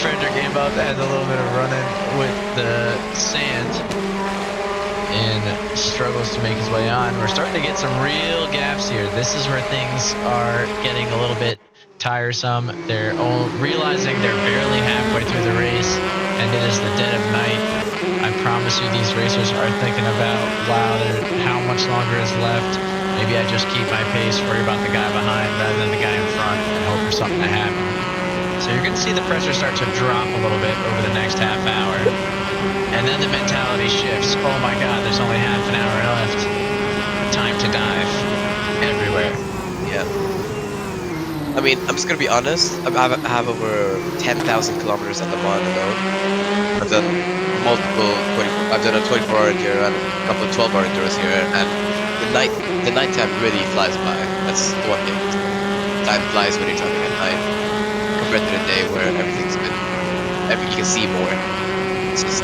Frederick Amboth has a little bit of running with the sand and struggles to make his way on. We're starting to get some real gaps here. This is where things are getting a little bit tiresome. They're all realizing they're barely halfway through the race, and it is the dead of night. I promise you these racers are thinking about, wow, how much longer is left. Maybe I just keep my pace, worry about the guy behind rather than the guy in front, and hope for something to happen. So you're going to see the pressure start to drop a little bit over the next half hour. And then the mentality shifts. Oh my god, there's only half an hour left. Time to dive. Everywhere. Yeah. I mean, I'm just gonna be honest. I have over 10,000 kilometers at the Lemans alone. I've done multiple 24. I've done a 24-hour enduro and a couple of 12-hour enduros here, and the nighttime really flies by. That's the one thing. Time flies when you're driving at night, compared to the day where you can see more. It's just,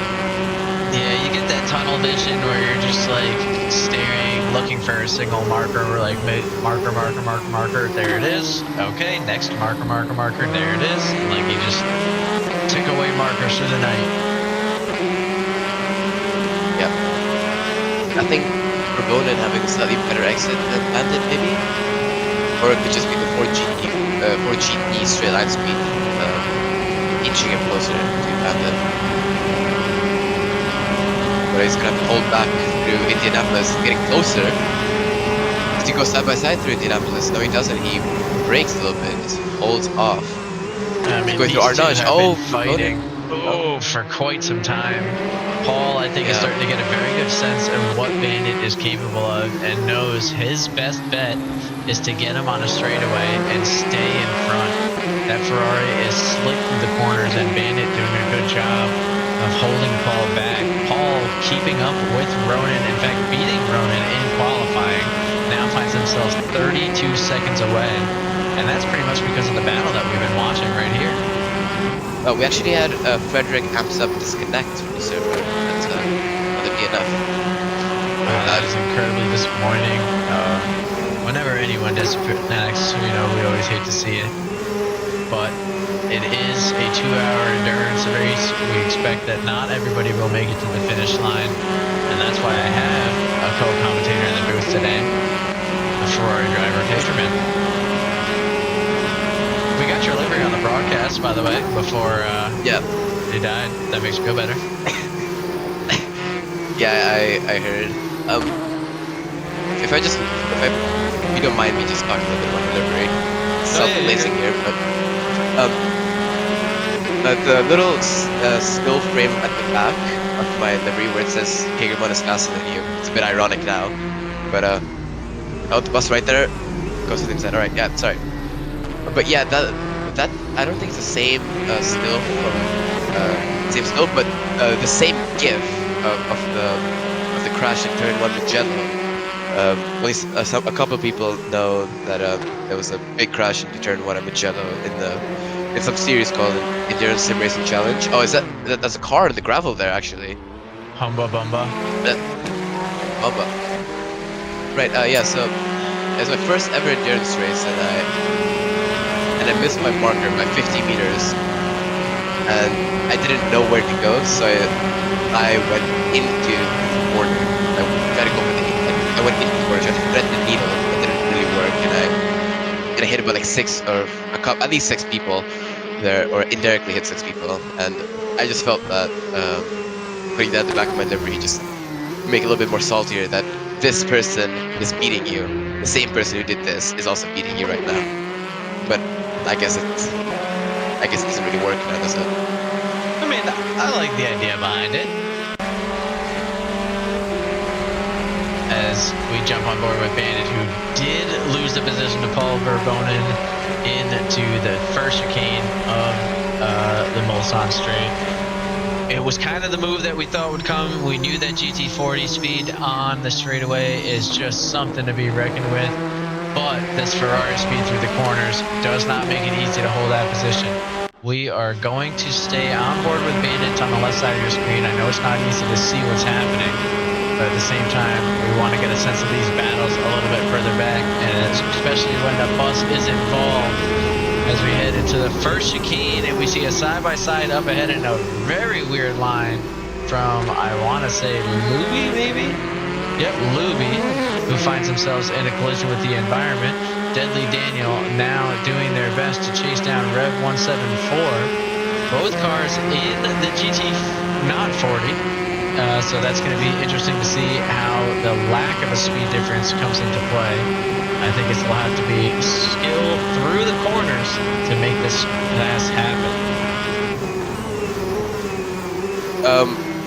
yeah, you get that tunnel vision where you're just like staring, looking for a single marker. We're like, marker, marker, marker, marker. There it is. Okay, next marker, marker, marker. There it is. Like you just tick away markers through the night. yeah. I think Ravona having a slightly better exit than Bandit maybe, or it could just be the 4GT straight line speed inching him closer to Bandit. But he's gonna have to hold back through Indianapolis, getting closer. Does he go side by side through Indianapolis? No, he doesn't. He brakes a little bit, just holds off. I mean, going through Carnage. Oh, fighting. Oh, for quite some time. Paul, I think, is starting to get a very good sense of what Bandit is capable of, and knows his best bet is to get him on a straightaway and stay in front. That Ferrari is slick through the corners, and Bandit doing a good job of holding Paul back. Paul keeping up with Ronan, in fact beating Ronan in qualifying, now finds themselves 32 seconds away, and that's pretty much because of the battle that we've been watching right here. We actually had Frederick amps up disconnect from the server. That's another DNF. That is incredibly disappointing. Whenever anyone disconnects, we always hate to see it, but it is a 2-hour endurance race. We expect that not everybody will make it to the finish line, and that's why I have a co-commentator in the booth today, a Ferrari driver, Histerman. We got your livery on the broadcast, by the way, before he died. That makes me feel better. Yeah, I heard. If you don't mind me just talking a little bit about the livery, self-blazing here, but the little skill frame at the back of my livery where it says Chequered is faster than you. It's a bit ironic now, but oh, the bus right there goes to the inside. All right, yeah, sorry, but yeah, that I don't think it's the same skill from but the same GIF of the crash in turn 1 with Jello. At least a couple of people know that there was a big crash in turn 1 at Mugello in some series called Endurance Sim Racing Challenge. Oh, that's a car in the gravel there actually. Humba Bumba. Bumba. Right. Yeah. So it was my first ever endurance race, and I missed my marker by 50 meters, and I didn't know where to go, so I went into the corner. I tried to go with I went into the corner, tried to thread the needle, it didn't really work, and I hit about like at least 6 people there, or indirectly hit 6 people, and I just felt that putting that at the back of my livery just make it a little bit more saltier that this person is beating you. The same person who did this is also beating you right now. But I guess it doesn't really work now, does it? I mean, I like the idea behind it. As we jump on board with Bandit, who did lose the position to Paul Verbonen into the first chicane of the Mulsanne Straight. It was kind of the move that we thought would come. We knew that GT40 speed on the straightaway is just something to be reckoned with. But this Ferrari speed through the corners does not make it easy to hold that position. We are going to stay on board with Bandit on the left side of your screen. I know it's not easy to see what's happening, but at the same time, we want to get a sense of these battles a little bit further back, and especially when the bus is involved. As we head into the first chicane, and we see a side-by-side up ahead in a very weird line from, I want to say, Luby, maybe? Yep, Luby, who finds themselves in a collision with the environment. Deadly Daniel now doing their best to chase down Rev 174. Both cars in the GT not 40. So that's going to be interesting to see how the lack of a speed difference comes into play. I think it'll have to be skill through the corners to make this pass happen.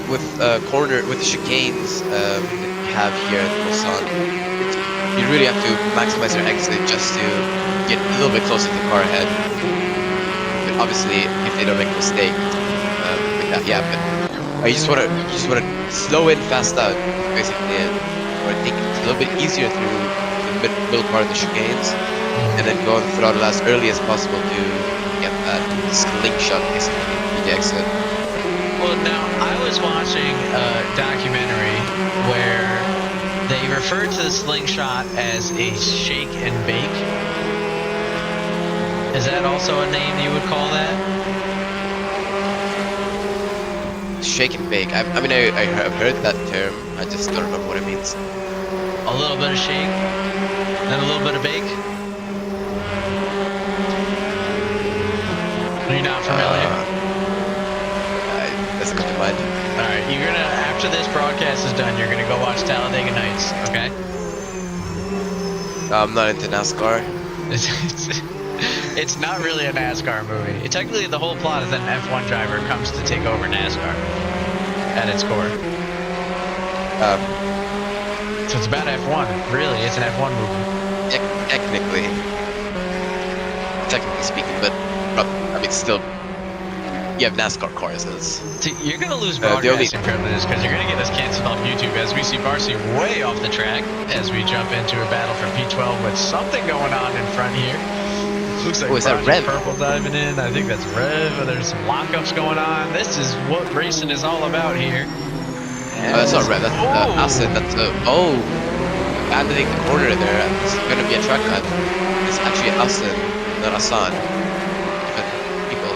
With the chicanes that you have here at Mulsanne, you really have to maximize your exit just to get a little bit closer to the car ahead. But obviously, if they don't make a mistake, but you just want to slow in, fast out, basically, or take it a little bit easier through the middle part of the chicanes, and then go on the throttle as early as possible to get that slingshot, basically, in the exit. Well, now, I was watching a documentary where they referred to the slingshot as a shake and bake. Is that also a name you would call that? Shake and bake. I mean, I've heard that term. I just don't remember what it means. A little bit of shake, then a little bit of bake. Are you not familiar? Doesn't come to mind. All right, you're gonna, after this broadcast is done, you're gonna go watch Talladega Nights, okay? I'm not into NASCAR. It's not really a NASCAR movie. Technically, the whole plot is that an F1 driver comes to take over NASCAR at its core. So it's about F1. Really, it's an F1 movie. Technically speaking, but I mean, still, you have NASCAR cars. You're going to lose broadcasting privileges because you're going to get us canceled on YouTube as we see Barcy way off the track as we jump into a battle for P12 with something going on in front here. Looks like is that Rev? Purple diving in. I think that's Rev. There's some lockups going on. This is what racing is all about here. That's not Rev. That's Asin. That's abandoning the corner there. It's going to be a track cut. It's actually Asin, not Asan. Different people.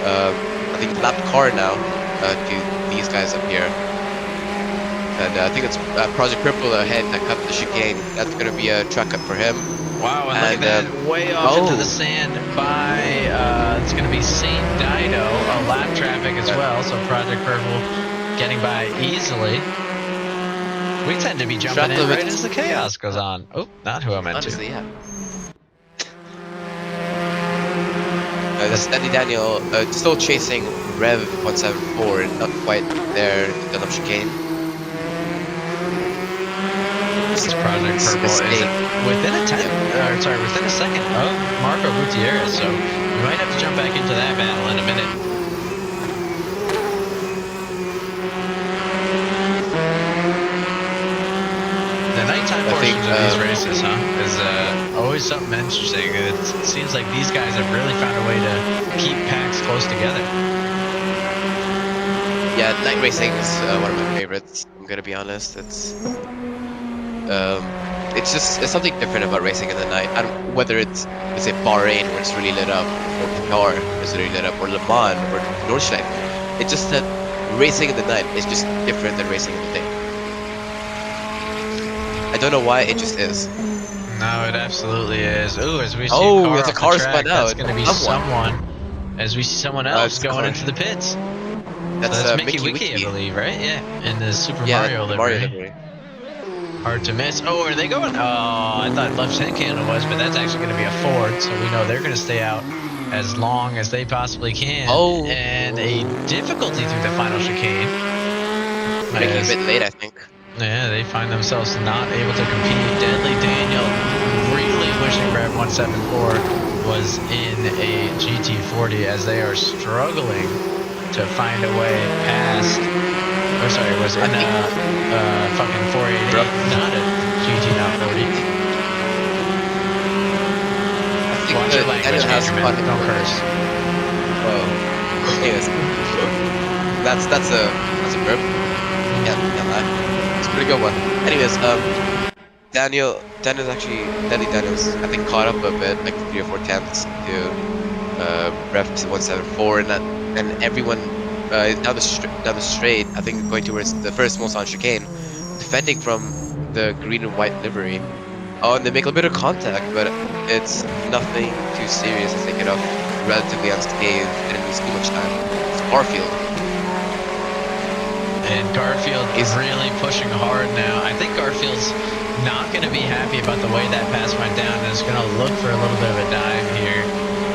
I think lapped car now to these guys up here. And I think it's Project Purple ahead that cut the chicane. That's going to be a track cut for him. Wow, and look at that, way off into the sand by, it's going to be St. Dido, a lap traffic as well, so Project Purple getting by easily. We tend to be jumping in right as the chaos goes on. Oh, not who I meant to. Yeah. That's Danny Daniel still chasing Rev 174, not quite there to the chicane. This is Project Purple is within a second of Marco Gutierrez, so we might have to jump back into that battle in a minute. The nighttime portions of these races, is always something interesting. It seems like these guys have really found a way to keep packs close together. Yeah, night racing is one of my favorites. I'm gonna be honest. It's something different about racing in the night. Whether it's say Bahrain where it's really lit up, or Qatar is really lit up, or Le Mans, or Nordschleife. It's just that racing in the night is just different than racing in the day. I don't know why, it just is. No, it absolutely is. Ooh, as we see there's a car spun out. That's going to be someone. As we see someone else going into the pits. That's Mickey Wiki, I believe, right? Yeah, in the Super Mario livery. Hard to miss. Oh, are they going? Oh, I thought left-hand cannon was, but that's actually going to be a Ford, so we know they're going to stay out as long as they possibly can. Oh. And a difficulty through the final chicane. Making a bit late, I think. Yeah, they find themselves not able to compete. Deadly Daniel really wishing Rev 174 was in a GT40 as they are struggling to find a way past. Oh, sorry, was in a fucking 488, not a GT not 40. Watch your language, Benjamin. Don't curse. Whoa. Yes. That's a burp. Yeah, can't lie. It's a pretty good one. Anyways, Daniel's I think caught up a bit, like 3 or 4 tenths to Ref 174, and everyone down the straight, I think going towards the first Mulsanne chicane, defending from the green and white livery. Oh, and they make a bit of contact, but it's nothing too serious. They take it off relatively unscathed. They didn't lose too much time. It's Garfield. And Garfield is really pushing hard now. I think Garfield's not going to be happy about the way that pass went down and is going to look for a little bit of a dive here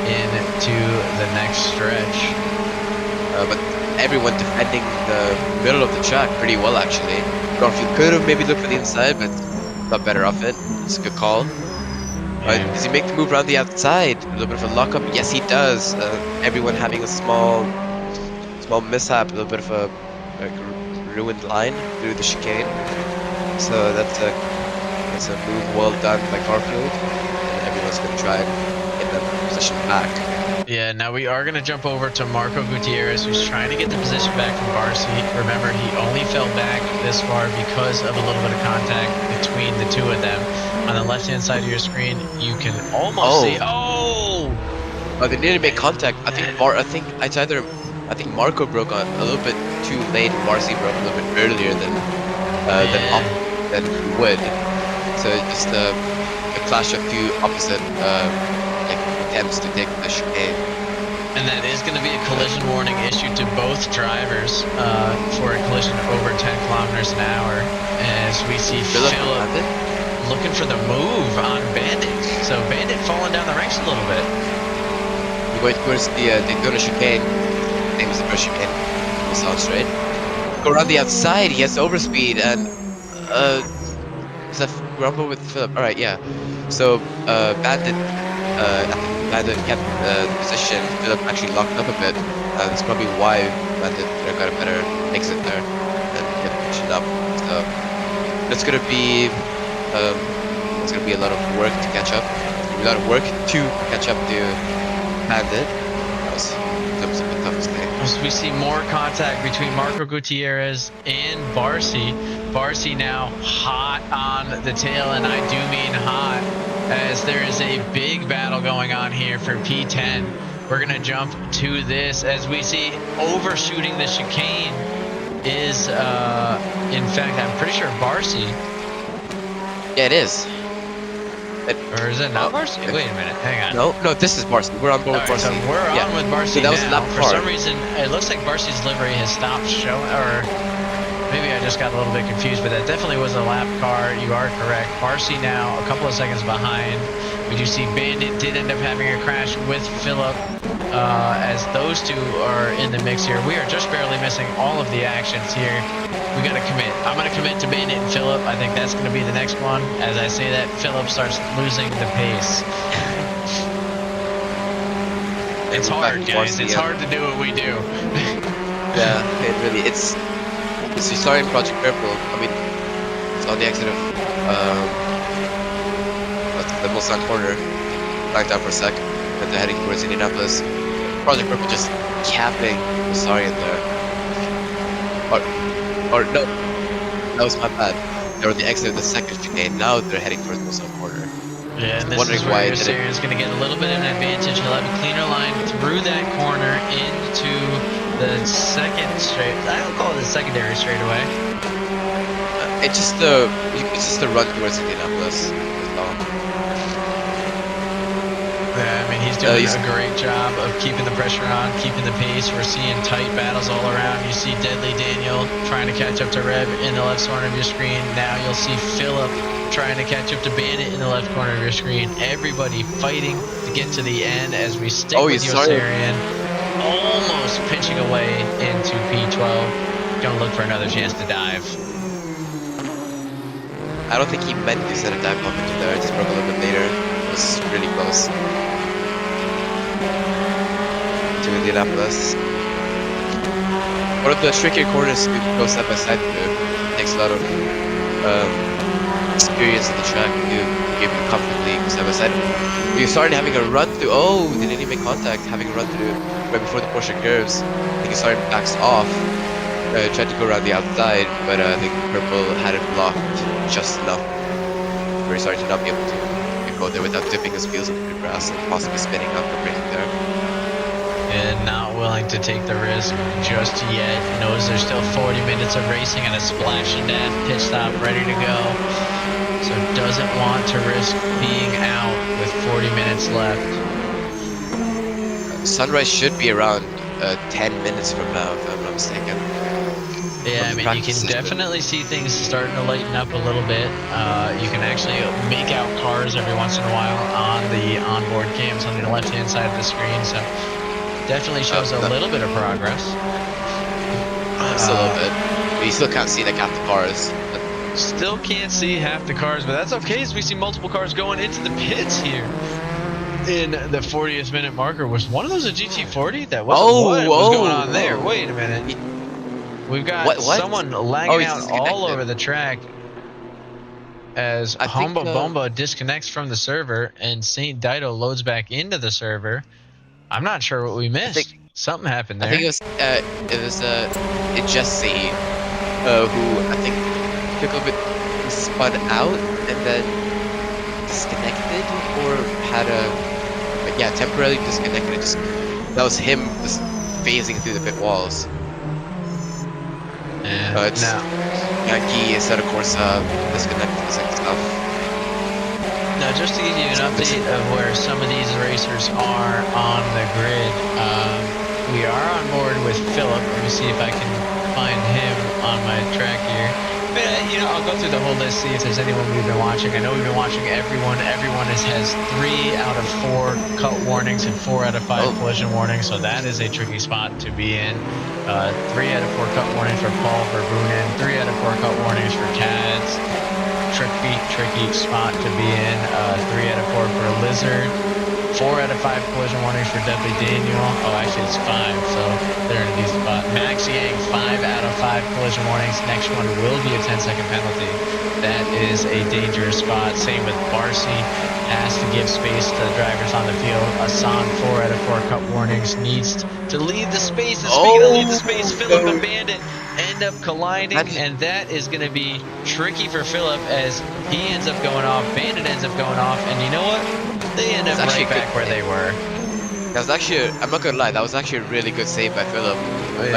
into the next stretch. But everyone defending the middle of the track pretty well, actually. Garfield could have maybe looked for the inside, but got better off it. It's a good call. Does he make the move around the outside? A little bit of a lockup? Yes, he does. Everyone having a small mishap, a little bit of a ruined line through the chicane. So that's a move well done by Garfield, and everyone's gonna try and get that position back. Yeah, now we are going to jump over to Marco Gutierrez, who's trying to get the position back from Barcy. Remember, he only fell back this far because of a little bit of contact between the two of them. On the left-hand side of your screen, you can almost see. Oh, they nearly make contact. I think Marco broke on a little bit too late. Barcy broke a little bit earlier than he would. So just a clash of two opposite attempts to take the chicane. And that is going to be a collision warning issued to both drivers for a collision over 10 kilometers an hour. As we see Philip looking for the move on Bandit. So Bandit falling down the ranks a little bit. Going towards the Daytona chicane. Name is the first chicane. We'll sound straight. Go around the outside. He has overspeed and is that rumble with Philip? All right, yeah. So Bandit kept the position. Philip actually locked up a bit. That's probably why Bandit got a better exit there and kept pushing up. So that's gonna be a lot of work to catch up. A lot of work to catch up to Bandit. That was a bit tough to say. As we see more contact between Marco Gutierrez and Barcy. Barcy now hot on the tail, and I do mean hot, as there is a big battle going on here for P10. We're going to jump to this as we see overshooting the chicane is, in fact, I'm pretty sure Barcy. Yeah, it is. Or is it not Barcy? Wait a minute, hang on. No, this is Barcy. We're on board with Barcy. So we're on with Barcy that was now. For some reason, it looks like Barcy's livery has stopped showing, or maybe I just got a little bit confused, but that definitely was a lap car. You are correct. Barcy now a couple of seconds behind. We do see Bandit did end up having a crash with Philip as those two are in the mix here. We are just barely missing all of the actions here. We got to commit. I'm going to commit to Bandit and Philip. I think that's going to be the next one. As I say that, Philip starts losing the pace. It's hard, guys. It's hard to do what we do. Yeah, it really. It's you saw in Project Purple. I mean, it's on the exit of the Mulsanne corner. Back down for a sec, and they're heading towards Indianapolis. Project Purple just capping Sorry in there. Or no, that was my bad. They were the exit of the second chicane. Now they're heading towards the Mulsanne corner. Yeah, and this is where your Syrian is going to get a little bit of an advantage. He'll have a cleaner line through that corner into the second straight. I don't call it the secondary straightaway. It's just the run towards Indianapolis. Yeah, I mean, he's doing a great job of keeping the pressure on, keeping the pace. We're seeing tight battles all around. You see Deadly Daniel trying to catch up to Reb in the left corner of your screen. Now you'll see Philip trying to catch up to Bandit in the left corner of your screen. Everybody fighting to get to the end as we stick Oh, with you started. Yossarian, almost pinching away into P12. Gonna look for another chance to dive. I don't think he meant to set a dive bomb into there. It just broke a little bit later. It was really close to Indianapolis. One of the trickier corners to go side by side through. It takes a lot of experience in the track to be able to comfortably go side by side. You started having a run through. Oh, they didn't even make contact. Having a run through right before the Porsche curves. I think he started backs off. Tried to go around the outside, but I think Purple had it blocked just enough where he started to not be able to go there without dipping his wheels into the grass and possibly spinning out the braking there. And not willing to take the risk just yet. Knows there's still 40 minutes of racing and a splash and dash pit stop ready to go. So doesn't want to risk being out with 40 minutes left. Sunrise should be around 10 minutes from now, if I'm not mistaken. Yeah, I mean, you can definitely see things starting to lighten up a little bit. You can actually make out cars every once in a while on the onboard cams on the left-hand side of the screen. So definitely shows a little bit of progress. Just a little bit. But you still can't see like half the cars. Still can't see half the cars, but that's okay as we see multiple cars going into the pits here. In the 40th minute marker, was one of those a GT40? That wasn't what was going on there. Wait a minute. We've got someone lagging out all over the track as Humba Bumba disconnects from the server and Saint Dido loads back into the server. I'm not sure what we missed. Something happened there. I think it was Jesse who I think took a bit spun out and then disconnected or had temporarily disconnected. That was him just phasing through the pit walls. Yankee instead of course disconnected and stuff. Now, just to give you an update of where some of these racers are on the grid, we are on board with Philip. Let me see if I can find him on my track here. But, I'll go through the whole list, see if there's anyone we've been watching. I know we've been watching everyone. Everyone has 3 out of 4 cut warnings and 4 out of 5 collision warnings, so that is a tricky spot to be in. 3 out of 4 cut warnings for Paul Verbunen, 3 out of 4 cut warnings for Cads. Tricky spot to be in. 3 out of 4 for Lizard. 4 out of 5 collision warnings for Dudley Daniel. Oh, actually it's 5, so they're in a decent spot. Max Yang, 5 out of 5 collision warnings. Next one will be a 10-second penalty. That is a dangerous spot. Same with Barcy. Has to give space to the drivers on the field. Asan, 4 out of 4 cut warnings. Needs to leave the space. And speaking of leave the space, Philip and Bandit end up colliding, and that is going to be tricky for Philip as he ends up going off. Bandit ends up going off, and you know what? They end up right back where they were. That was actually, I'm not gonna lie, that was actually a really good save by Philip.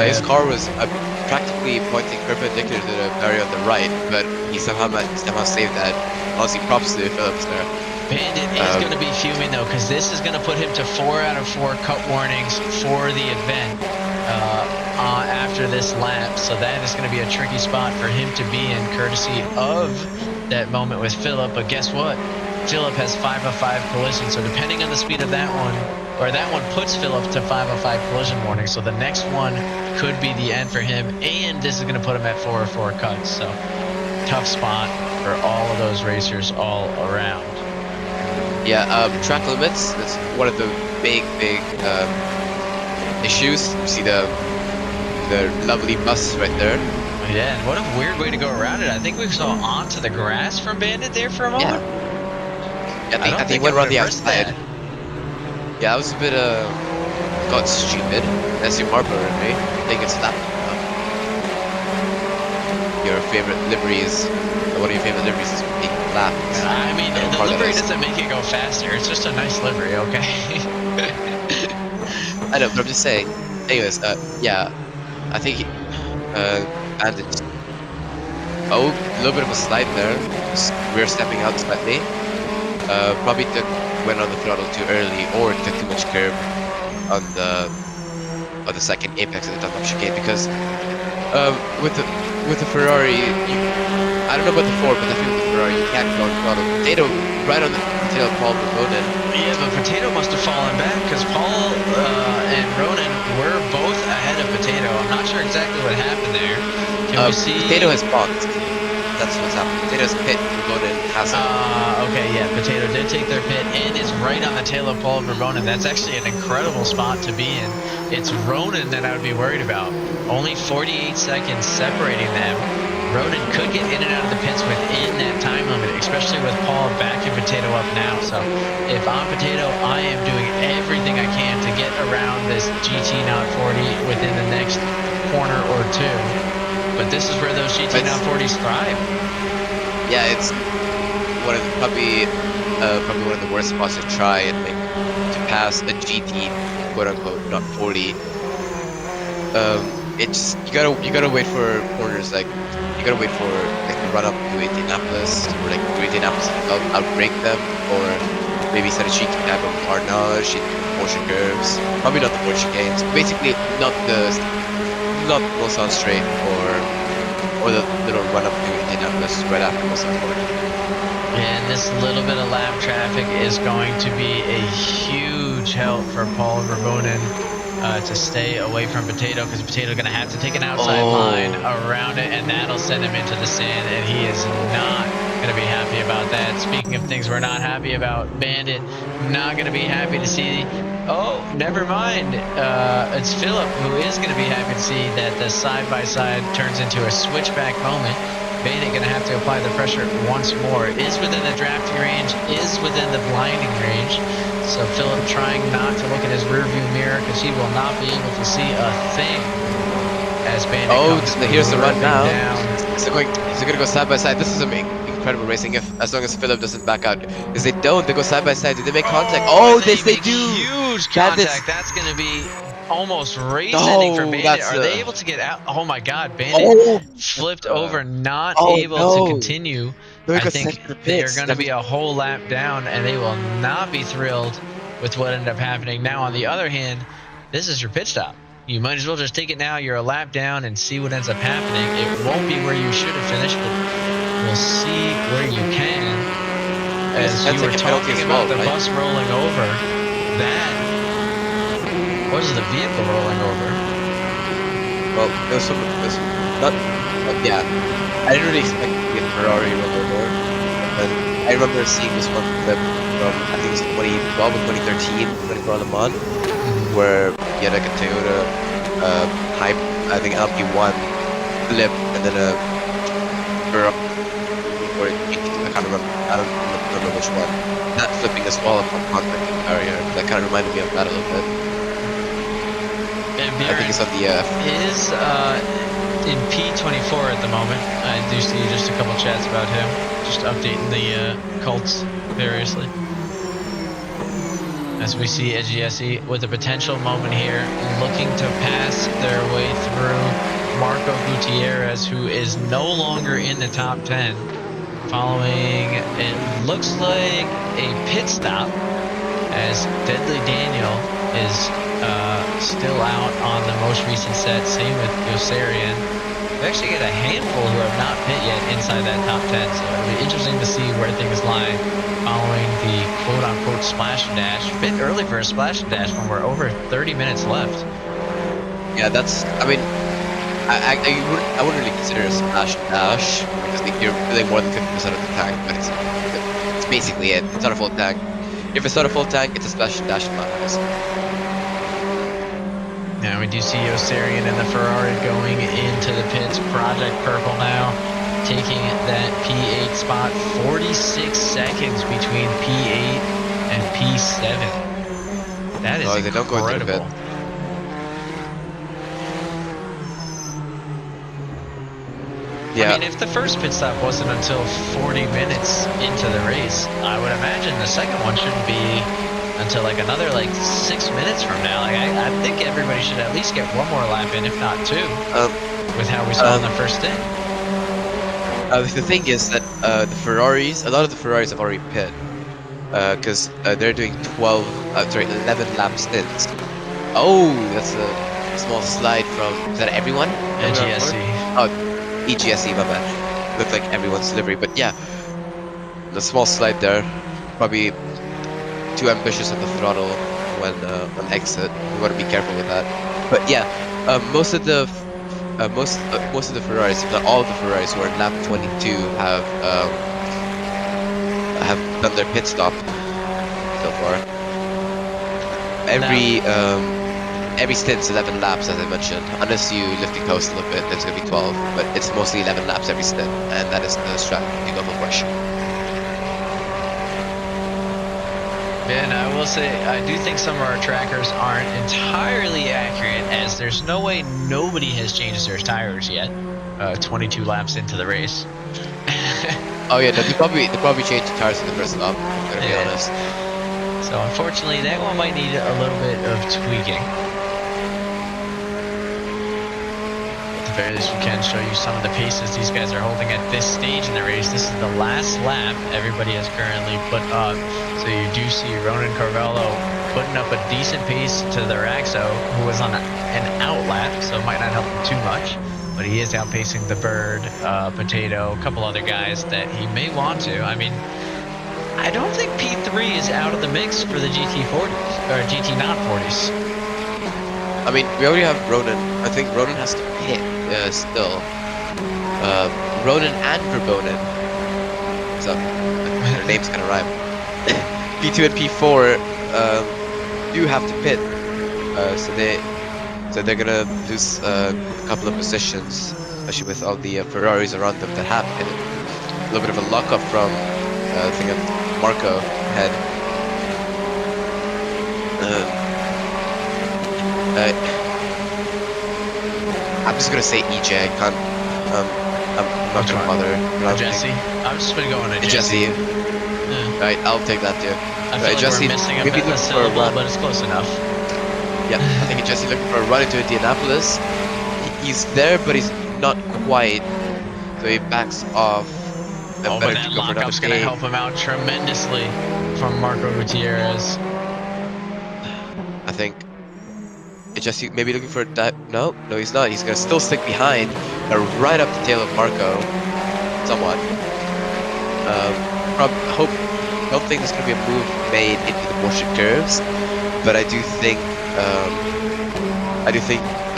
His car was practically pointing perpendicular to the barrier on the right, but he somehow saved that. Honestly, props to Phillips there. Bandit is going to be fuming though, because this is going to put him to 4 out of 4 cut warnings for the event after this lap. So that is going to be a tricky spot for him to be in, courtesy of that moment with Philip. But guess what? Philip has 5 of 5 collisions, so depending on the speed of that one, or that one puts Philip to 5 of 5 collision warnings, so the next one could be the end for him, and this is going to put him at 4 of 4 cuts, so tough spot for all of those racers all around. Yeah, track limits, that's one of the big issues. You see the lovely bus right there. Yeah, and what a weird way to go around it. I think we saw onto the grass from Bandit there for a moment. Yeah. I think went around the outside. Yeah, that was a bit got stupid. That's your Marlboro in me. I think it's that. Your favorite liveries. One of your favorite liveries is being lapped. I mean, the livery doesn't make it go faster. It's just a nice livery, okay? I know, but I'm just saying. Anyways, yeah, I think Bandit. Oh, a little bit of a slide there. We're stepping out slightly. Probably went on the throttle too early, or took too much curb on the second apex of the top chicane, because with the Ferrari, I don't know about the Ford, but I feel with the Ferrari you can't go on the throttle. Potato right on the Potato, Paul, and Ronan. Yeah, but Potato must have fallen back because Paul and Ronan were both ahead of Potato. I'm not sure exactly what happened there. Can we see? Potato has boxed. That's what's happened. Potato's pit, Ronan hasn't. Okay, yeah, Potato did take their pit and is right on the tail of Paul and Ronan. That's actually an incredible spot to be in. It's Ronan that I would be worried about. Only 48 seconds separating them. Ronan could get in and out of the pits within that time limit, especially with Paul backing Potato up now. So if I'm Potato, I am doing everything I can to get around this GT Not 40 within the next corner or two. But this is where those GT Not 40s thrive. Yeah, it's one of the, probably one of the worst spots to try and make to pass a GT quote unquote Not 40. It's you gotta wait for corners like. You gotta wait for like the run up to Indianapolis or like to Indianapolis outbreak them, or maybe set a cheeky tab on carnage in Porsche curves. Probably not the Porsche games. Basically, not Mulsanne straight or the little run up to Indianapolis right after Mulsanne corner. And this little bit of lap traffic is going to be a huge help for Paul Verbonen. To stay away from Potato, because Potato's going to have to take an outside line around it, and that'll send him into the sand, and he is not going to be happy about that. Speaking of things we're not happy about, Bandit not going to be happy to see. Oh, never mind. It's Philip who is going to be happy to see that the side-by-side turns into a switchback moment. Bandit going to have to apply the pressure once more. Is within the drafting range, is within the blinding range. So Philip trying not to look at his rearview mirror because he will not be able to see a thing as Bandit comes here's the run now. Down. So they're gonna go side by side. This is incredible racing as long as Philip doesn't back out. Because they don't, they go side by side. Did they make contact? They do. Huge contact. That's gonna be almost race-ending for Bandit. Are they able to get out? Oh my God, Bandit flipped over, not able to continue. I think they're going to be a whole lap down, and they will not be thrilled with what ended up happening. Now, on the other hand, this is your pit stop. You might as well just take it now. You're a lap down and see what ends up happening. It won't be where you should have finished, but we'll see where you can. As you were talking about the bus rolling over, that was the vehicle rolling over. Well, there's yeah. I didn't really expect to get Ferrari roll over, but I remember seeing this one clip from I think it was 2012 or 2013 when it was Le Mans, where you had like a Toyota hype, I think LP1 flip, and then a Ferrari, or I can't remember. I don't remember which one. That flipping as well upon contact barrier. That kind of reminded me of that a little bit. And I think it's on the is in P24 at the moment. I do see just a couple chats about him, just updating the cults variously. As we see EGSE with a potential moment here, looking to pass their way through Marco Gutierrez, who is no longer in the top 10, following, it looks like a pit stop, as Deadly Daniel is still out on the most recent set. Same with Yossarian. We actually get a handful who have not pit yet inside that top 10, so it'll be interesting to see where things lie following the quote-unquote splash and dash. A bit early for a splash and dash when we're over 30 minutes left. Yeah, that's, I mean, I wouldn't really consider it a splash and dash, because you're filling more than 50% of the tank, but it's basically it. It's not a full tank. If it's not a full tank, it's a splash and dash in my eyes. Now we do see Yossarian and the Ferrari going into the pits. Project Purple now taking that P8 spot. 46 seconds between P8 and P7. That is incredible. Don't go into the pit. Yeah. I mean, if the first pit stop wasn't until 40 minutes into the race, I would imagine the second one shouldn't be until like another 6 minutes from now. Like I think everybody should at least get one more lap in, if not two, with how we saw in the first stint. The thing is that the Ferraris, a lot of the Ferraris have already pit, because they're doing 11 lap stints. Oh, that's a small slide from, is that everyone? EGSE. Oh, EGSE, my bad. Looked like everyone's delivery, but yeah, the small slide there. probably too ambitious at the throttle when on exit. You want to be careful with that. But yeah, most of the Ferraris, if not all of the Ferraris who are in lap 22 have done their pit stop so far. Every stint's 11 laps, as I mentioned. Unless you lift the coast a little bit, then it's gonna be 12. But it's mostly 11 laps every stint, and that is the strategy of a push. And I will say, I do think some of our trackers aren't entirely accurate, as there's no way nobody has changed their tires yet. 22 laps into the race. Oh yeah, no, they probably changed the tires in the first lap. I'm gonna be honest. So unfortunately, that one might need a little bit of tweaking. At the very least, we can show you some of the paces these guys are holding at this stage in the race. This is the last lap everybody has currently put up. So you do see Ronan Carvalho putting up a decent pace to the Raxo, who was on an out lap, so it might not help him too much. But he is outpacing the Bird, Potato, a couple other guys that he may want to. I mean, I don't think P3 is out of the mix for the GT40s, or GT not 40s. I mean, we already have Ronan. I think Ronan has to pit still. Ronan and Verbonen. So, their names kind of rhyme. P2 and P4 do have to pit. So they're gonna lose a couple of positions, especially with all the Ferraris around them that have pitted. A little bit of a lockup from I think Marco ahead. I'm just gonna say EJ. I can't. I'm not gonna bother. Jesse. I'm just gonna go on a Jesse. Yeah. Right, I'll take that too. I feel like Jesse, we're missing maybe a syllable, but it's close enough. Yeah, I think Jesse looking for a run into Indianapolis. He's there, but he's not quite. So he backs off. Oh, but that lockup's going to help him out tremendously from Marco Gutierrez. I think Jesse maybe looking for a dive. No, he's not. He's going to still stick behind, right up the tail of Marco, somewhat. Don't think there's going to be a move made into the bullshit curves, but I do think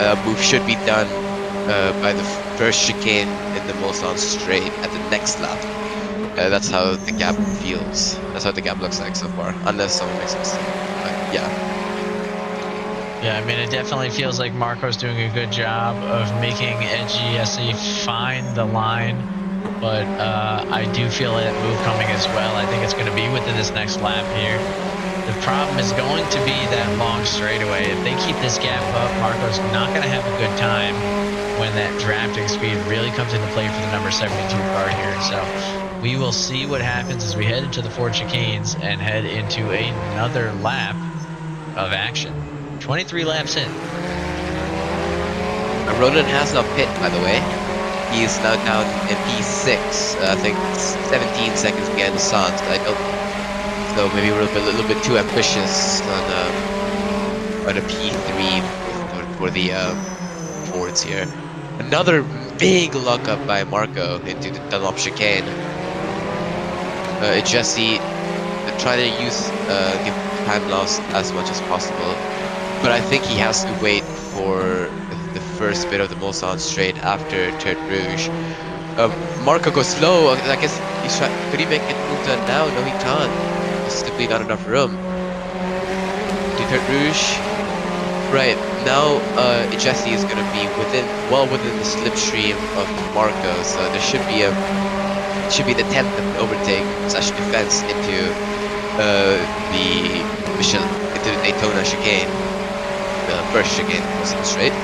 a move should be done by the first chicane in the Mulsanne straight at the next lap. That's how the gap feels. That's how the gap looks like so far, unless someone makes a mistake. Yeah. Yeah, I mean, it definitely feels like Marco's doing a good job of making Jesse find the line, but I do feel that move coming as well. I think it's going to be within this next lap here. The problem is going to be that long straightaway. If they keep this gap up, Marco's not going to have a good time when that drafting speed really comes into play for the number 72 car here. So we will see what happens as we head into the Ford chicanes and head into another lap of action. 23 laps in. Ronan has not pit, by the way. He is now down in P6. I think 17 seconds behind the Suns. I don't. So maybe we're a little bit too ambitious on a P3 for the Fords here. Another big lockup by Marco into the Dunlop chicane. Jesse trying to use give time loss as much as possible, but I think he has to wait for the first bit of the Mulsanne straight after Terre Rouge. Marco goes slow. I guess he's trying. Could he make it move to now? No, he can't. There's simply not enough room. To Terre Rouge. Right now, Jesse is going to be well within the slipstream of Marco, so there should be the 10th overtake / defense into the Daytona chicane, the first chicane, straight.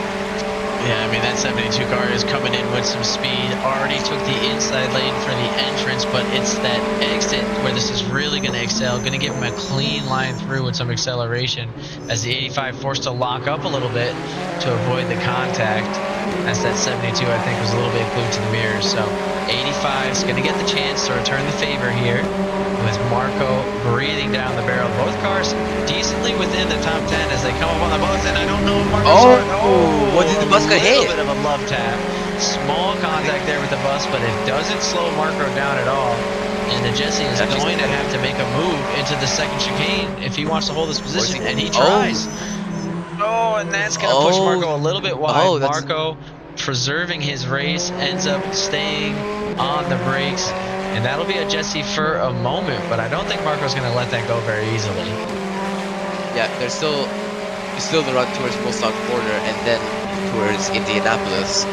Yeah, I mean, that 72 car is coming in with some speed. Already took the inside lane for the entrance, but it's that exit where this is really going to excel. Going to give him a clean line through with some acceleration as the 85 forced to lock up a little bit to avoid the contact. As that 72, I think, was a little bit glued to the mirrors. So 85 is going to get the chance to return the favor here with Marco breathing down the barrel. Both cars decently within the top 10 as they come up on the bus, and I don't know if Marco's what did the bus get hit? A little bit of a love tap. Small contact there with the bus, but it doesn't slow Marco down at all. And Jesse is That's going to have to make a move into the second chicane if he wants to hold this position, and he tries. Oh, and that's going to push Marco a little bit wide. Marco, preserving his race, ends up staying on the brakes, and that'll be a Jesse for a moment, but I don't think Marco's going to let that go very easily. Yeah, there's still the run towards Mulsanne corner and then towards Indianapolis.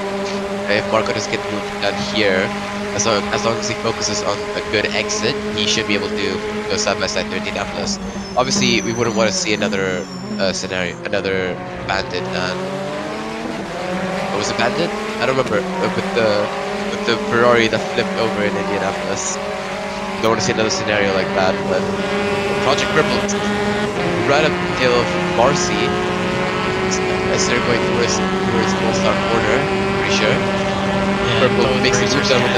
If Marco doesn't get moved down here, as long as he focuses on a good exit, he should be able to go side by side to Indianapolis. Obviously, we wouldn't want to see another scenario, another bandit. And what was it, bandit? I don't remember. With the Ferrari that flipped over in Indianapolis. Don't want to see another scenario like that. But Project Crippled, right up the tail of Marcy, as they're going towards Mulsanne corner. Pretty sure. Purple makes the switch down with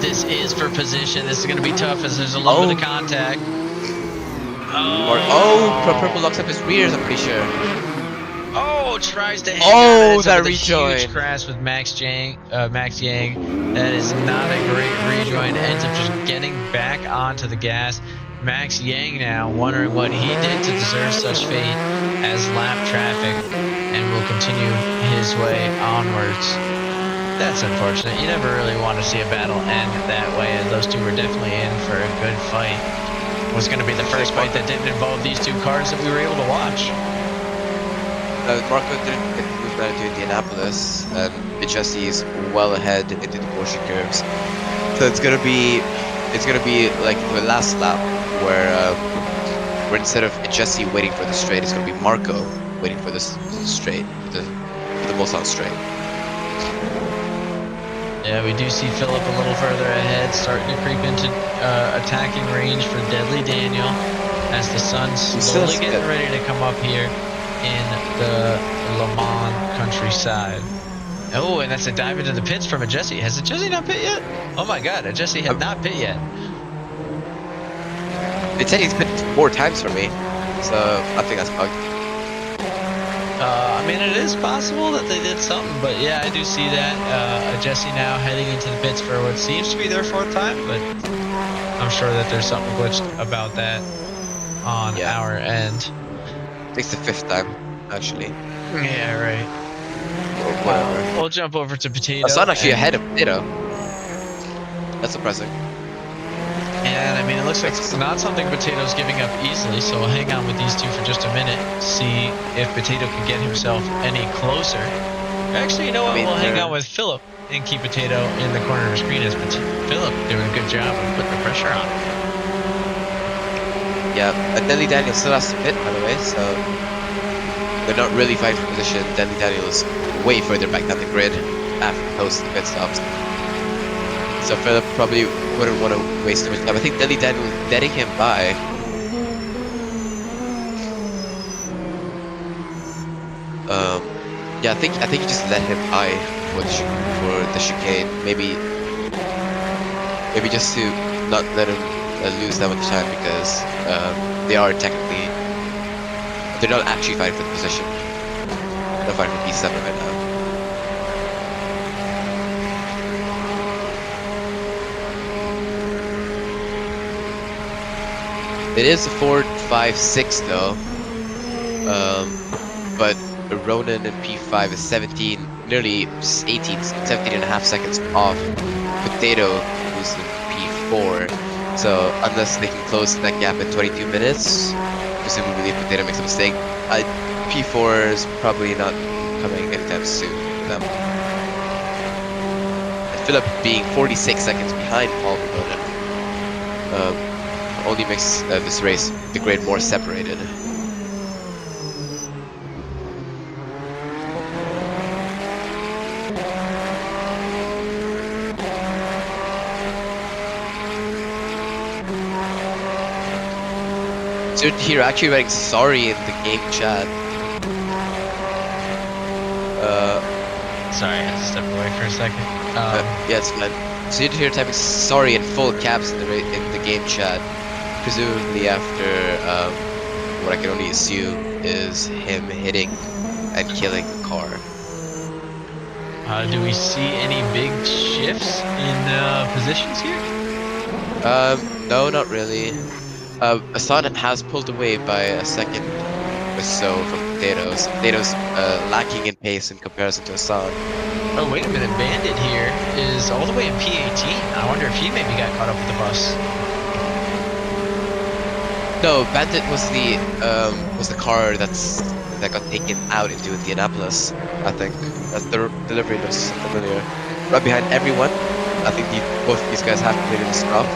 this is for position. This is going to be tough as there's a little bit of contact. Purple locks up his rears, I'm pretty sure. Oh, tries to hang on. That rejoin. Huge crash with Max Yang. That is not a great rejoin. Ends up just getting back onto the gas. Max Yang now wondering what he did to deserve such fate as lap traffic, and will continue his way onwards. That's unfortunate. You never really want to see a battle end that way, as those two were definitely in for a good fight. It was going to be the first fight that didn't involve these two cars that we were able to watch. Marco didn't get moved down to Indianapolis, and Jesse is well ahead into the Porsche curves. So it's gonna be like the last lap where instead of Jesse waiting for the straight, it's gonna be Marco waiting for this straight, the Mulsanne straight. Yeah, we do see Philip a little further ahead, starting to creep into attacking range for Deadly Daniel, as the sun's slowly getting ready to come up here in the Lemans countryside. Oh, and that's a dive into the pits from a Jesse. Has a Jesse not pit yet? Oh my god, a Jesse had not pit yet. They said he's pit 4 times for me, so I think that's bugged. I mean, it is possible that they did something, but yeah, I do see that. Jesse now heading into the pits for what seems to be their 4th time, but I'm sure that there's something glitched about that on our end. I think it's the 5th time, actually. Yeah, right. Or whatever. We'll jump over to Potato. It's not actually ahead of Potato. That's surprising. And I mean, it looks like it's not something Potato's giving up easily, so we'll hang on with these two for just a minute, see if Potato can get himself any closer. Actually, you know what? We'll hang on with Philip and keep Potato in the corner of the screen as Philip doing a good job of putting the pressure on. Yeah, Deadly Daniel still has to pit, by the way, so they're not really fighting for position. Deadly Daniel is way further back down the grid after post the pit stops. So Philip probably wouldn't want to waste too much time. I think Deadly Daniel is letting him by. Yeah, I think you just let him by for the chicane. Maybe just to not let him lose that much time, because they're not actually fighting for the position. They're fighting for P7 right now. It is a 4.56 though, but Ronan in P5 is 17 and a half seconds off Potato, who's in P4. So unless they can close that gap in 22 minutes, presumably if Potato makes a mistake, P4 is probably not coming anytime soon for them. And Philip being 46 seconds behind Paul Ronan only makes this race, the grid, more separated. So here, actually writing sorry in the game chat. Sorry, I had to step away for a second. Yeah, it's fine. So here typing sorry in full caps in the game chat. Presumably after what I can only assume is him hitting and killing the car. Do we see any big shifts in positions here? No, not really. Hassan has pulled away by a second or so from Potatoes. Potatoes lacking in pace in comparison to Hassan. Oh, wait a minute. Bandit here is all the way in P18. I wonder if he maybe got caught up with the bus. No, Bandit was the car that got taken out into Indianapolis. I think the delivery looks familiar. Right behind everyone. I think both of these guys have completed the stop.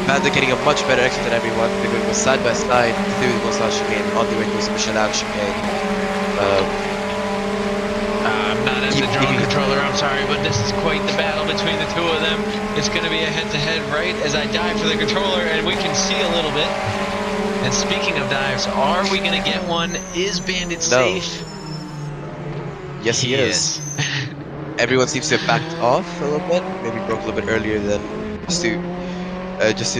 Bandit getting a much better exit than everyone. They're going to go side by side through the Moselle chicane on the way to the Michelin chicane. I'm not at the drone controller, I'm sorry, but this is quite the battle between the two of them. It's going to be a head-to-head right as I dive for the controller, and we can see a little bit. And speaking of dives, are we going to get one? Is Bandit safe? Yes, he is. Everyone seems to have backed off a little bit. Maybe broke a little bit earlier than just to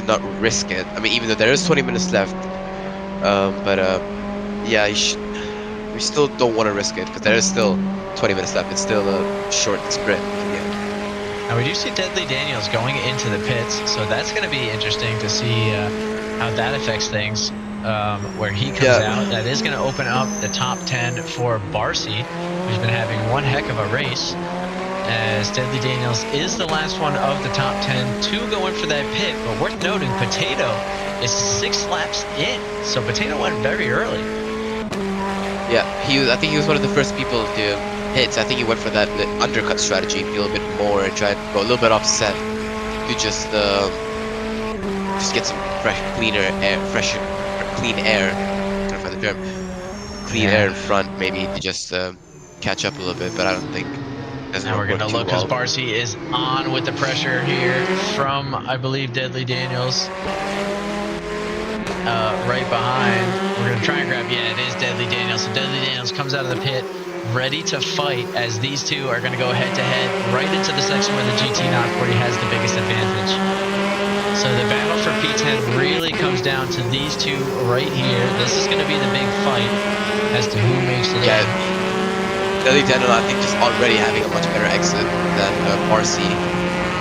not risk it. I mean, even though there is 20 minutes left, yeah, we still don't want to risk it because there is still 20 minutes left. It's still a short sprint. Yeah. Now we do see Deadly Daniels going into the pits, so that's going to be interesting to see how that affects things. Where he comes out, that is going to open up the top 10 for Barcy, who's been having one heck of a race. As Deadly Daniels is the last one of the top 10 to go in for that pit. But worth noting, Potato is 6 laps in, so Potato went very early. Yeah, I think he was one of the first people to hit. I think he went for that undercut strategy, be a little bit more and try to go a little bit offset to just get some clean air. I'm trying to find the term. Clean air in front, maybe to just catch up a little bit. But I don't think. Now we're going to look because Barcy is on with the pressure here from, I believe, Deadly Daniels. Right behind. We're going to try and grab, yeah, it is Deadly Daniels. So Deadly Daniels comes out of the pit ready to fight as these two are going to go head-to-head right into the section where the GT Knock 40 has the biggest advantage. So the battle for P10 really comes down to these two right here. This is going to be the big fight as to who makes it in. Deadly Daniel, I think, just already having a much better exit than Barcy.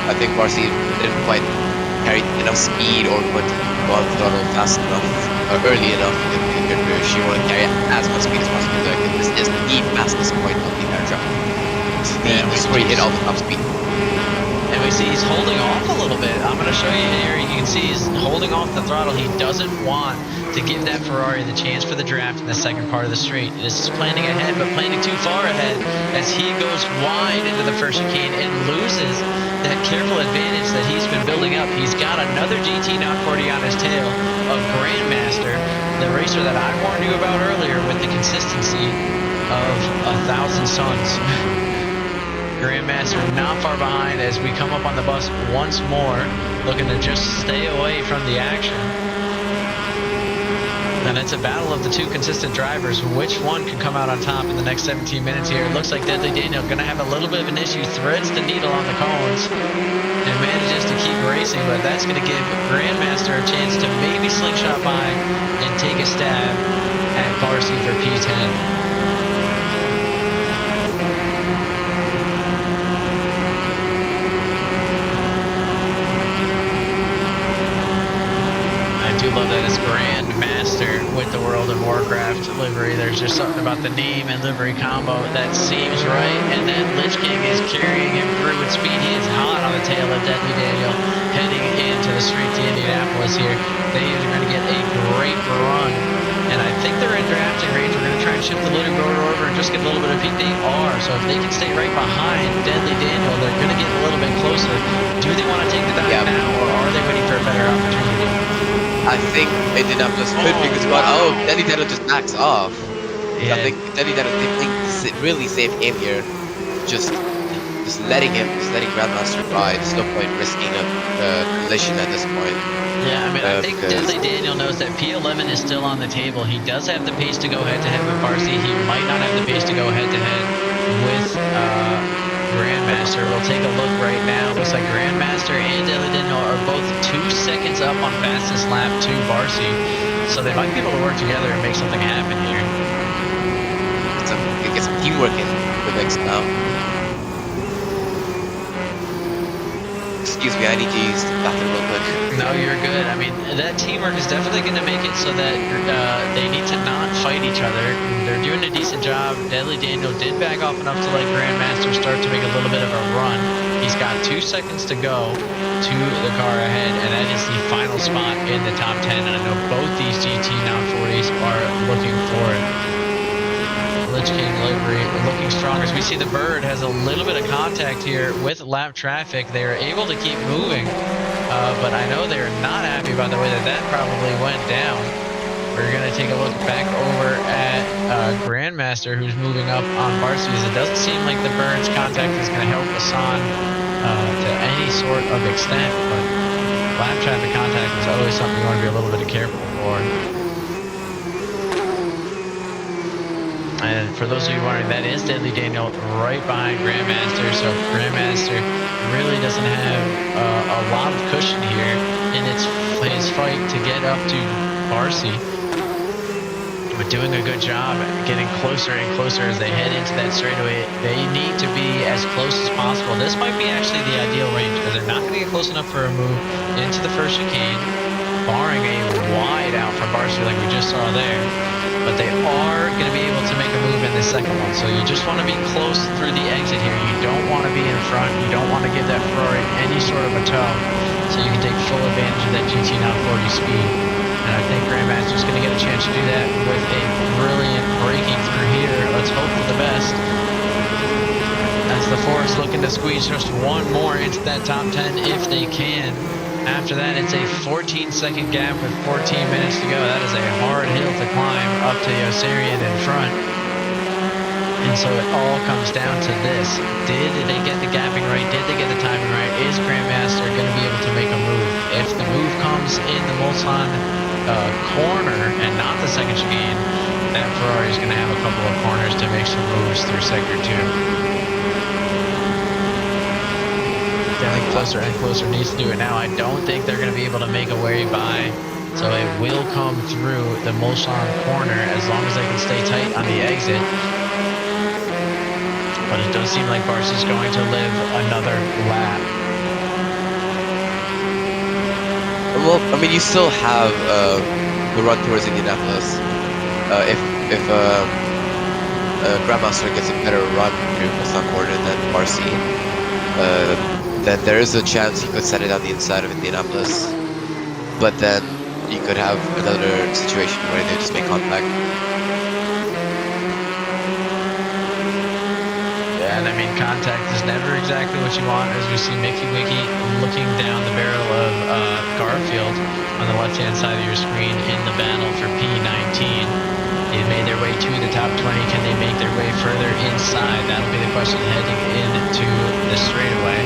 I think Barcy didn't quite carry enough speed or put on throttle fast enough, early enough in her rear. She wanted to carry as much speed as possible. Like, this is the fastest point of the entire track. This is where you hit all the top speed. And we see he's holding off a little bit. I'm going to show you here. You can see he's holding off the throttle. He doesn't want to give that Ferrari the chance for the draft in the second part of the straight. This is planning ahead, but planning too far ahead as he goes wide into the first chicane and loses that careful advantage that he's been building up. He's got another GT Knock 40 on his tail of Grandmaster, the racer that I warned you about earlier with the consistency of 1,000 suns. Grandmaster not far behind as we come up on the bus once more, looking to just stay away from the action. And it's a battle of the two consistent drivers. Which one can come out on top in the next 17 minutes here? It looks like Deadly Daniel going to have a little bit of an issue. Threads the needle on the cones and manages to keep racing, but that's going to give Grandmaster a chance to maybe slingshot by and take a stab at Barcy for P10. I love that it's Grandmaster with the World of Warcraft livery. There's just something about the name and livery combo that seems right. And then Lich King is carrying him through with speed. He is hot on the tail of Deadly Daniel heading into the street to Indianapolis here. They are going to get a great run. And I think they're in drafting range. We're going to try and shift the leader over and just get a little bit of peak. They are. So if they can stay right behind Deadly Daniel, they're going to get a little bit closer. Do they want to take the dive now, or are they waiting for a better opportunity? I think Indianapolis could be good spot. Oh, Deadly Daniel just backs off. Yeah. I think Deadly Daniel is really safe in here. Just letting Grandmaster ride. There's no point risking a collision at this point. Yeah, I mean, I think Deadly Daniel knows that Pia Lemon is still on the table. He does have the pace to go head-to-head with Barcy. He might not have the pace to go head-to-head with Grandmaster. We'll take a look right now. Looks like Grandmaster and Deadly Daniel are both 2 seconds up on fastest lap to Barcy. So they might be able to work together and make something happen here. Get some teamwork in the mix now. excuse me, I need to use the bathroom real quick. No, you're good. I mean, that teamwork is definitely going to make it so that they need to not fight each other. They're doing a decent job. Deadly Daniel did back off enough to let Grandmaster start to make a little bit of a run. He's got 2 seconds to go to the car ahead, and that is the final spot in the top 10. And I know both these GT 940s are looking for it. Lich King livery looking strong as we see the bird has a little bit of contact here with lap traffic. They are able to keep moving, but I know they're not happy about the way that probably went down. We're going to take a look back over at Grandmaster, who's moving up on Barcy's. It doesn't seem like the bird's contact is going to help Hassan to any sort of extent, but lap traffic contact is always something you want to be a little bit careful for. And for those of you wondering, that is Deadly Daniel right behind Grandmaster. So Grandmaster really doesn't have a lot of cushion here in his fight to get up to Barcy. But doing a good job getting closer and closer as they head into that straightaway. They need to be as close as possible. This might be actually the ideal range because they're not going to get close enough for a move into the first chicane, barring a wide out from Barcy like we just saw there. But they are going to be able to make a move in the second one. So you just want to be close through the exit here. You don't want to be in front. You don't want to give that Ferrari any sort of a tow. So you can take full advantage of that GT 940 speed. And I think Grandmaster's going to get a chance to do that with a brilliant braking through here. Let's hope for the best. As the Force looking to squeeze just one more into that top 10 if they can. After that, it's a 14-second gap with 14 minutes to go. That is a hard hill to climb up to Yossarian in front. And so it all comes down to this. Did they get the gapping right? Did they get the timing right? Is Grandmaster going to be able to make a move? If the move comes in the Mulsanne corner and not the second chicane, that Ferrari is going to have a couple of corners to make some moves through sector 2. Getting closer and closer, needs to do it now. I don't think they're going to be able to make a way by, so it will come through the Mulsanne corner as long as they can stay tight on the exit. But it does seem like Barcy's going to live another lap. Well, I mean, you still have the run towards Indianapolis. If Grandmaster gets a better run through Mulsanne corner than Barcy, then there is a chance he could set it on the inside of Indianapolis. But then you could have another situation where they just make contact. Yeah, and I mean, contact is never exactly what you want, as we see Mickey Wicky looking down the barrel of Garfield on the left-hand side of your screen in the battle for P19. They've made their way to the top 20. Can they make their way further inside? That'll be the question heading into the straightaway.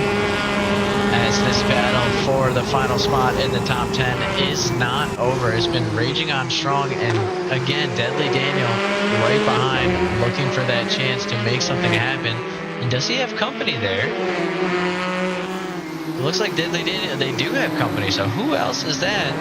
As this battle for the final spot in the top 10 is not over. It's been raging on strong, and again, Deadly Daniel right behind, looking for that chance to make something happen. And does he have company there? It looks like Deadly Daniel, they do have company, so who else is that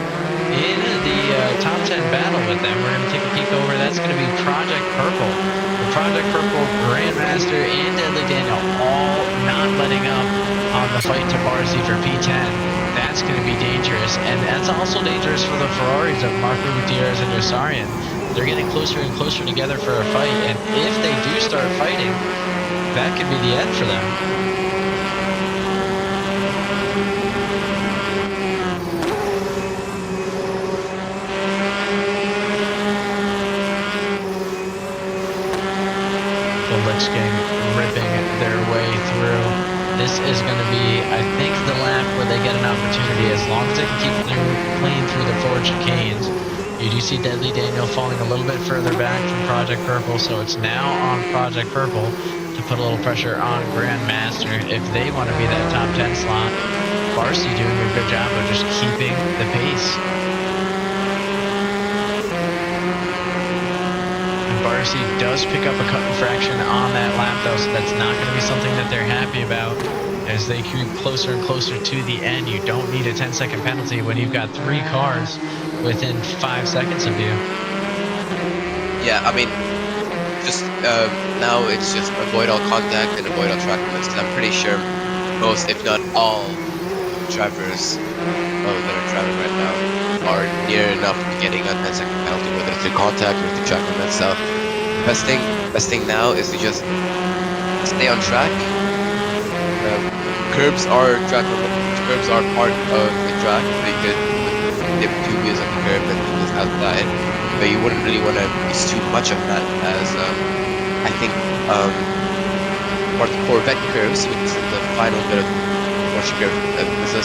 in the top 10 battle with them? We're going to take a peek over. That's going to be Project Purple. The Project Purple, Grandmaster, and Deadly Daniel all not letting up on the fight to Barcy for P10. That's going to be dangerous, and that's also dangerous for the Ferraris of Marco Gutierrez and Yossarian. They're getting closer and closer together for a fight, and if they do start fighting, that could be the end for them. The Lich King ripping their way through. This is going to be, I think, the lap where they get an opportunity. As long as they can keep playing through the 4 chicanes. You do see Deadly Daniel falling a little bit further back from Project Purple, so it's now on Project Purple to put a little pressure on Grandmaster if they want to be that top 10 slot. Barcy doing a good job of just keeping the pace. Barcy does pick up a cut infraction on that lap, though, so that's not going to be something that they're happy about. As they creep closer and closer to the end, you don't need a 10-second penalty when you've got 3 cars within 5 seconds of you. Yeah, I mean, just now it's just avoid all contact and avoid all track limits, because I'm pretty sure most, if not all, drivers that are driving right now are near enough to getting a 10-second penalty, whether it's the contact or the track limit stuff. Best thing now is to just stay on track. Curbs are track limit. Curbs are part of the track. So you could dip 2 wheels on the curb and 2 wheels outside, but you wouldn't really want to use too much of that, as I think for the Corvette curves, which is the final bit of Porsche curve, is a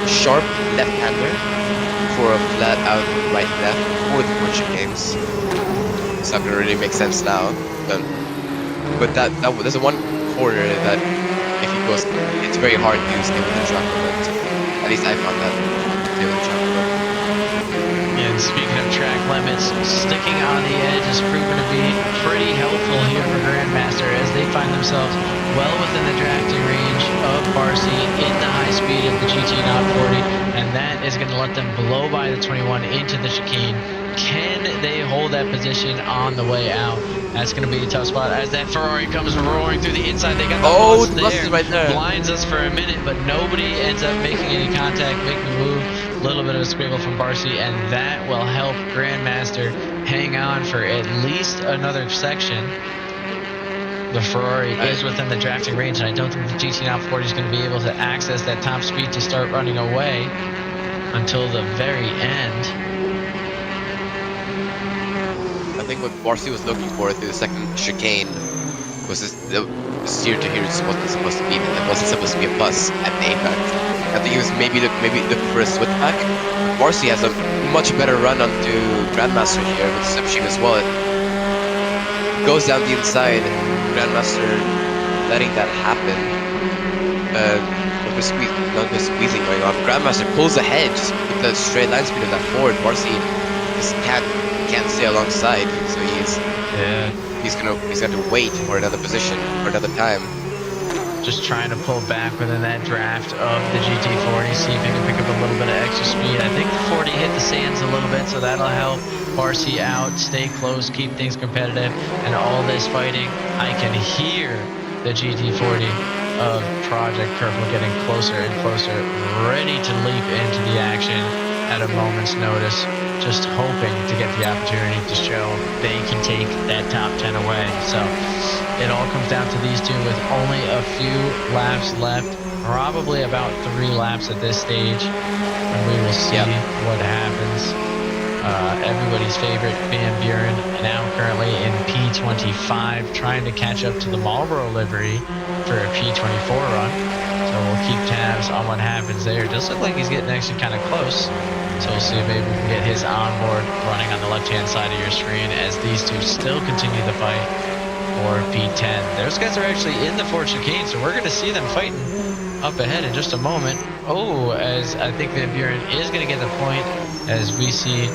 sharp left-hander for a flat-out right-left for the Porsche games. It's not gonna really make sense now, but there's a one corner that if he goes, it's very hard to stay with the track limit. At least I found that. Stay with the track limit. And speaking of track limits, sticking on the edge has proven to be pretty helpful here for Grandmaster as they find themselves well within the drafting range of Barcy in the high speed of the GT Not 40, and that is going to let them blow by the 21 into the chicane. Can they hold that position on the way out? That's going to be a tough spot as that Ferrari comes roaring through the inside. They got the bus there. Right there. Blinds us for a minute, but nobody ends up making any contact, making a move. A little bit of a squiggle from Barcy, and that will help Grandmaster hang on for at least another section. The Ferrari is within the drafting range, and I don't think the GT Now 40 is going to be able to access that top speed to start running away until the very end. I think what Barcy was looking for through the second chicane was the steer to here wasn't supposed to be. It wasn't supposed to be a bus at the apex. I think he was maybe looking for a switchback. Barcy has a much better run onto Grandmaster here with Subshim as well. It goes down the inside. Grandmaster letting that happen. No squeezing going on. Grandmaster pulls ahead just with the straight line speed of that forward. Barcy just can't stay alongside, so he's gonna wait for another position for another time. Just trying to pull back within that draft of the GT40, see if he can pick up a little bit of extra speed. I think the 40 hit the sands a little bit, so that'll help Barcy out, stay close, keep things competitive, and all this fighting, I can hear the GT40 of Project Purple getting closer and closer, ready to leap into the action at a moment's notice, just hoping to get the opportunity to show they can take that top 10 away. So it all comes down to these two with only a few laps left, probably about 3 laps at this stage, and we will see what happens. Everybody's favorite Van Buren now currently in P25, trying to catch up to the Marlboro livery for a P24 run. So we'll keep tabs on what happens there. It does look like he's getting actually kind of close. So we'll see if maybe we can get his onboard running on the left-hand side of your screen as these two still continue the fight for P10. Those guys are actually in the Ford chicane, so we're going to see them fighting up ahead in just a moment. Oh, as I think Van Buren is going to get the point as we see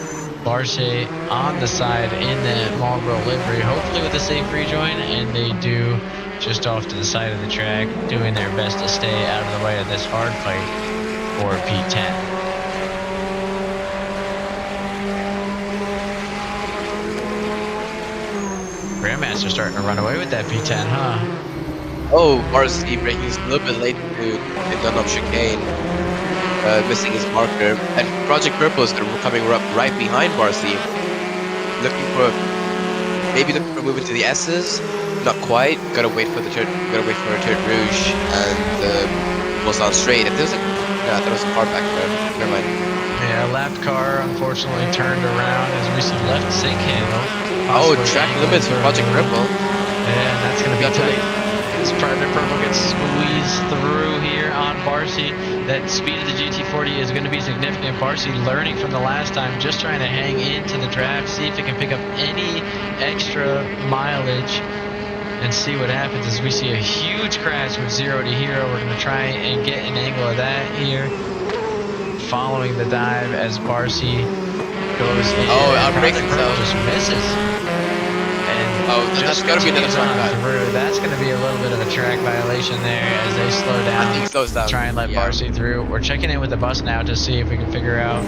Barcy on the side in the Marlboro livery, hopefully with a safe rejoin, and they do just off to the side of the track, doing their best to stay out of the way of this hard fight for P10. Grandmaster starting to run away with that P10, huh? Oh, Barcy braking is a little bit late to the Dunlop chicane, missing his marker, and Project Purple is coming up right behind Barcy, looking for moving to the S's. Not quite. Gotta wait for a turn rouge, and was on straight. If there's I thought it was a car back there. Never mind. Yeah, lap car unfortunately turned around as we see left sink handle. Oh, track limits for Project Purple. Yeah, that's gonna be tight. As Project Purple gets squeezed through here on Barcy, that speed of the GT40 is going to be significant. Barcy learning from the last time, just trying to hang into the draft, see if it can pick up any extra mileage and see what happens as we see a huge crash from 0 to hero. We're going to try and get an angle of that here. Following the dive as Barcy goes in. Oh, outbreaking just misses. That's got to be another track through. That's going to be a little bit of a track violation there as they slow down. I think he slows down. Try and let Barcy through. We're checking in with the bus now to see if we can figure out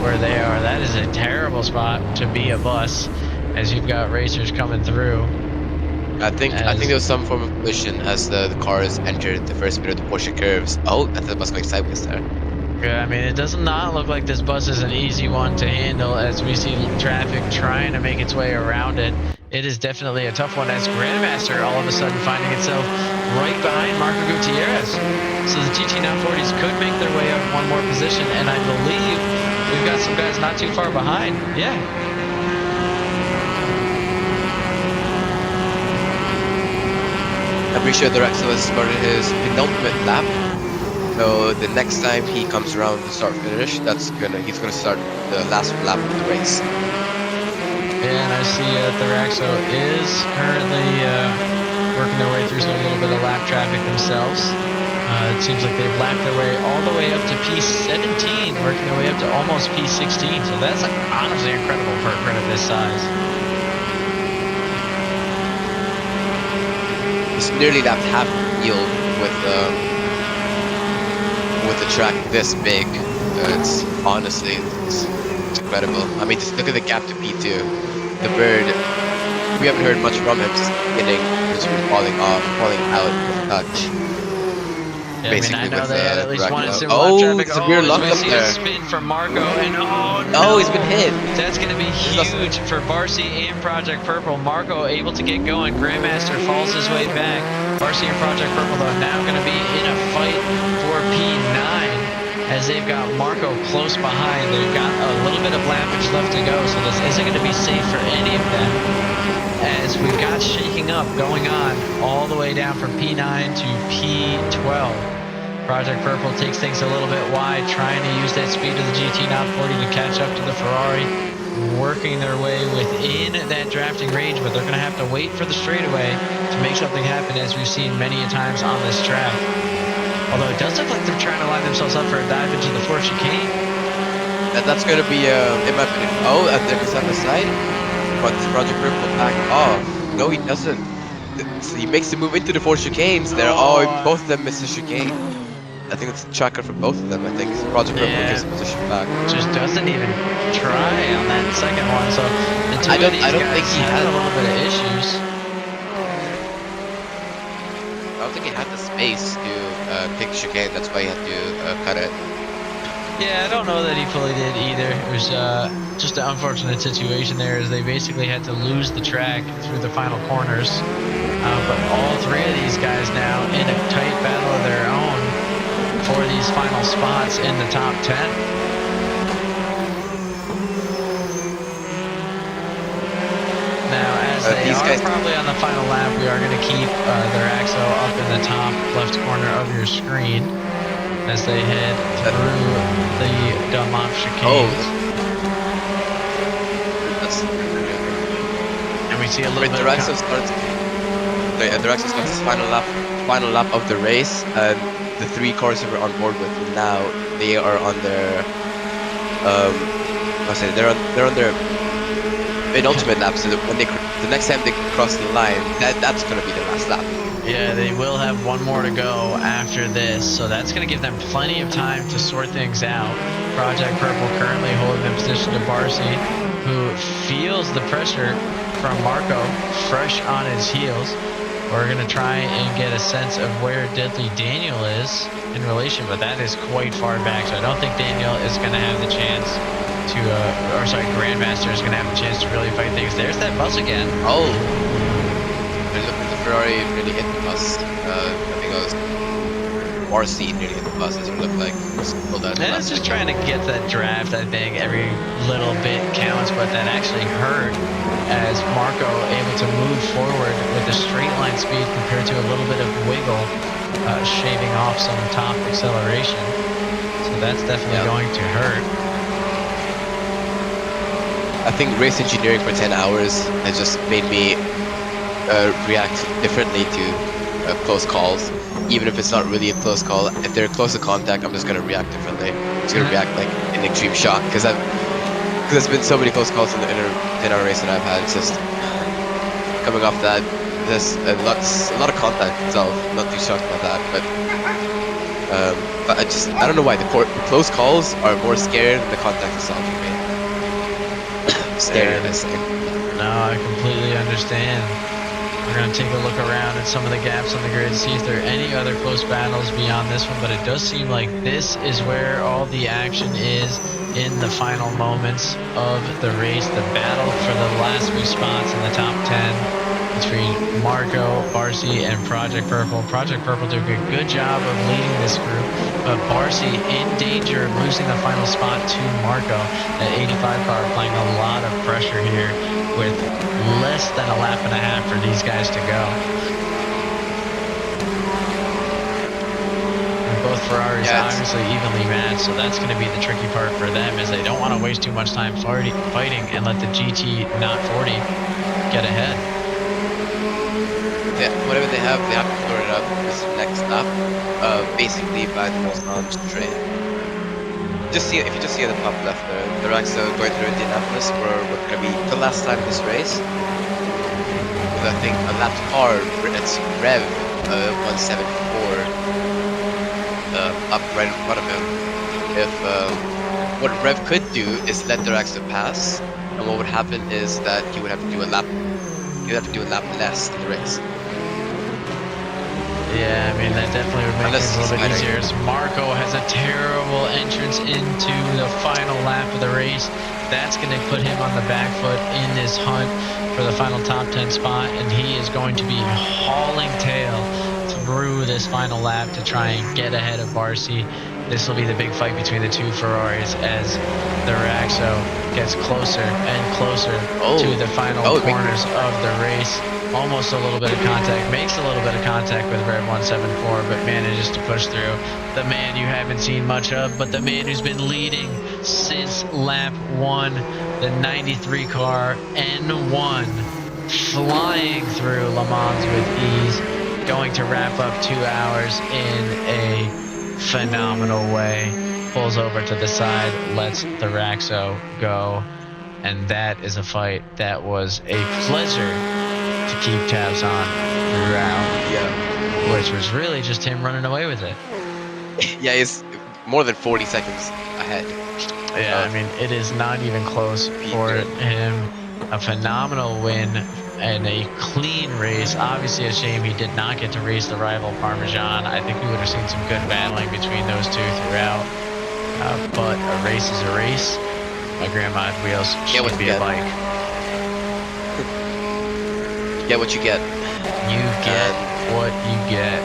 where they are. That is a terrible spot to be a bus as you've got racers coming through. I think there was some form of collision as the cars entered the first bit of the Porsche curves. Oh, I thought the bus going sideways there. Yeah, I mean, it does not look like this bus is an easy one to handle as we see traffic trying to make its way around it. It is definitely a tough one as Grandmaster all of a sudden finding itself right behind Marco Gutierrez. So the GT 940s could make their way up one more position, and I believe we've got some guys not too far behind. Yeah. I'm pretty sure the Rexel has started his penultimate lap. So the next time he comes around to start finish, he's gonna start the last lap of the race. And I see the Raxo is currently working their way through a little bit of lap traffic themselves. It seems like they've lapped their way all the way up to P17, working their way up to almost P16. So that's like honestly incredible for a credit this size. He's nearly lapped half yield with a track this big. It's incredible. I mean, just look at the gap to P2. The bird, we haven't heard much from him since the beginning. He's been falling out of touch. Yeah, basically, I mean, I know they at least wanted some lap traffic. Severe luck up see there. A spin from Marco, and no, he's been hit. That's going to be huge for Barcy and Project Purple. Marco able to get going. Grandmaster falls his way back. Barcy and Project Purple, though, now going to be in a fight for P9 as they've got Marco close behind. They've got a little bit of lappage left to go, so this isn't going to be safe for any of them. As we've got shaking up going on all the way down from P9 to P12. Project Purple takes things a little bit wide, trying to use that speed of the GT 940 to catch up to the Ferrari, working their way within that drafting range, but they're going to have to wait for the straightaway to make something happen, as we've seen many a times on this track. Although it does look like they're trying to line themselves up for a dive into the fourth chicane. That's going to be, in my opinion, and there's on the side, but Project Purple back off. No, he doesn't. So he makes the move into the four chicanes there. Both of them miss the chicane. I think it's a Chequered for both of them. I think Project Purple gives the position back. Just doesn't even try on that second one. So the two I don't think he had a little bit of issues. I don't think he had the space to pick chicane. That's why he had to cut it. Yeah, I don't know that he fully did either. It was just an unfortunate situation there, as they basically had to lose the track through the final corners. But all three of these guys now in a tight battle of their own for these final spots in the top 10. Now, as they are probably on the final lap, we are going to keep their axle up in the top left corner of your screen as they head through the Dunlop chicanes. And we see a little bit the Rexel starts his final lap of the race, and the three cars that we're on board with now, they are on their they're on their penultimate lap. So when the next time they cross the line, that's going to be their last lap. Yeah, they will have one more to go after this, so that's going to give them plenty of time to sort things out. Project Purple currently holding in position to Barcy, who feels the pressure from Marco fresh on his heels. We're going to try and get a sense of where Deadly Daniel is in relation, but that is quite far back, so I don't think Daniel is going to have the chance to, Grandmaster is going to have the chance to really fight things. There's that bus again. Oh! Look at the Ferrari nearly hit the bus. I think it was RC nearly hit the bus, as it looked like. Yeah, it's just trying to get that draft. I think every little bit counts, but that actually hurt as Marco able to move forward with a straight line speed compared to a little bit of wiggle, shaving off some top acceleration. So that's definitely going to hurt. I think race engineering for 10 hours has just made me react differently to close calls. Even if it's not really a close call, if they're close to contact, I'm just going to react differently. I'm just going to react like in extreme shock, because there's been so many close calls in our race that I've had. It's just coming off that, there's a lot of contact itself. I'm not too shocked about that, but I don't know why the close calls are more scary than the contact itself for me. Scary, I say. No, I completely understand. We're going to take a look around at some of the gaps on the grid, see if there are any other close battles beyond this one, but it does seem like this is where all the action is in the final moments of the race. The battle for the last few spots in the top 10 between Marco, Barcy, and Project Purple. Project Purple doing a good job of leading this group, but Barcy in danger of losing the final spot to Marco. That 85 car applying a lot of pressure here with less than a lap and a half for these guys to go. And both Ferraris obviously evenly matched, so that's going to be the tricky part for them, is they don't want to waste too much time fighting and let the GT not 40 get ahead. Yeah, whatever they have to sort it up this next lap, basically by the most honest train. If you just see at the top left there, they're actually going through Indianapolis for what's going to be the last time in this race. With I think a lap car, it's Rev 174 up right in front of him. If what Rev could do is let their axle pass, and what would happen is that he would have to do a lap. He would have to do a lap less in the race. Yeah, I mean, that definitely would make things a little bit easier. Marco has a terrible entrance into the final lap of the race. That's going to put him on the back foot in this hunt for the final top 10 spot, and he is going to be hauling tail through this final lap to try and get ahead of Barcy. This will be the big fight between the two Ferraris as the Raxo gets closer and closer to the final corners of the race. Almost a little bit of contact, makes a little bit of contact with Rev 174, but manages to push through. The man you haven't seen much of, but the man who's been leading since lap 1, the 93 car, N1, flying through Lemans with ease, going to wrap up 2 hours in a phenomenal way. Pulls over to the side, lets the Raxo go, and that is a fight that was a pleasure to keep tabs on throughout, which was really just him running away with it. Yeah, he's more than 40 seconds ahead. Yeah, I mean, it is not even close for him. A phenomenal win and a clean race. Obviously a shame he did not get to race the rival Parmesan. I think we would have seen some good battling between those two throughout. But a race is a race. My grandma had wheels. She would be a bike. Get what you get. You get what you get.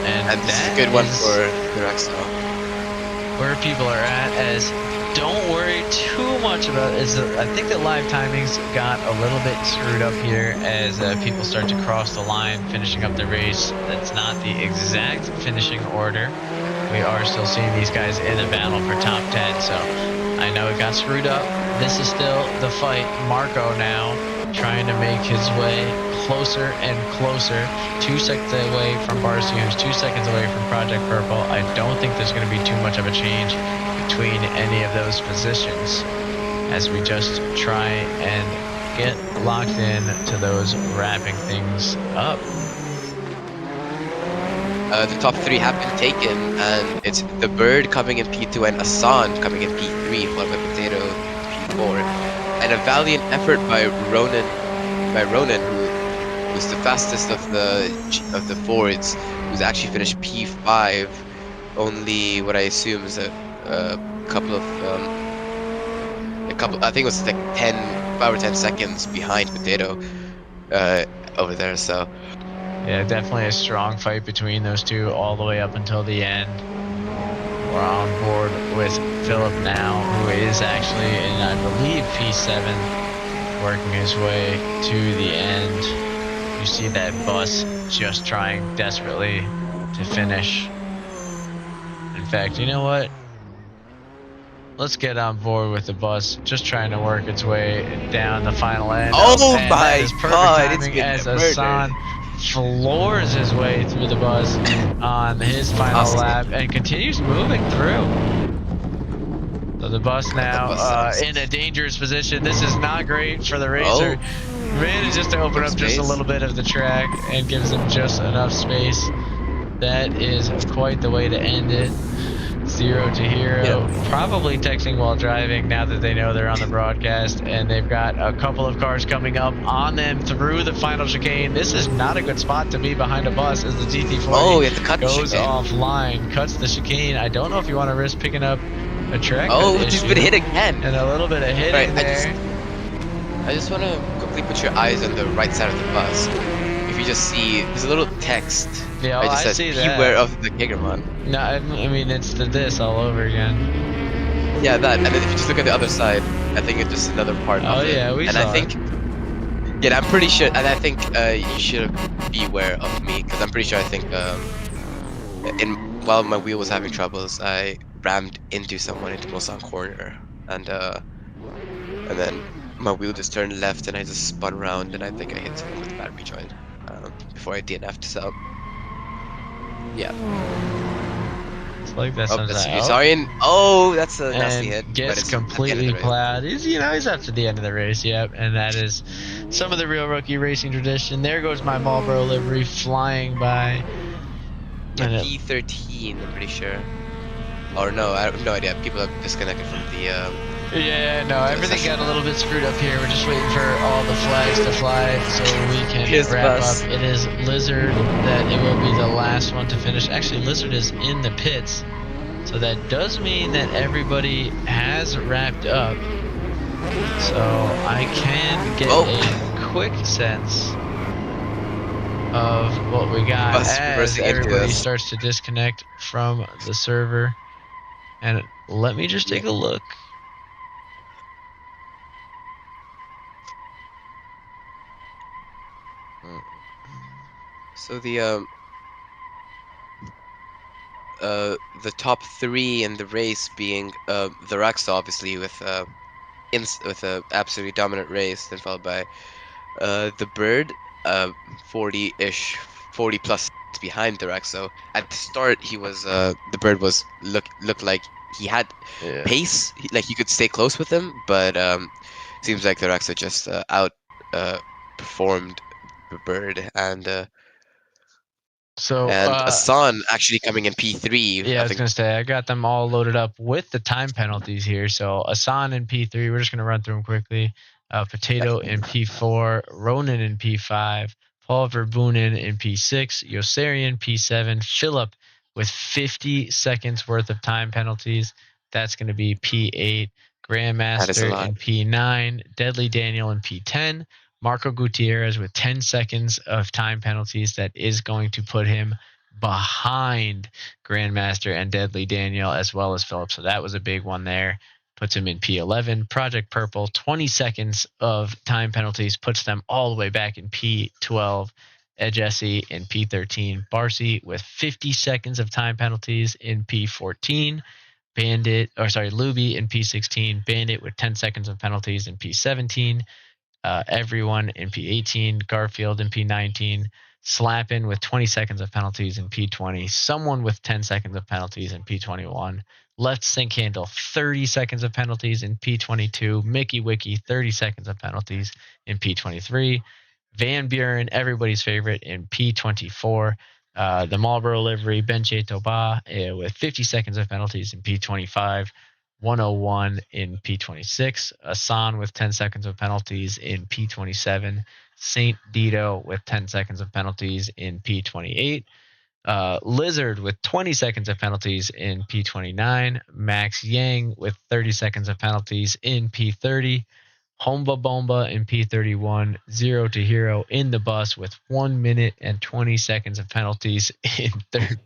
And this is a good one for the Rexo. Where people are at, as don't worry too much about it. I think that live timings got a little bit screwed up here as people start to cross the line, finishing up the race. That's not the exact finishing order. We are still seeing these guys in the battle for top 10, so I know it got screwed up. This is still the fight. Marco now trying to make his way closer and closer. 2 seconds away from Barcy, who's 2 seconds away from Project Purple. I don't think there's going to be too much of a change between any of those positions as we just try and get locked in to those wrapping things up. The top 3 have been taken, and it's the Bird coming in P2 and Asan coming in P3, followed by Potato P4. And a valiant effort by Ronan, who was the fastest of the Fords, who's actually finished P5, only what I assume is a couple, I think it was like 5 or 10 seconds behind Potato over there. So yeah, definitely a strong fight between those two all the way up until the end. We're on board with Philip now, who is actually in, I believe, P7, working his way to the end. You see that bus just trying desperately to finish. In fact, you know what? Let's get on board with the bus, just trying to work its way down the final end. Oh and my God, it's been as Asan floors his way through the bus on his final lap and continues moving through. So the bus now in a dangerous position. This is not great for the racer. Manages to open up just a little bit of the track and gives him just enough space. That is quite the way to end it. 0 to hero, probably texting while driving now that they know they're on the broadcast, and they've got a couple of cars coming up on them through the final chicane. This is not a good spot to be behind a bus as the GT40 goes offline, cuts the chicane. I don't know if you want to risk picking up a track. Oh, he's been hit again. And a little bit of hitting there. I just want to quickly put your eyes on the right side of the bus. If you just see, there's a little text. Yeah, well, I see that. Beware of the Gigerman. No, I mean, it's the this all over again. Yeah, that. And then if you just look at the other side, I think it's just another part of it. Oh, yeah, we saw I think, yeah, I'm pretty sure, and I think you should beware of me, because I'm pretty sure I think, while my wheel was having troubles, I rammed into someone into Mulsanne corner, and then my wheel just turned left, and I just spun around, and I think I hit someone with the battery joint before I DNF'd. So yeah. It's like that. That's a nasty hit. Gets completely plowed. He's after the end of the race. Yep, and that is some of the real rookie racing tradition. There goes my Marlboro livery flying by. Yeah, P13, I'm pretty sure. Or no, I have no idea. People have disconnected from the. Yeah, no, everything got a little bit screwed up here. We're just waiting for all the flags to fly so we can wrap up. It is Lizard that it will be the last one to finish. Actually, Lizard is in the pits, so that does mean that everybody has wrapped up. So I can get a quick sense of what we got as everybody starts to disconnect from the server. And let me just take a look. So the top 3 in the race being the Raxa, obviously with a absolutely dominant race, then followed by the Bird, 40-ish, 40 plus behind the Raxa. At the start, he was the Bird was looked like he had pace, like you could stay close with him, but seems like the Raxa just performed the Bird, and Hassan actually coming in P3. Yeah, I was going to say, I got them all loaded up with the time penalties here. So Hassan in P3, we're just going to run through them quickly. Potato in P4, Ronan in P5, Paul Verbunen in P6, Yossarian P7, Philip with 50 seconds worth of time penalties. That's going to be P8, Grandmaster in P9, Deadly Daniel in P10, Marco Gutierrez with 10 seconds of time penalties. That is going to put him behind Grandmaster and Deadly Daniel as well as Philip. So that was a big one there. Puts him in P11. Project Purple, 20 seconds of time penalties, puts them all the way back in P12. Jesse in P13. Barcy with 50 seconds of time penalties in P14. Luby in P16. Bandit with 10 seconds of penalties in P17. Everyone in P18, Garfield in P19, Slappin with 20 seconds of penalties in P20, someone with 10 seconds of penalties in P21, Left Sink Handle 30 seconds of penalties in P22, Mickey Wiki 30 seconds of penalties in P23, Van Buren, everybody's favorite, in P24, the Marlboro livery, Benche Toba with 50 seconds of penalties in P25, 101 in P26, Asan with 10 seconds of penalties in P27, Saint Dito with 10 seconds of penalties in P28, Lizard with 20 seconds of penalties in P29, Max Yang with 30 seconds of penalties in P30, Homba Bomba in P31, 0 to Hero in the bus with 1 minute and 20 seconds of penalties in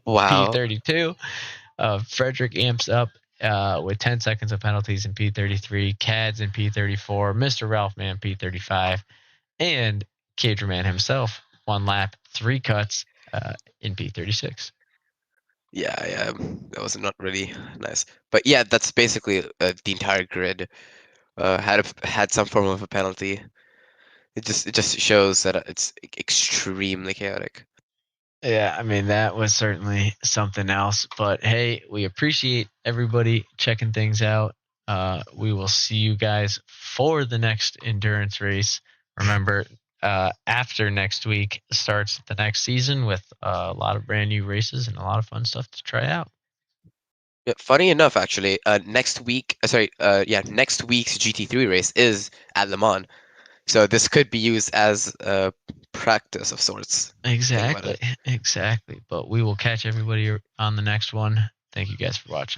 P32, Frederick Amps Up with 10 seconds of penalties in P33, Cads in P34, Mr. Ralph Man P35, and Cagerman himself, 1 lap, 3 cuts in P36. Yeah, that was not really nice. But yeah, that's basically the entire grid had some form of a penalty. It just shows that it's extremely chaotic. Yeah, I mean, that was certainly something else. But hey, we appreciate everybody checking things out. We will see you guys for the next endurance race. Remember, after next week starts the next season with a lot of brand new races and a lot of fun stuff to try out. Yeah, funny enough, actually, next week's GT3 race is at Le Mans, so this could be used as a practice of sorts. Think about Exactly, it. exactly. But we will catch everybody on the next one. Thank you guys for watching.